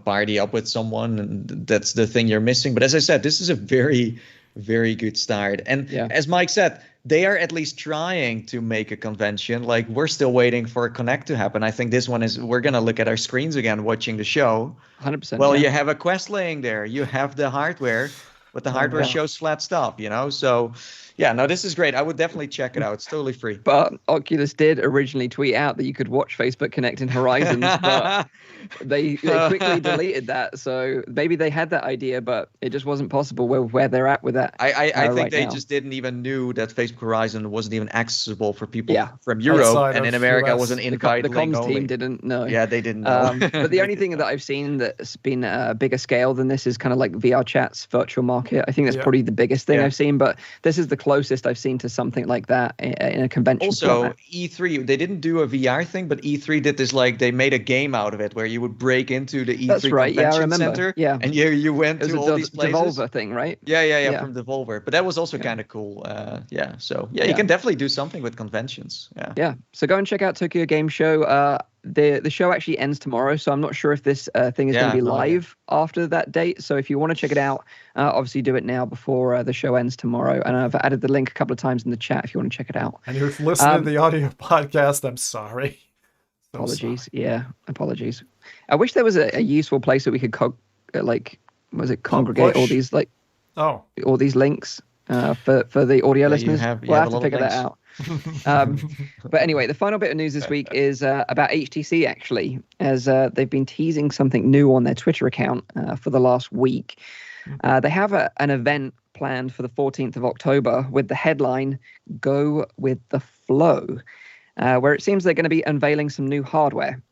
party up with someone? And that's the thing you're missing. But as I said, this is a very, very good start. And as Mike said, they are at least trying to make a convention. Like, we're still waiting for a Connect to happen. I think this one we're going to look at our screens again watching the show. 100%. Well, you have a Quest laying there. You have the hardware, but the hardware shows flat stuff, So, this is great. I would definitely check it out. It's totally free. But Oculus did originally tweet out that you could watch Facebook Connect in Horizons, but they quickly deleted that. So maybe they had that idea, but it just wasn't possible where they're at with that. I think they just didn't even knew that Facebook Horizon wasn't even accessible for people from Europe, outside and in of America US. wasn't invite The link comms only. team didn't know. Yeah, they didn't know. But the only thing that I've seen that's been a bigger scale than this is kind of like VR Chat's virtual market. I think that's probably the biggest thing I've seen, but this is the closest I've seen to something like that in a convention. Also, format. E3, they didn't do a VR thing, but E3 did this, like, they made a game out of it where you would break into the E3 convention center. Yeah. And you went to all these places. Devolver thing, right? Yeah, from Devolver. But that was also kind of cool. So you can definitely do something with conventions. Yeah. So go and check out Tokyo Game Show. The show actually ends tomorrow, so I'm not sure if this thing is going to be live after that date. So if you want to check it out, obviously do it now before the show ends tomorrow. And I've added the link a couple of times in the chat if you want to check it out. And you're listening to the audio podcast, I'm sorry. Apologies. Sorry. Yeah, apologies. I wish there was a useful place that we could congregate all these all these links for the audio listeners. We'll have to figure that out. But anyway, the final bit of news this week is about HTC, actually, as they've been teasing something new on their Twitter account for the last week. They have an event planned for the 14th of October with the headline, Go with the Flow, where it seems they're going to be unveiling some new hardware.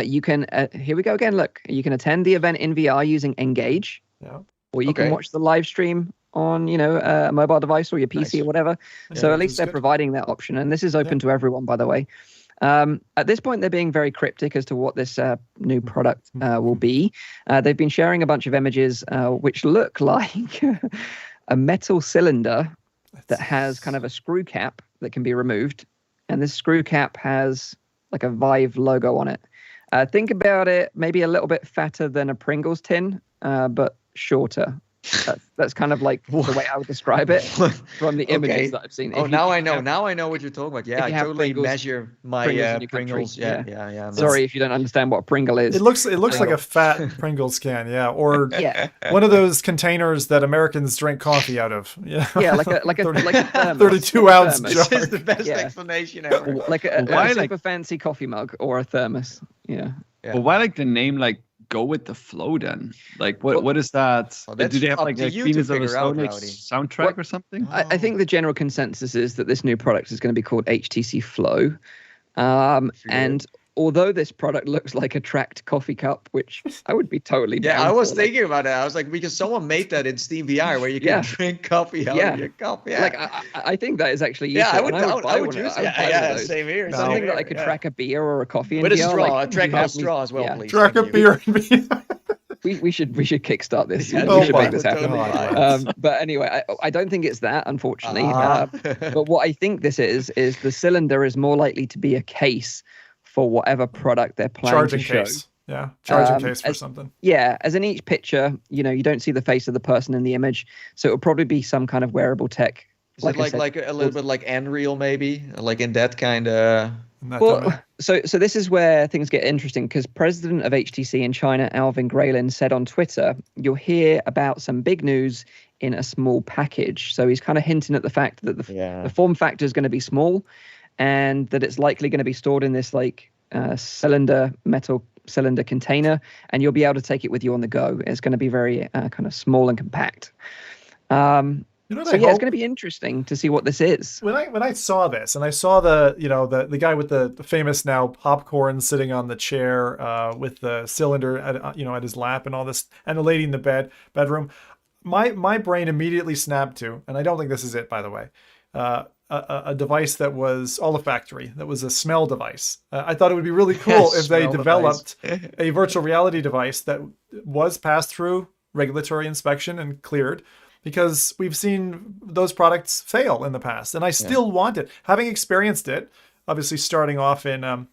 You can, here we go again, look, you can attend the event in VR using Engage, or you can watch the live stream on, a mobile device or your PC or whatever. So at least they're providing that option. And this is open to everyone, by the way. At this point, they're being very cryptic as to what this new product will be. They've been sharing a bunch of images which look like a metal cylinder that has kind of a screw cap that can be removed. And this screw cap has like a Vive logo on it. Think about it, maybe a little bit fatter than a Pringles tin, but shorter. That's kind of like the way I would describe it from the images that I've seen. Now I know what you're talking about. Yeah, I totally measure my Pringles. Yeah. Sorry if you don't understand what a Pringle is. It looks like a fat Pringles can, or one of those containers that Americans drink coffee out of. Yeah, like a thermos, 32 ounce jar. This is the best explanation ever. Like a super fancy coffee mug or a thermos. Yeah. Well, why the name Go with the Flow then? What is that? Do they have a Venus of a Stone Age soundtrack or something? I think the general consensus is that this new product is going to be called HTC Flow. And although this product looks like a tracked coffee cup, which I would be totally down I was for, thinking about that. I was like, because someone made that in Steam VR where you can drink coffee out of your cup. Yeah. I think that is actually useful. I would use it. Yeah, same here. Something that I could track a beer or a coffee in with a VR, straw. Track a straw as well, please. Track a beer in VR. We should kickstart this. Yeah, we should make this happen. Totally but anyway, I don't think it's that, unfortunately. But what I think this is the cylinder is more likely to be a case for whatever product they're planning to show. Case. Yeah, charging case for something. Yeah, as in each picture, you don't see the face of the person in the image, so it'll probably be some kind of wearable tech. Is it like a little bit like Unreal, maybe, like in that kind of? Well, so this is where things get interesting, because President of HTC in China, Alvin Graylin, said on Twitter, "You'll hear about some big news in a small package." So he's kind of hinting at the fact that the form factor is going to be small, and that it's likely going to be stored in this metal cylinder container, and you'll be able to take it with you on the go. It's going to be very kind of small and compact. You know what So I yeah, hope? it's going to be interesting to see what this is. When I saw this, and I saw the guy with the famous now popcorn sitting on the chair with the cylinder at his lap and all this, and the lady in the bedroom, my brain immediately snapped to, and I don't think this is it, by the way, a device that was olfactory, that was a smell device. I thought it would be really cool if they developed a virtual reality device that was passed through regulatory inspection and cleared, because we've seen those products fail in the past, and I still want it. Having experienced it, obviously starting off in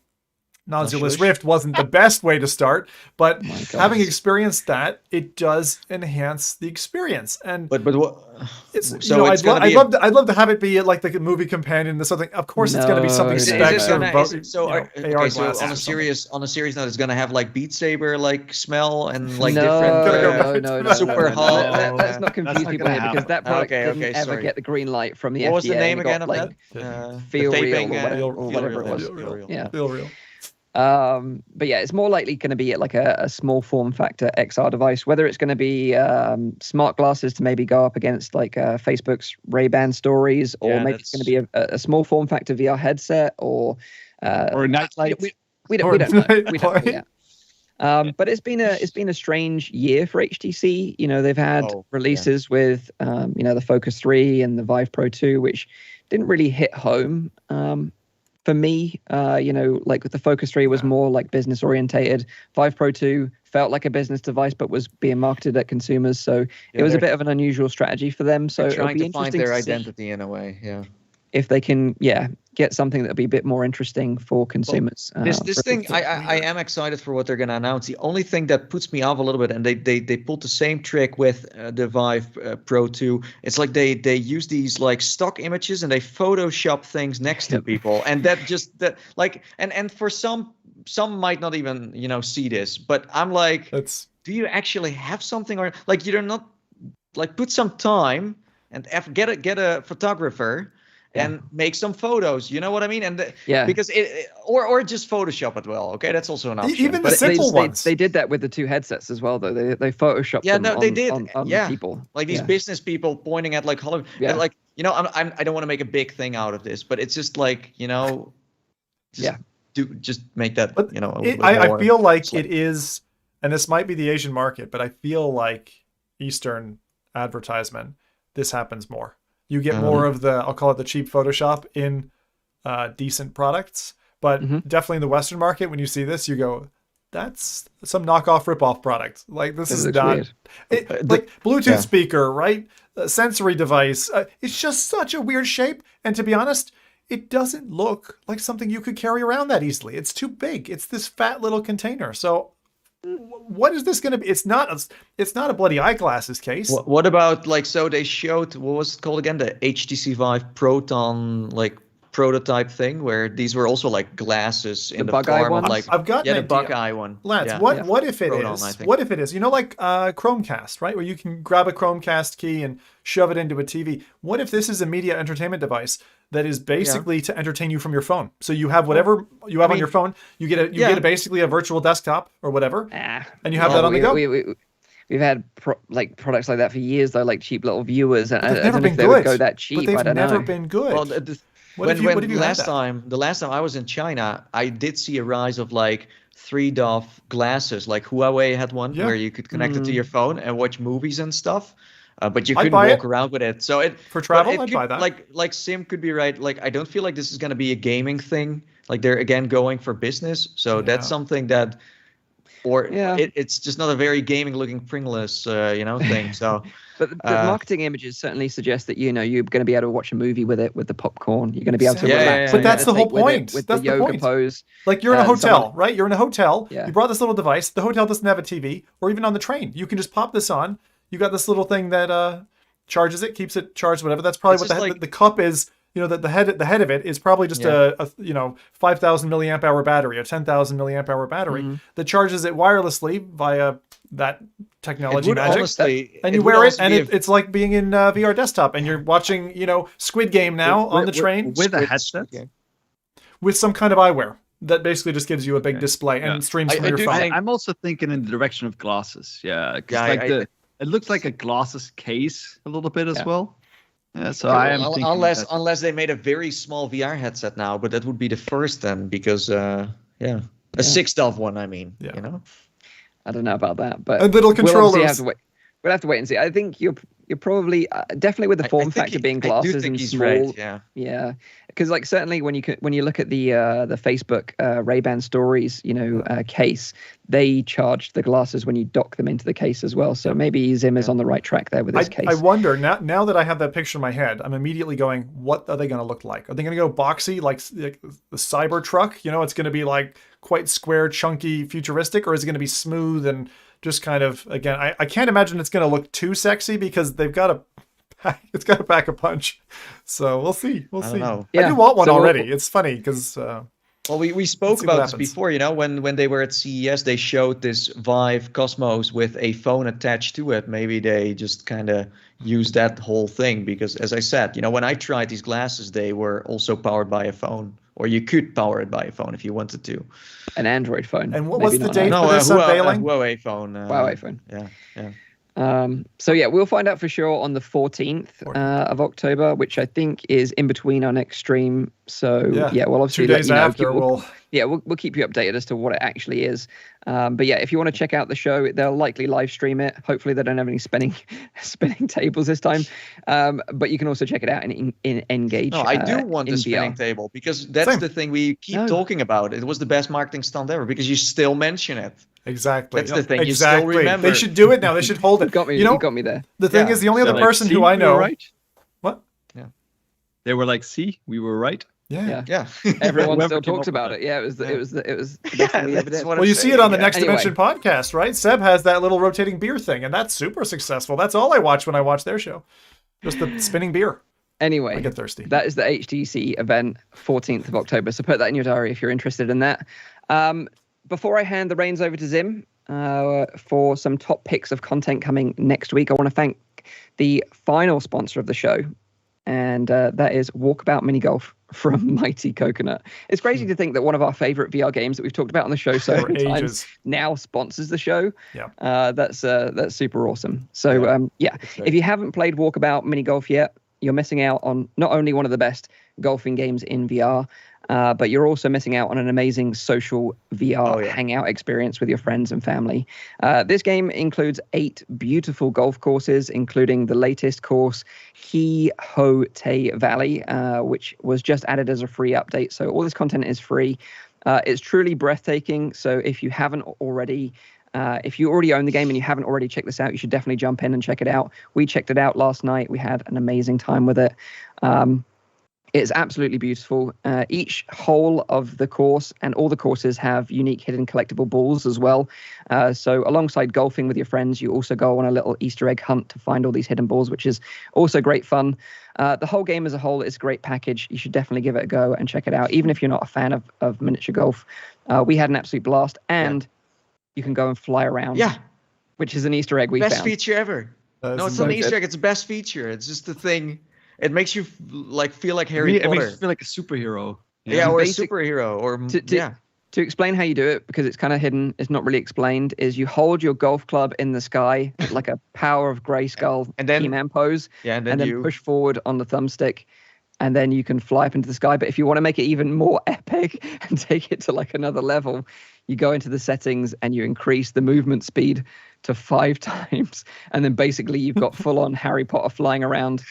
Nozzulous Rift wasn't the best way to start, but having experienced that, it does enhance the experience. And but what? It's, So I'd love to have it be like the movie companion or something. Of course, it's going to be something specs or AR glasses. On a serious note, it's going to have like Beat Saber like smell and like different no, super hot. Let's not confuse people here, because that product didn't ever get the green light from the FDA. What was the name again of that? Feel Real or whatever it was. Yeah. Feel Real. But yeah, it's more likely going to be like a small form factor XR device, whether it's going to be smart glasses to maybe go up against like Facebook's Ray-Ban stories, or maybe it's going to be a small form factor VR headset, or a nightlight. We don't know yet. But it's been a strange year for HTC. You know, they've had releases with the Focus 3 and the Vive Pro 2, which didn't really hit home. For me, like with the Focus 3 was more like business orientated. Vive Pro 2 felt like a business device, but was being marketed at consumers. So it was a bit of an unusual strategy for them. So trying it'll be to find interesting their to see identity in a way. Yeah. if they can, get something that'll be a bit more interesting for consumers. This thing, I am excited for what they're going to announce. The only thing that puts me off a little bit, and they pulled the same trick with the Vive Pro 2. It's like they use these like stock images and they Photoshop things next to people, and and for some might not even see this, but I'm like, do you actually have something, or like you're not like put some time and get a photographer. And make some photos, you know what I mean? And because or just Photoshop it well. Okay, that's also an option. Even the simple ones. They did that with the two headsets as well, though. They photoshopped them on people. Like these business people pointing at like Hollywood. Yeah. Like I don't want to make a big thing out of this, but it's just like just make that a little bit more. I feel like it is, and this might be the Asian market, but I feel like Eastern advertisement, this happens more. You get more of I'll call it the cheap Photoshop in decent products. But definitely in the Western market, when you see this, you go, that's some knockoff ripoff product. Like this is not like Bluetooth speaker, right? Sensory device. It's just such a weird shape. And to be honest, it doesn't look like something you could carry around that easily. It's too big. It's this fat little container. So what is this going to be? It's not a bloody eyeglasses case. What about so they showed, what was it called again? The HTC Vive Proton prototype thing, where these were also like glasses in the form of like I've got the Buckeye one. Lads, what if it Proton, is? What if it is? Like Chromecast, right? Where you can grab a Chromecast key and shove it into a TV. What if this is a media entertainment device that is basically to entertain you from your phone? So you have whatever you have on your phone. You get basically a virtual desktop or whatever, and you have that on the go. We've had products like that for years, though, like cheap little viewers, and I don't know if they would go that cheap. But they've never know. been good. Well, the last time I was in China, I did see a rise of like 3DoF glasses. Like Huawei had one where you could connect it to your phone and watch movies and stuff. But you couldn't walk around with it. So for travel, I'd buy that. Like Sim could be right. Like I don't feel like this is going to be a gaming thing. Like they're again going for business. So that's something that, it's just not a very gaming looking Pringles, thing. So, but the marketing images certainly suggest that you're going to be able to watch a movie with it, with the popcorn. You're going to be able to relax. But that's the whole point. With that's the yoga pose. Like you're in a hotel, right? You're in a hotel. Yeah. You brought this little device. The hotel doesn't have a TV, or even on the train, you can just pop this on. You got this little thing that charges it, keeps it charged, whatever. That's probably what the cup is. The head of it is probably just a 5,000 milliamp hour battery, a 10,000 milliamp hour battery that charges it wirelessly via that technology magic. Honestly, and you wear it, and it's like being in VR desktop, and you're watching Squid Game now on the train with a headset, with some kind of eyewear that basically just gives you a big display and streams from your phone. I'm also thinking in the direction of glasses. It looks like a glasses case a little bit as well. Yeah, so I am thinking unless they made a very small VR headset now, but that would be the first then, because a sixth of one. I mean, you know. I don't know about that, but and little controllers. We'll have to wait and see. I think you're probably definitely with the form factor being glasses and small. Right, yeah. Because like certainly when you look at the Facebook Ray-Ban Stories, case, they charged the glasses when you dock them into the case as well. So maybe Zim is on the right track there with this case. I wonder now that I have that picture in my head, I'm immediately going, what are they going to look like? Are they going to go boxy like the Cybertruck? It's going to be like quite square, chunky, futuristic, or is it going to be smooth and just kind of, again, I can't imagine it's going to look too sexy because it's got to pack a punch. So we'll see. We'll see. Know. Yeah. I do want one already. It's funny because... well, we spoke about this before, when they were at CES, they showed this Vive Cosmos with a phone attached to it. Maybe they just kind of used that whole thing because, as I said, when I tried these glasses, they were also powered by a phone. Or you could power it by a phone if you wanted to. An Android phone. And what was the date for this unveiling? Huawei phone. Huawei phone. Yeah. So we'll find out for sure on the 14th of October, which I think is in between our next stream. So we'll obviously 2 days after we'll keep you updated as to what it actually is. But if you want to check out the show, they'll likely live stream it. Hopefully they don't have any spinning tables this time. But you can also check it out in Engage. No, I do want the spinning table because that's the thing we keep talking about. It was the best marketing stunt ever because you still mention it. Exactly. That's the thing. Exactly. You still remember. They should do it now. They should hold it. You got me there. The thing is, the only other person who I know. Right? What? Yeah. They were like, "See, we were right." Yeah. Everyone still talks about it. Yeah, it was the best thing we ever did. Well, you see it on the Next Dimension podcast, right? Seb has that little rotating beer thing, and that's super successful. That's all I watch when I watch their show. Just the spinning beer. Anyway, I get thirsty. That is the HTC event, 14th of October. So put that in your diary if you're interested in that. Before I hand the reins over to Zim for some top picks of content coming next week, I want to thank the final sponsor of the show, and that is Walkabout Mini Golf from Mighty Coconut. It's crazy to think that one of our favorite VR games that we've talked about on the show so many times now sponsors the show. Yeah. That's super awesome. So if you haven't played Walkabout Mini Golf yet, you're missing out on not only one of the best golfing games in VR, but you're also missing out on an amazing social VR hangout experience with your friends and family. This game includes 8 beautiful golf courses, including the latest course, He Ho Te Valley, which was just added as a free update. So all this content is free. It's truly breathtaking. So if you haven't already... if you already own the game and you haven't already checked this out, you should definitely jump in and check it out. We checked it out last night. We had an amazing time with it. It's absolutely beautiful. Each hole of the course and all the courses have unique hidden collectible balls as well. So alongside golfing with your friends, you also go on a little Easter egg hunt to find all these hidden balls, which is also great fun. The whole game as a whole is a great package. You should definitely give it a go and check it out, even if you're not a fan of miniature golf. We had an absolute blast, and you can go and fly around, which is an Easter egg we found. Best feature ever. No, it's not an Easter egg. It's the best feature. It's just the thing. It makes you feel like Harry Potter. It makes you feel like a superhero. Or a superhero. Or To explain how you do it, because it's kind of hidden, it's not really explained, is you hold your golf club in the sky like a Power of Grayskull He-Man pose, and then push forward on the thumbstick, and then you can fly up into the sky. But if you want to make it even more epic and take it to like another level, you go into the settings and you increase the movement speed to 5 times. And then basically you've got full on Harry Potter flying around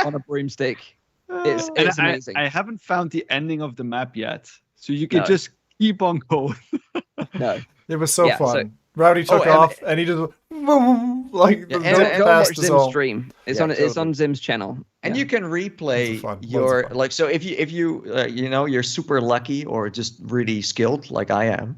on a broomstick. It's amazing. I haven't found the ending of the map yet. So you can just keep on going. No. It was so fun. Rowdy took off and he just boom, like go and watch Zim's stream. It's on Zim's channel. And you can replay your so if you you're super lucky or just really skilled like I am,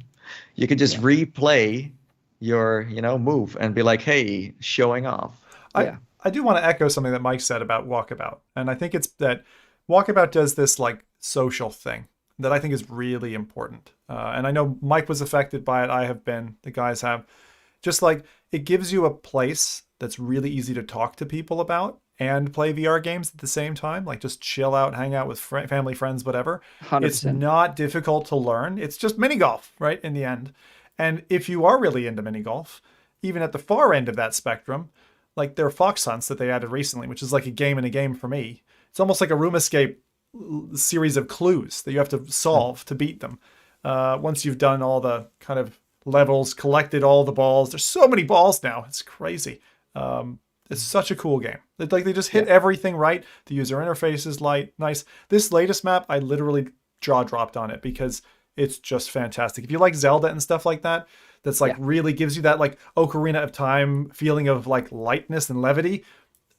you can just replay your move and be like, hey, showing off. I do want to echo something that Mike said about Walkabout, and I think it's that Walkabout does this like social thing that I think is really important. And I know Mike was affected by it. I have been. The guys have. Just like it gives you a place that's really easy to talk to people about and play VR games at the same time. Like just chill out, hang out with family, friends, whatever. 100%. It's not difficult to learn. It's just mini golf, right? In the end. And if you are really into mini golf, even at the far end of that spectrum, like their fox hunts that they added recently, which is like a game in a game for me. It's almost like a room escape series of clues that you have to solve to beat them. Once you've done all the kind of levels, collected all the balls. There's so many balls now. It's crazy. It's such a cool game. They just hit everything right. The user interface is nice. This latest map, I literally jaw dropped on it because it's just fantastic. If you like Zelda and stuff like that, that's like really gives you that like Ocarina of Time feeling of like lightness and levity.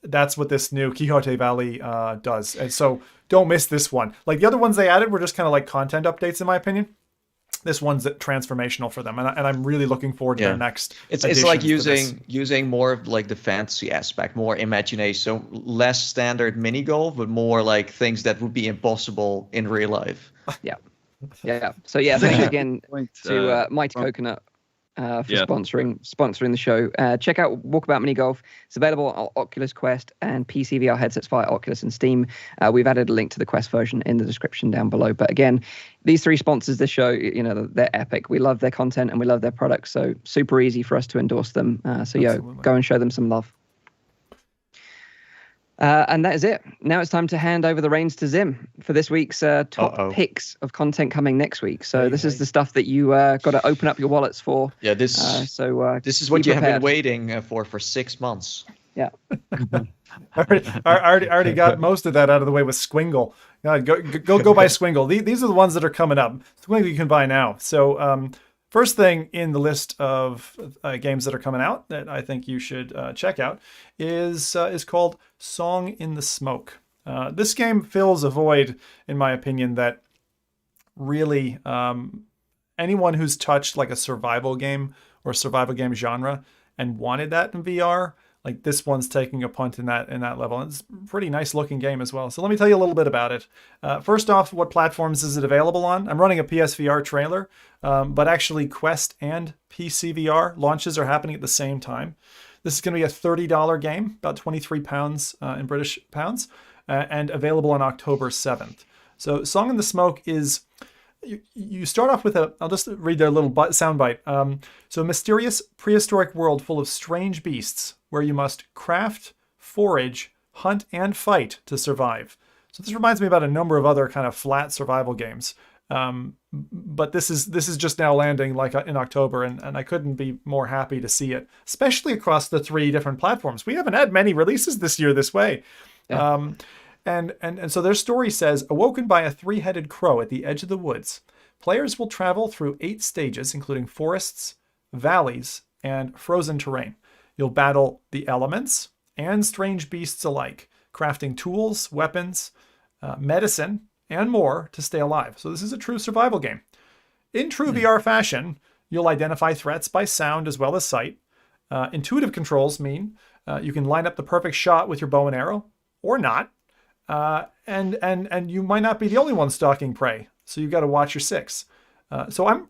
That's what this new Quixote Valley does. And so don't miss this one. Like the other ones they added were just kind of like content updates, in my opinion. This one's transformational for them, and I'm really looking forward to their next. It's like using more of like the fantasy aspect, more imagination, so less standard mini golf, but more like things that would be impossible in real life. Yeah. So thank you again to Mighty Coconut for sponsoring the show. Check out Walkabout Mini Golf. It's available on Oculus Quest and PC VR headsets via Oculus and Steam. We've added a link to the Quest version in the description down below. But again, these three sponsors this show, they're epic. We love their content and we love their products. So super easy for us to endorse them. Go and show them some love. And that is it. Now it's time to hand over the reins to Zim for this week's top picks of content coming next week. So this is the stuff that you got to open up your wallets for. Yeah, this is what you have been waiting for 6 months. Yeah. I already got most of that out of the way with Squingle. Go buy Squingle. These are the ones that are coming up. Squingle you can buy now. So first thing in the list of games that are coming out that I think you should check out is called Song in the Smoke. This game fills a void, in my opinion, that really anyone who's touched like a survival game or survival game genre and wanted that in VR, like this one's taking a punt in that level. And it's a pretty nice looking game as well. So let me tell you a little bit about it. First off, what platforms is it available on? I'm running a PSVR trailer, but actually Quest and PC VR launches are happening at the same time. This is going to be a $30 game, about £23 in British pounds, and available on October 7th. So Song in the Smoke is... You start off with I'll just read their little soundbite. So a mysterious prehistoric world full of strange beasts where you must craft, forage, hunt, and fight to survive. So this reminds me about a number of other kind of flat survival games. But this is just now landing like in October, and I couldn't be more happy to see it, especially across the 3 different platforms. We haven't had many releases this year this way. Yeah. And so their story says, awoken by a 3-headed crow at the edge of the woods, players will travel through 8 stages, including forests, valleys, and frozen terrain. You'll battle the elements and strange beasts alike, crafting tools, weapons, medicine, and more to stay alive. So this is a true survival game. In true VR fashion, you'll identify threats by sound as well as sight. Intuitive controls mean you can line up the perfect shot with your bow and arrow, or not. And you might not be the only one stalking prey, so you got to watch your 6. Song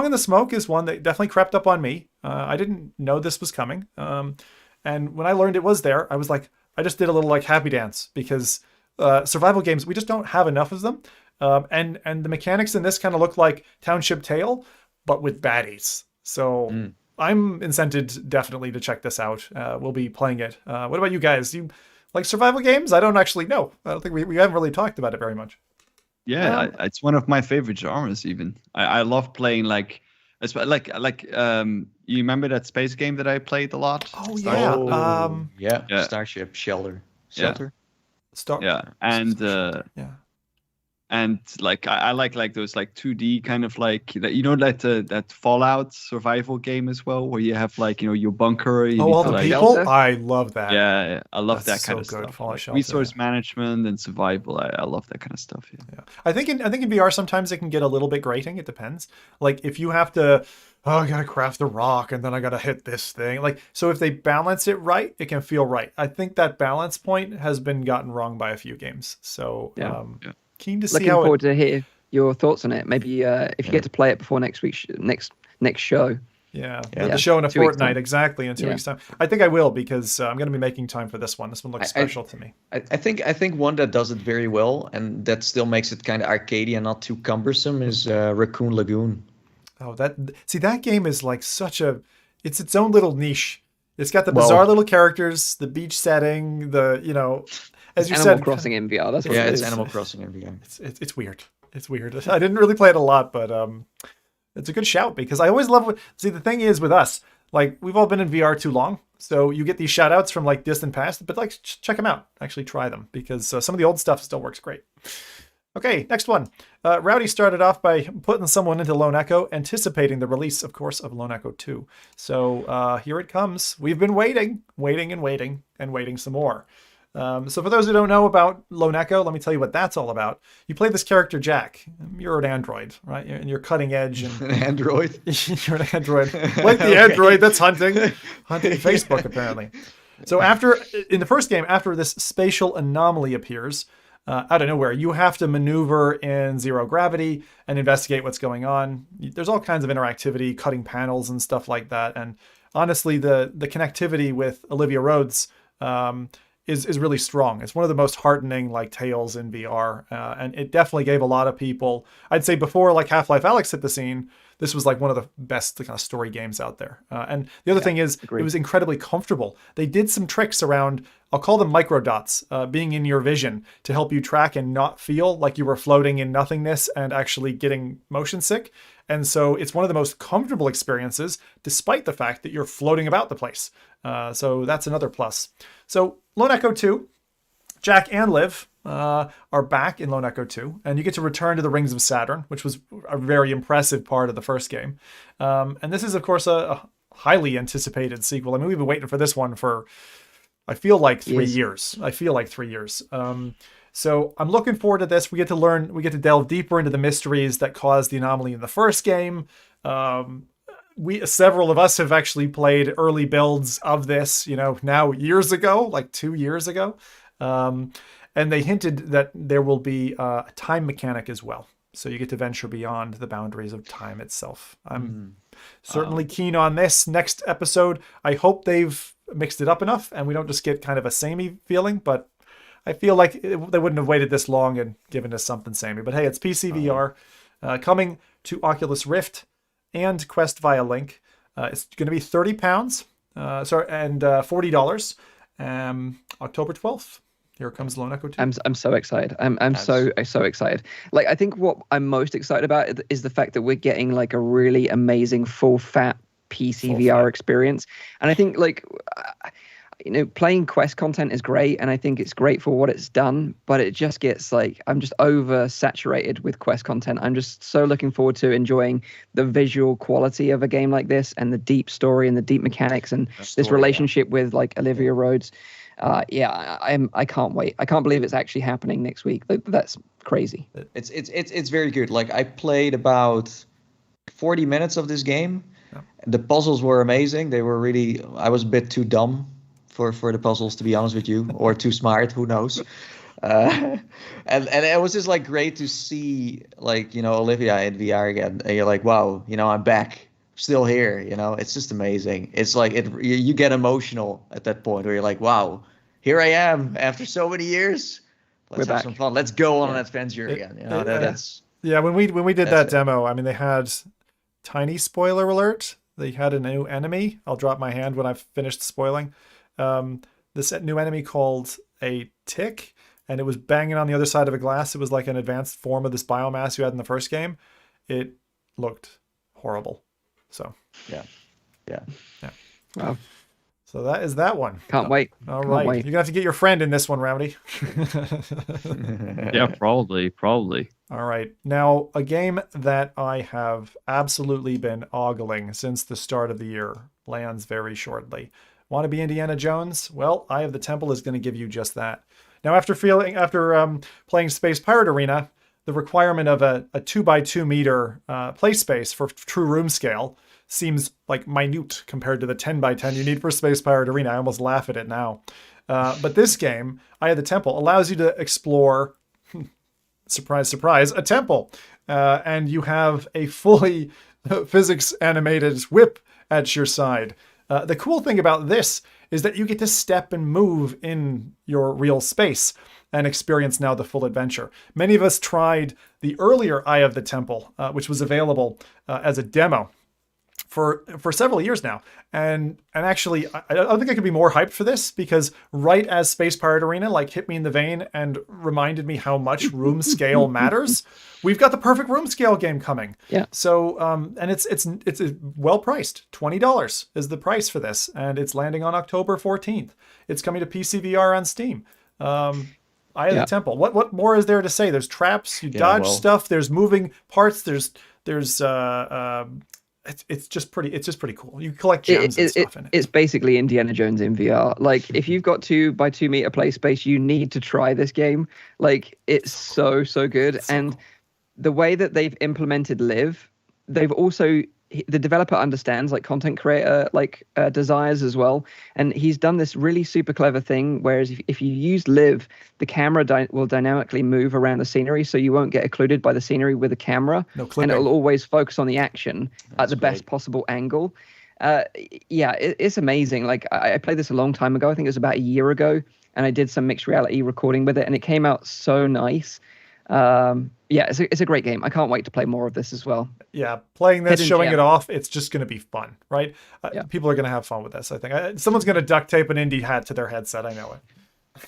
in the Smoke is one that definitely crept up on me. I didn't know this was coming, and when I learned it was there, I was like, I just did a little like happy dance because survival games, we just don't have enough of them, and the mechanics in this kind of look like Township Tale, but with baddies. So I'm incented definitely to check this out. We'll be playing it. What about you guys? You like survival games? I don't actually know. I don't think we haven't really talked about it very much. Yeah, it's one of my favorite genres. Even I love playing like you remember that space game that I played a lot? Oh yeah, Starship Shelter. And like I like those like 2D kind of like that, that Fallout survival game as well, where you have like your bunker. All the people. I love that. Yeah, I love that kind of stuff. Like resource management and survival. I love that kind of stuff. Yeah. I think in VR sometimes it can get a little bit grating. It depends. Like if you have to, I gotta craft the rock and then I gotta hit this thing. Like so, if they balance it right, it can feel right. I think that balance point has been gotten wrong by a few games. So keen to see Looking forward to hear your thoughts on it. Maybe if you get to play it before next week's next show. The show in a fortnight, exactly, in 2 weeks' time. I think I will because I'm going to be making time for this one. This one looks special to me. I think one that does it very well and that still makes it kind of arcadey and not too cumbersome is Raccoon Lagoon. Oh, that game is like it's its own little niche. It's got the bizarre little characters, the beach setting, as you Animal said, Crossing in VR. That's what Yeah, it it's is. Animal Crossing in VR. It's weird. It's weird. I didn't really play it a lot, but it's a good shout because I always love. See, the thing is with us, like we've all been in VR too long, so you get these shout outs from like distant past, but like check them out. Actually try them because some of the old stuff still works great. Okay, next one. Rowdy started off by putting someone into Lone Echo, anticipating the release, of course, of Lone Echo 2. So here it comes. We've been waiting some more. So for those who don't know about Lone Echo, let me tell you what that's all about. You play this character, Jack. You're an android, right? And you're cutting edge. And An android? You're an android. Like the android that's hunting Facebook, apparently. So in the first game, after this spatial anomaly appears, out of nowhere, you have to maneuver in zero gravity and investigate what's going on. There's all kinds of interactivity, cutting panels and stuff like that. And honestly, the connectivity with Olivia Rhodes is really strong. It's one of the most heartening like tales in VR, and it definitely gave a lot of people. I'd say before like Half-Life Alyx hit the scene, this was like one of the best kind of story games out there. And the other thing is, agreed. It was incredibly comfortable. They did some tricks around, I'll call them microdots, being in your vision to help you track and not feel like you were floating in nothingness and actually getting motion sick. And so it's one of the most comfortable experiences, despite the fact that you're floating about the place. So that's another plus. So Lone Echo 2, Jack and Liv are back in Lone Echo 2, and you get to return to the Rings of Saturn, which was a very impressive part of the first game. And this is, of course, a highly anticipated sequel. I mean, we've been waiting for this one for, I feel like 3 years. So I'm looking forward to this. We get to delve deeper into the mysteries that caused the anomaly in the first game. Several of us have actually played early builds of this, now years ago, like 2 years ago. And they hinted that there will be a time mechanic as well. So you get to venture beyond the boundaries of time itself. I'm certainly keen on this next episode. I hope they've mixed it up enough and we don't just get kind of a samey feeling, but I feel like they wouldn't have waited this long and given us something samey. But hey, it's PC VR coming to Oculus Rift and Quest via Link. It's going to be £30, and $40. October 12th. Here comes Lone Echo 2. I'm so excited. I'm so excited. Like, I think what I'm most excited about is the fact that we're getting like a really amazing full fat PC VR experience. And I think like, playing Quest content is great, and I think it's great for what it's done, but it just gets like, I'm just oversaturated with Quest content. I'm just so looking forward to enjoying the visual quality of a game like this and the deep story and the deep mechanics and this relationship with like Olivia Rhodes. I can't wait. I can't believe it's actually happening next week. That's crazy. It's very good. Like I played about 40 minutes of this game. Yeah. The puzzles were amazing. They were really, I was a bit too dumb for the puzzles, to be honest with you, or too smart, who knows. And it was just like great to see like, Olivia in VR again. And you're like, wow, I'm back. Still here, it's just amazing. It's like you get emotional at that point where you're like, wow, here I am after so many years. Let's have some fun. Let's go on an adventure again. When we did that demo, I mean, they had tiny spoiler alert. They had a new enemy. I'll drop my hand when I've finished spoiling. This new enemy called a tick, and it was banging on the other side of a glass. It was like an advanced form of this biomass you had in the first game. It looked horrible. So yeah. Wow. So that is that one. Can't wait. All right. You're gonna have to get your friend in this one, Rowdy. Yeah, probably. All right. Now, a game that I have absolutely been ogling since the start of the year lands very shortly. Want to be Indiana Jones? Well, Eye of the Temple is going to give you just that. Now, after playing Space Pirate Arena, the requirement of a 2x2 meter play space for true room scale seems like minute compared to the 10x10 you need for Space Pirate Arena. I almost laugh at it now. But this game, Eye of the Temple, allows you to explore, surprise, surprise, a temple. And you have a fully physics animated whip at your side. The cool thing about this is that you get to step and move in your real space and experience now the full adventure. Many of us tried the earlier Eye of the Temple, which was available as a demo. for several years now. And actually, I don't think I could be more hyped for this, because right as Space Pirate Arena like hit me in the vein and reminded me how much room scale matters, we've got the perfect room scale game coming. Yeah. So and it's well priced. $20 is the price for this, and it's landing on October 14th. It's coming to PC VR on Steam. Eye of the Temple. What more is there to say? There's traps. You dodge stuff. There's moving parts. There's it's just pretty cool. You collect gems and stuff in it. It's basically Indiana Jones in VR. Like, if you've got 2 by 2 meter play space, you need to try this game. Like, it's so good. It's and cool. The way that they've implemented Live, they've also, the developer understands like content creator desires as well, and he's done this really super clever thing. Whereas if you use Live, the camera will dynamically move around the scenery, so you won't get occluded by the scenery with the camera, and it'll always focus on the action at the best possible angle. It's amazing. Like, I played this a long time ago. I think it was about a year ago, and I did some mixed reality recording with it, and it came out so nice. It's a great game. I can't wait to play more of this as well. Yeah, playing this, showing it off, it's just going to be fun, right? People are going to have fun with this, I think. Someone's going to duct tape an indie hat to their headset. I know it.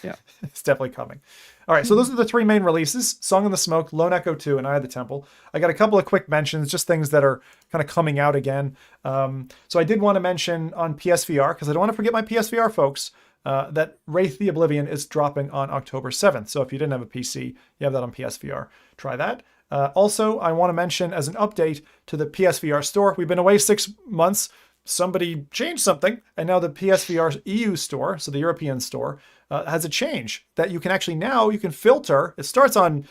Yeah. It's definitely coming. All right, so those are the 3 main releases: Song in the Smoke, Lone Echo 2, and Eye of the Temple. I got a couple of quick mentions, just things that are kind of coming out again. So I did want to mention on PSVR, because I don't want to forget my PSVR folks, that Wraith the Oblivion is dropping on October 7th. So if you didn't have a PC, you have that on PSVR. Try that. Also, I want to mention as an update to the PSVR store, we've been away 6 months. Somebody changed something, and now the PSVR EU store, so the European store, has a change that you can actually now you can filter. It starts on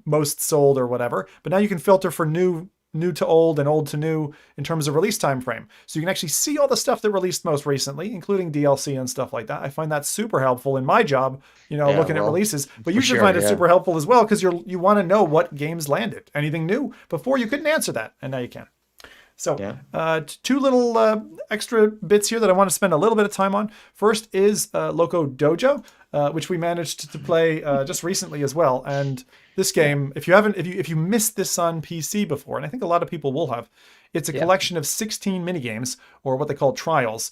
most sold or whatever, but now you can filter for new to old and old to new in terms of release time frame. So you can actually see all the stuff that released most recently, including DLC and stuff like that. I find that super helpful in my job, looking at releases. But you should find it super helpful as well, because you want to know what games landed, anything new. Before you couldn't answer that, and now you can. So 2 little extra bits here that I want to spend a little bit of time on. First is Loco Dojo, which we managed to play just recently as well. And this game, if you missed this on PC before, and I think a lot of people will have, it's a collection of 16 minigames, or what they call trials,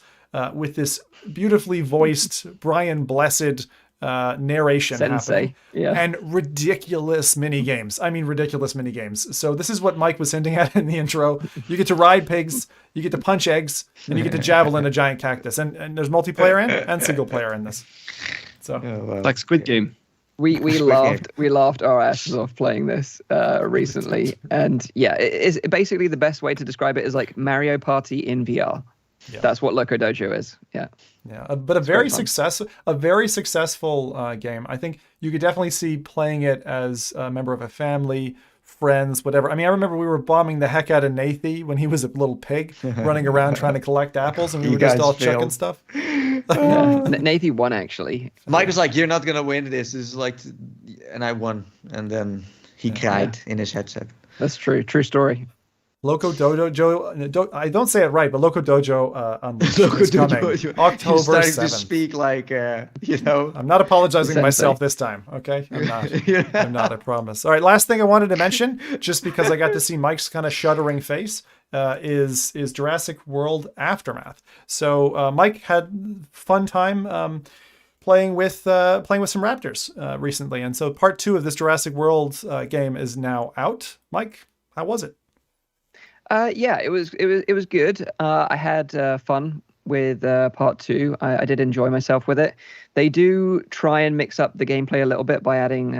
with this beautifully voiced Brian Blessed narration happening, and ridiculous mini games. I mean, ridiculous mini games. So this is what Mike was hinting at in the intro. You get to ride pigs, you get to punch eggs, and you get to javelin a giant cactus. And there's multiplayer and single player in this. So like Squid Game. We laughed our asses off playing this recently, and it's basically the best way to describe it is like Mario Party in VR. Yeah. That's what Loco Dojo is. But a very successful game. I think you could definitely see playing it as a member of a family, friends, whatever. I mean, I remember we were bombing the heck out of Nathy when he was a little pig running around trying to collect apples, and we were just all chucking stuff. Nathy won, actually. Mike was like, "You're not gonna win this." This is like, and I won, and then he cried in his headset. That's true. True story. Loco Dojo, I don't say it right, but Loco Dojo is coming October 7th. Starting to speak like, I'm not apologizing myself this time, okay? I'm not, I promise. All right, last thing I wanted to mention, just because I got to see Mike's kind of shuddering face, is Jurassic World Aftermath. So Mike had fun time playing with some raptors recently, and so part 2 of this Jurassic World game is now out. Mike, how was it? It was good. I had fun with part 2. I did enjoy myself with it. They do try and mix up the gameplay a little bit by adding,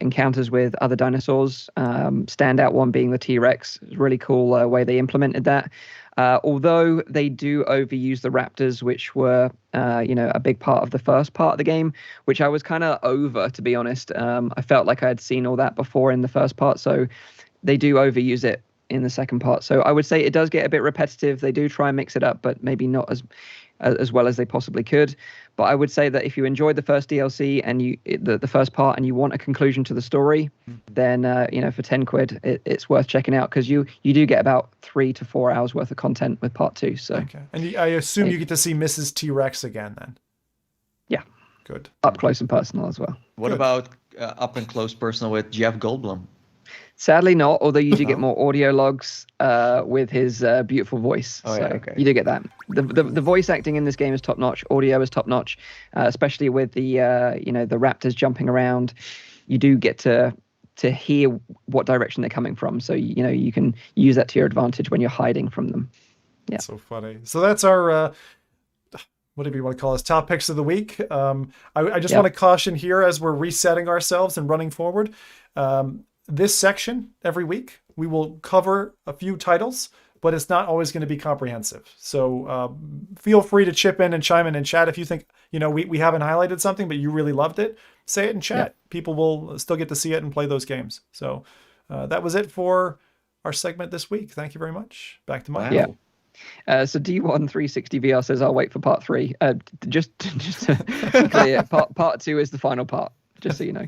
encounters with other dinosaurs. Standout one being the T-Rex. It's a really cool way they implemented that. Although they do overuse the raptors, which were, a big part of the first part of the game, which I was kind of over, to be honest. I felt like I had seen all that before in the first part, so they do overuse it in the second part. So I would say it does get a bit repetitive. They do try and mix it up, but maybe not as well as they possibly could. But I would say that if you enjoyed the first DLC and the first part and you want a conclusion to the story, then for £10 it's worth checking out, because you do get about 3 to 4 hours worth of content with part 2. So okay. And I assume you get to see Mrs. T-Rex again then. Yeah. Good. Up close and personal as well. What about up and close personal with Jeff Goldblum? Sadly not, although you do get more audio logs with his beautiful voice. Oh, so yeah, okay. you do get that. The voice acting in this game is top notch. Audio is top notch, especially with the the raptors jumping around. You do get to hear what direction they're coming from, so you can use that to your advantage when you're hiding from them. Yeah. So funny. So that's our whatever you want to call us, top picks of the week. I just want to caution here as we're resetting ourselves and running forward. This section every week we will cover a few titles, but it's not always going to be comprehensive. So feel free to chip in and chime in and chat if you think we haven't highlighted something but you really loved it. Say it in chat. Yeah. People will still get to see it and play those games. So that was it for our segment this week. Thank you very much. Back to Michael. Yeah. So D1 360 VR says I'll wait for part 3. Just to be clear, part 2 is the final part. Just so you know.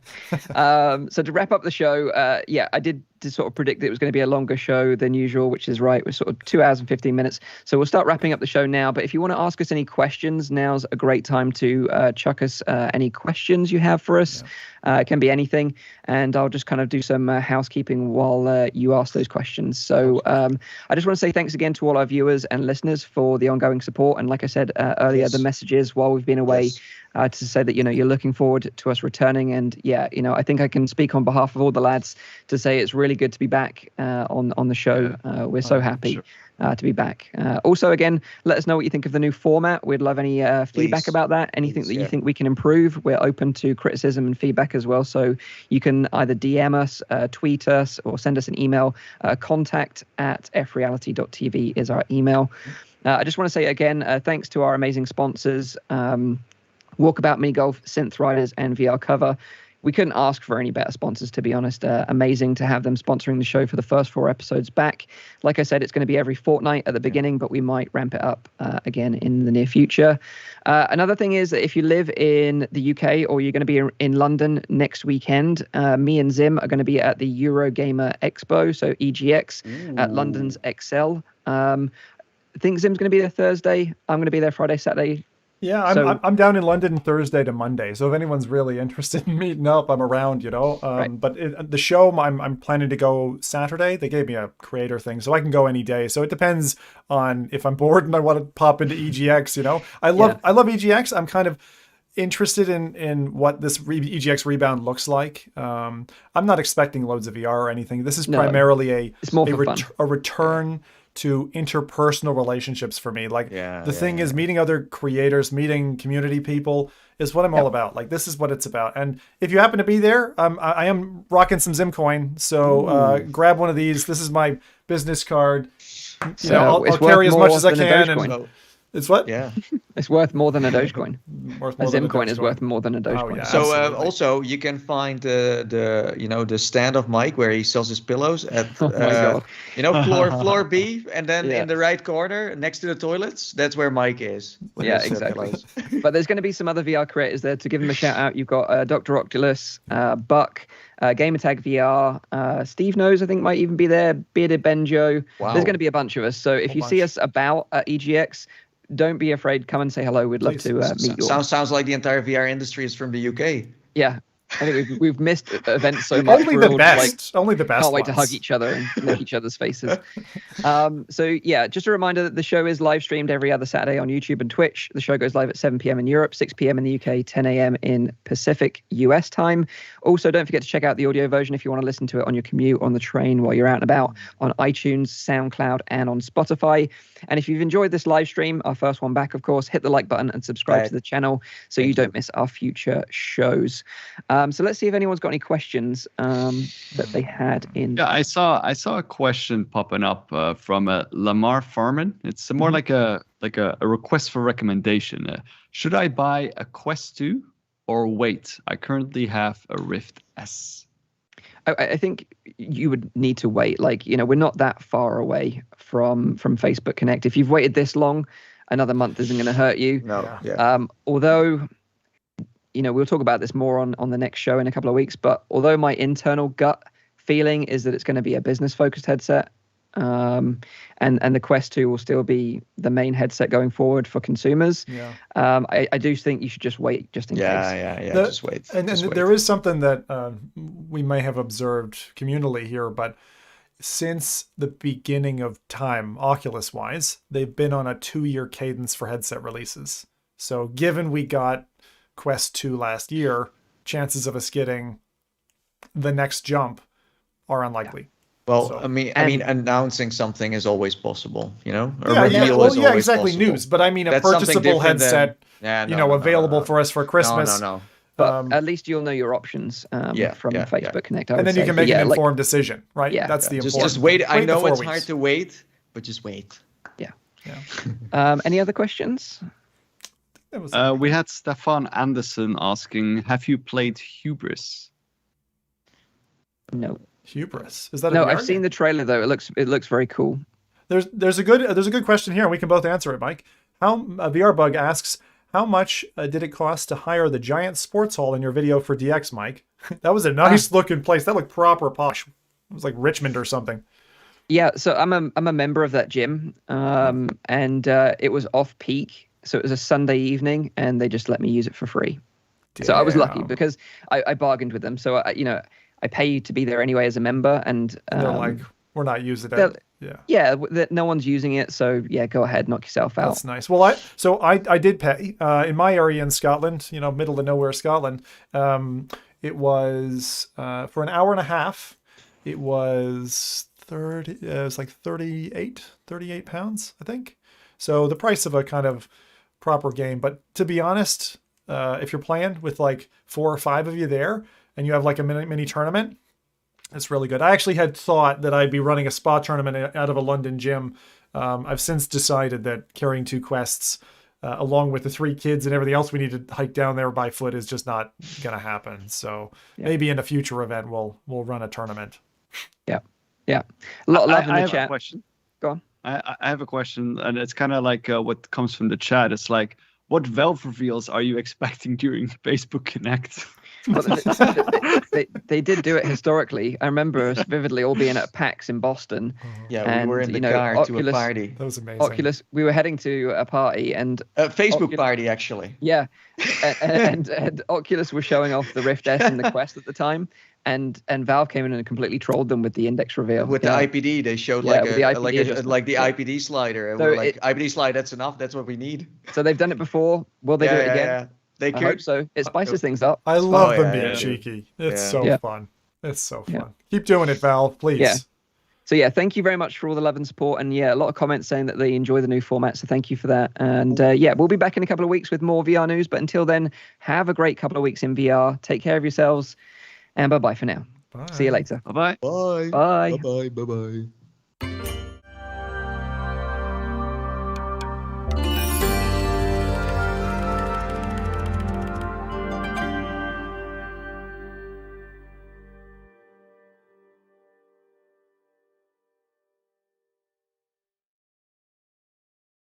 So to wrap up the show, I did sort of predict that it was going to be a longer show than usual, which is right. We're sort of 2 hours and 15 minutes. So we'll start wrapping up the show now. But if you want to ask us any questions, now's a great time to chuck us any questions you have for us. It can be anything. And I'll just kind of do some housekeeping while you ask those questions. So I just want to say thanks again to all our viewers and listeners for the ongoing support. And like I said earlier, the messages while we've been away to say that, you're looking forward to us returning. And I think I can speak on behalf of all the lads to say it's really good to be back on the show. We're so happy to be back. Also, again, let us know what you think of the new format. We'd love any feedback about that. Anything that you think we can improve. We're open to criticism and feedback as well. So you can either DM us, tweet us, or send us an email. contact@freality.tv is our email. I just want to say again, thanks to our amazing sponsors, Walkabout, Mini Golf, Synth Riders, and VRCover. We couldn't ask for any better sponsors, to be honest. Amazing to have them sponsoring the show for the first 4 episodes back. Like I said, it's going to be every fortnight at the beginning, but we might ramp it up again in the near future. Another thing is that if you live in the UK or you're going to be in London next weekend, me and Zim are going to be at the Eurogamer Expo, so EGX, at London's Excel. I think Zim's going to be there Thursday. I'm going to be there Friday, Saturday. Yeah, I'm down in London Thursday to Monday. So if anyone's really interested in meeting up, I'm around, But the show, I'm planning to go Saturday. They gave me a creator thing, so I can go any day. So it depends on if I'm bored and I want to pop into EGX, I love EGX. I'm kind of interested in what this EGX rebound looks like. I'm not expecting loads of VR or anything. This is primarily a return to interpersonal relationships for me. The thing is meeting other creators, meeting community people is what I'm all about. This is what it's about. And if you happen to be there, I am rocking some Zimcoin. So grab one of these. This is my business card. I'll carry as much as I can. It's what? Yeah. It's worth more than a Dogecoin. A Zimcoin is worth more than a Dogecoin. Oh, yeah, so also you can find the stand of Mike where he sells his pillows at floor B, and then in the right corner next to the toilets, that's where Mike is. Yeah, exactly. But there's going to be some other VR creators there to give them a shout out. You've got Dr. Oculus, Buck, Gamertag VR, Steve Knows I think might even be there, Bearded Benjo. Wow. There's going to be a bunch of us. So if you see us about at EGX, don't be afraid. Come and say hello. We'd love to meet you all. Sounds like the entire VR industry is from the UK. Yeah. I think we've missed events so much. Only the best. Only the best. Can't wait to hug each other and lick each other's faces. Just a reminder that the show is live streamed every other Saturday on YouTube and Twitch. The show goes live at 7 p.m. in Europe, 6 p.m. in the UK, 10 a.m. in Pacific US time. Also, don't forget to check out the audio version if you want to listen to it on your commute, on the train, while you're out and about, on iTunes, SoundCloud, and on Spotify. And if you've enjoyed this live stream, our first one back, of course, hit the like button and subscribe to the channel so you don't miss our future shows. So let's see if anyone's got any questions that they had in. Yeah, I saw a question popping up from Lamar Farman. It's more like a request for recommendation. Should I buy a Quest 2 or wait? I currently have a Rift S. I think you would need to wait. We're not that far away from Facebook Connect. If you've waited this long, another month isn't going to hurt you. No. Yeah. Although, we'll talk about this more on the next show in a couple of weeks. But although my internal gut feeling is that it's going to be a business-focused headset, And the Quest 2 will still be the main headset going forward for consumers. Yeah. I do think you should just wait just in case. Yeah. Just wait. And Just wait. there is something that we may have observed communally here, but since the beginning of time, Oculus-wise, they've been on a 2-year cadence for headset releases. So given we got Quest 2 last year, chances of us getting the next jump are unlikely. Yeah. Well, So- I mean, announcing something is always possible, you know. A Yeah, reveal is always exactly. possible. News, but I mean a That's something purchasable different than- headset, available for us for Christmas. No. But at least you'll know your options from Facebook Connect. I And would then you say. can But make an like, informed decision, right? Yeah. That's the Just important. wait. I the know 4 it's weeks. hard to wait, but just wait. any other questions? That was We had Stefan Anderson asking, have you played Hubris? No. Hubris. Is that a No, VR I've seen game? the trailer though. It looks very cool. There's a good question here. We can both answer it, Mike. VR Bug asks, how much did it cost to hire the giant sports hall in your video for DX, Mike? That was a nice looking place. That looked proper posh. It was like Richmond or something. Yeah, so I'm a member of that gym, and it was off peak, so it was a Sunday evening, and they just let me use it for free. So I was lucky Damn. because I bargained with them. So I pay to be there anyway as a member, and They're like, we're not using it. Yeah. no one's using it, so yeah, go ahead, knock yourself out. That's nice. Well, I did pay in my area in Scotland, middle of nowhere Scotland. It was for an hour and a half. It was 30. It was like 38 pounds, I think. So the price of a kind of proper game. But to be honest, if you're playing with like 4 or 5 of you there, and you have like a mini tournament, it's really good. I actually had thought that I'd be running a spa tournament out of a London gym. I've since decided that carrying 2 quests, along with the 3 kids and everything else we need to hike down there by foot, is just not going to happen. So maybe in a future event, we'll run a tournament. Yeah. A lot of love in I the have chat. a question. Go on. I have a question, and it's kind of like what comes from the chat. It's like, what Valve reveals are you expecting during Facebook Connect? Well, they did do it historically. I remember us vividly all being at PAX in Boston. Yeah, And, we were in the you know, car to a Oculus- party. That was amazing. Oculus, we were heading to a party, and Facebook Oculus- party, actually. yeah, and Oculus was showing off the Rift S and the Quest at the time, and Valve came in and completely trolled them with the index reveal. With the IPD, they showed Yeah, with the IPD the adjustment. IPD slider. And So we're like, IPD slide, that's enough. That's what we need. So they've done it before. Will they do it again? Yeah. They I hope could. so. It spices things up. I love them yeah, being yeah. cheeky. It's Yeah. so Yeah. fun. It's so fun. Yeah. Keep doing it, Valve, please. Yeah. So yeah, thank you very much for all the love and support, and yeah, a lot of comments saying that they enjoy the new format. So thank you for that. And yeah, we'll be back in a couple of weeks with more VR news. But until then, have a great couple of weeks in VR. Take care of yourselves, and bye bye for now. Bye. See you later. Bye-bye. Bye. Bye. Bye. Bye.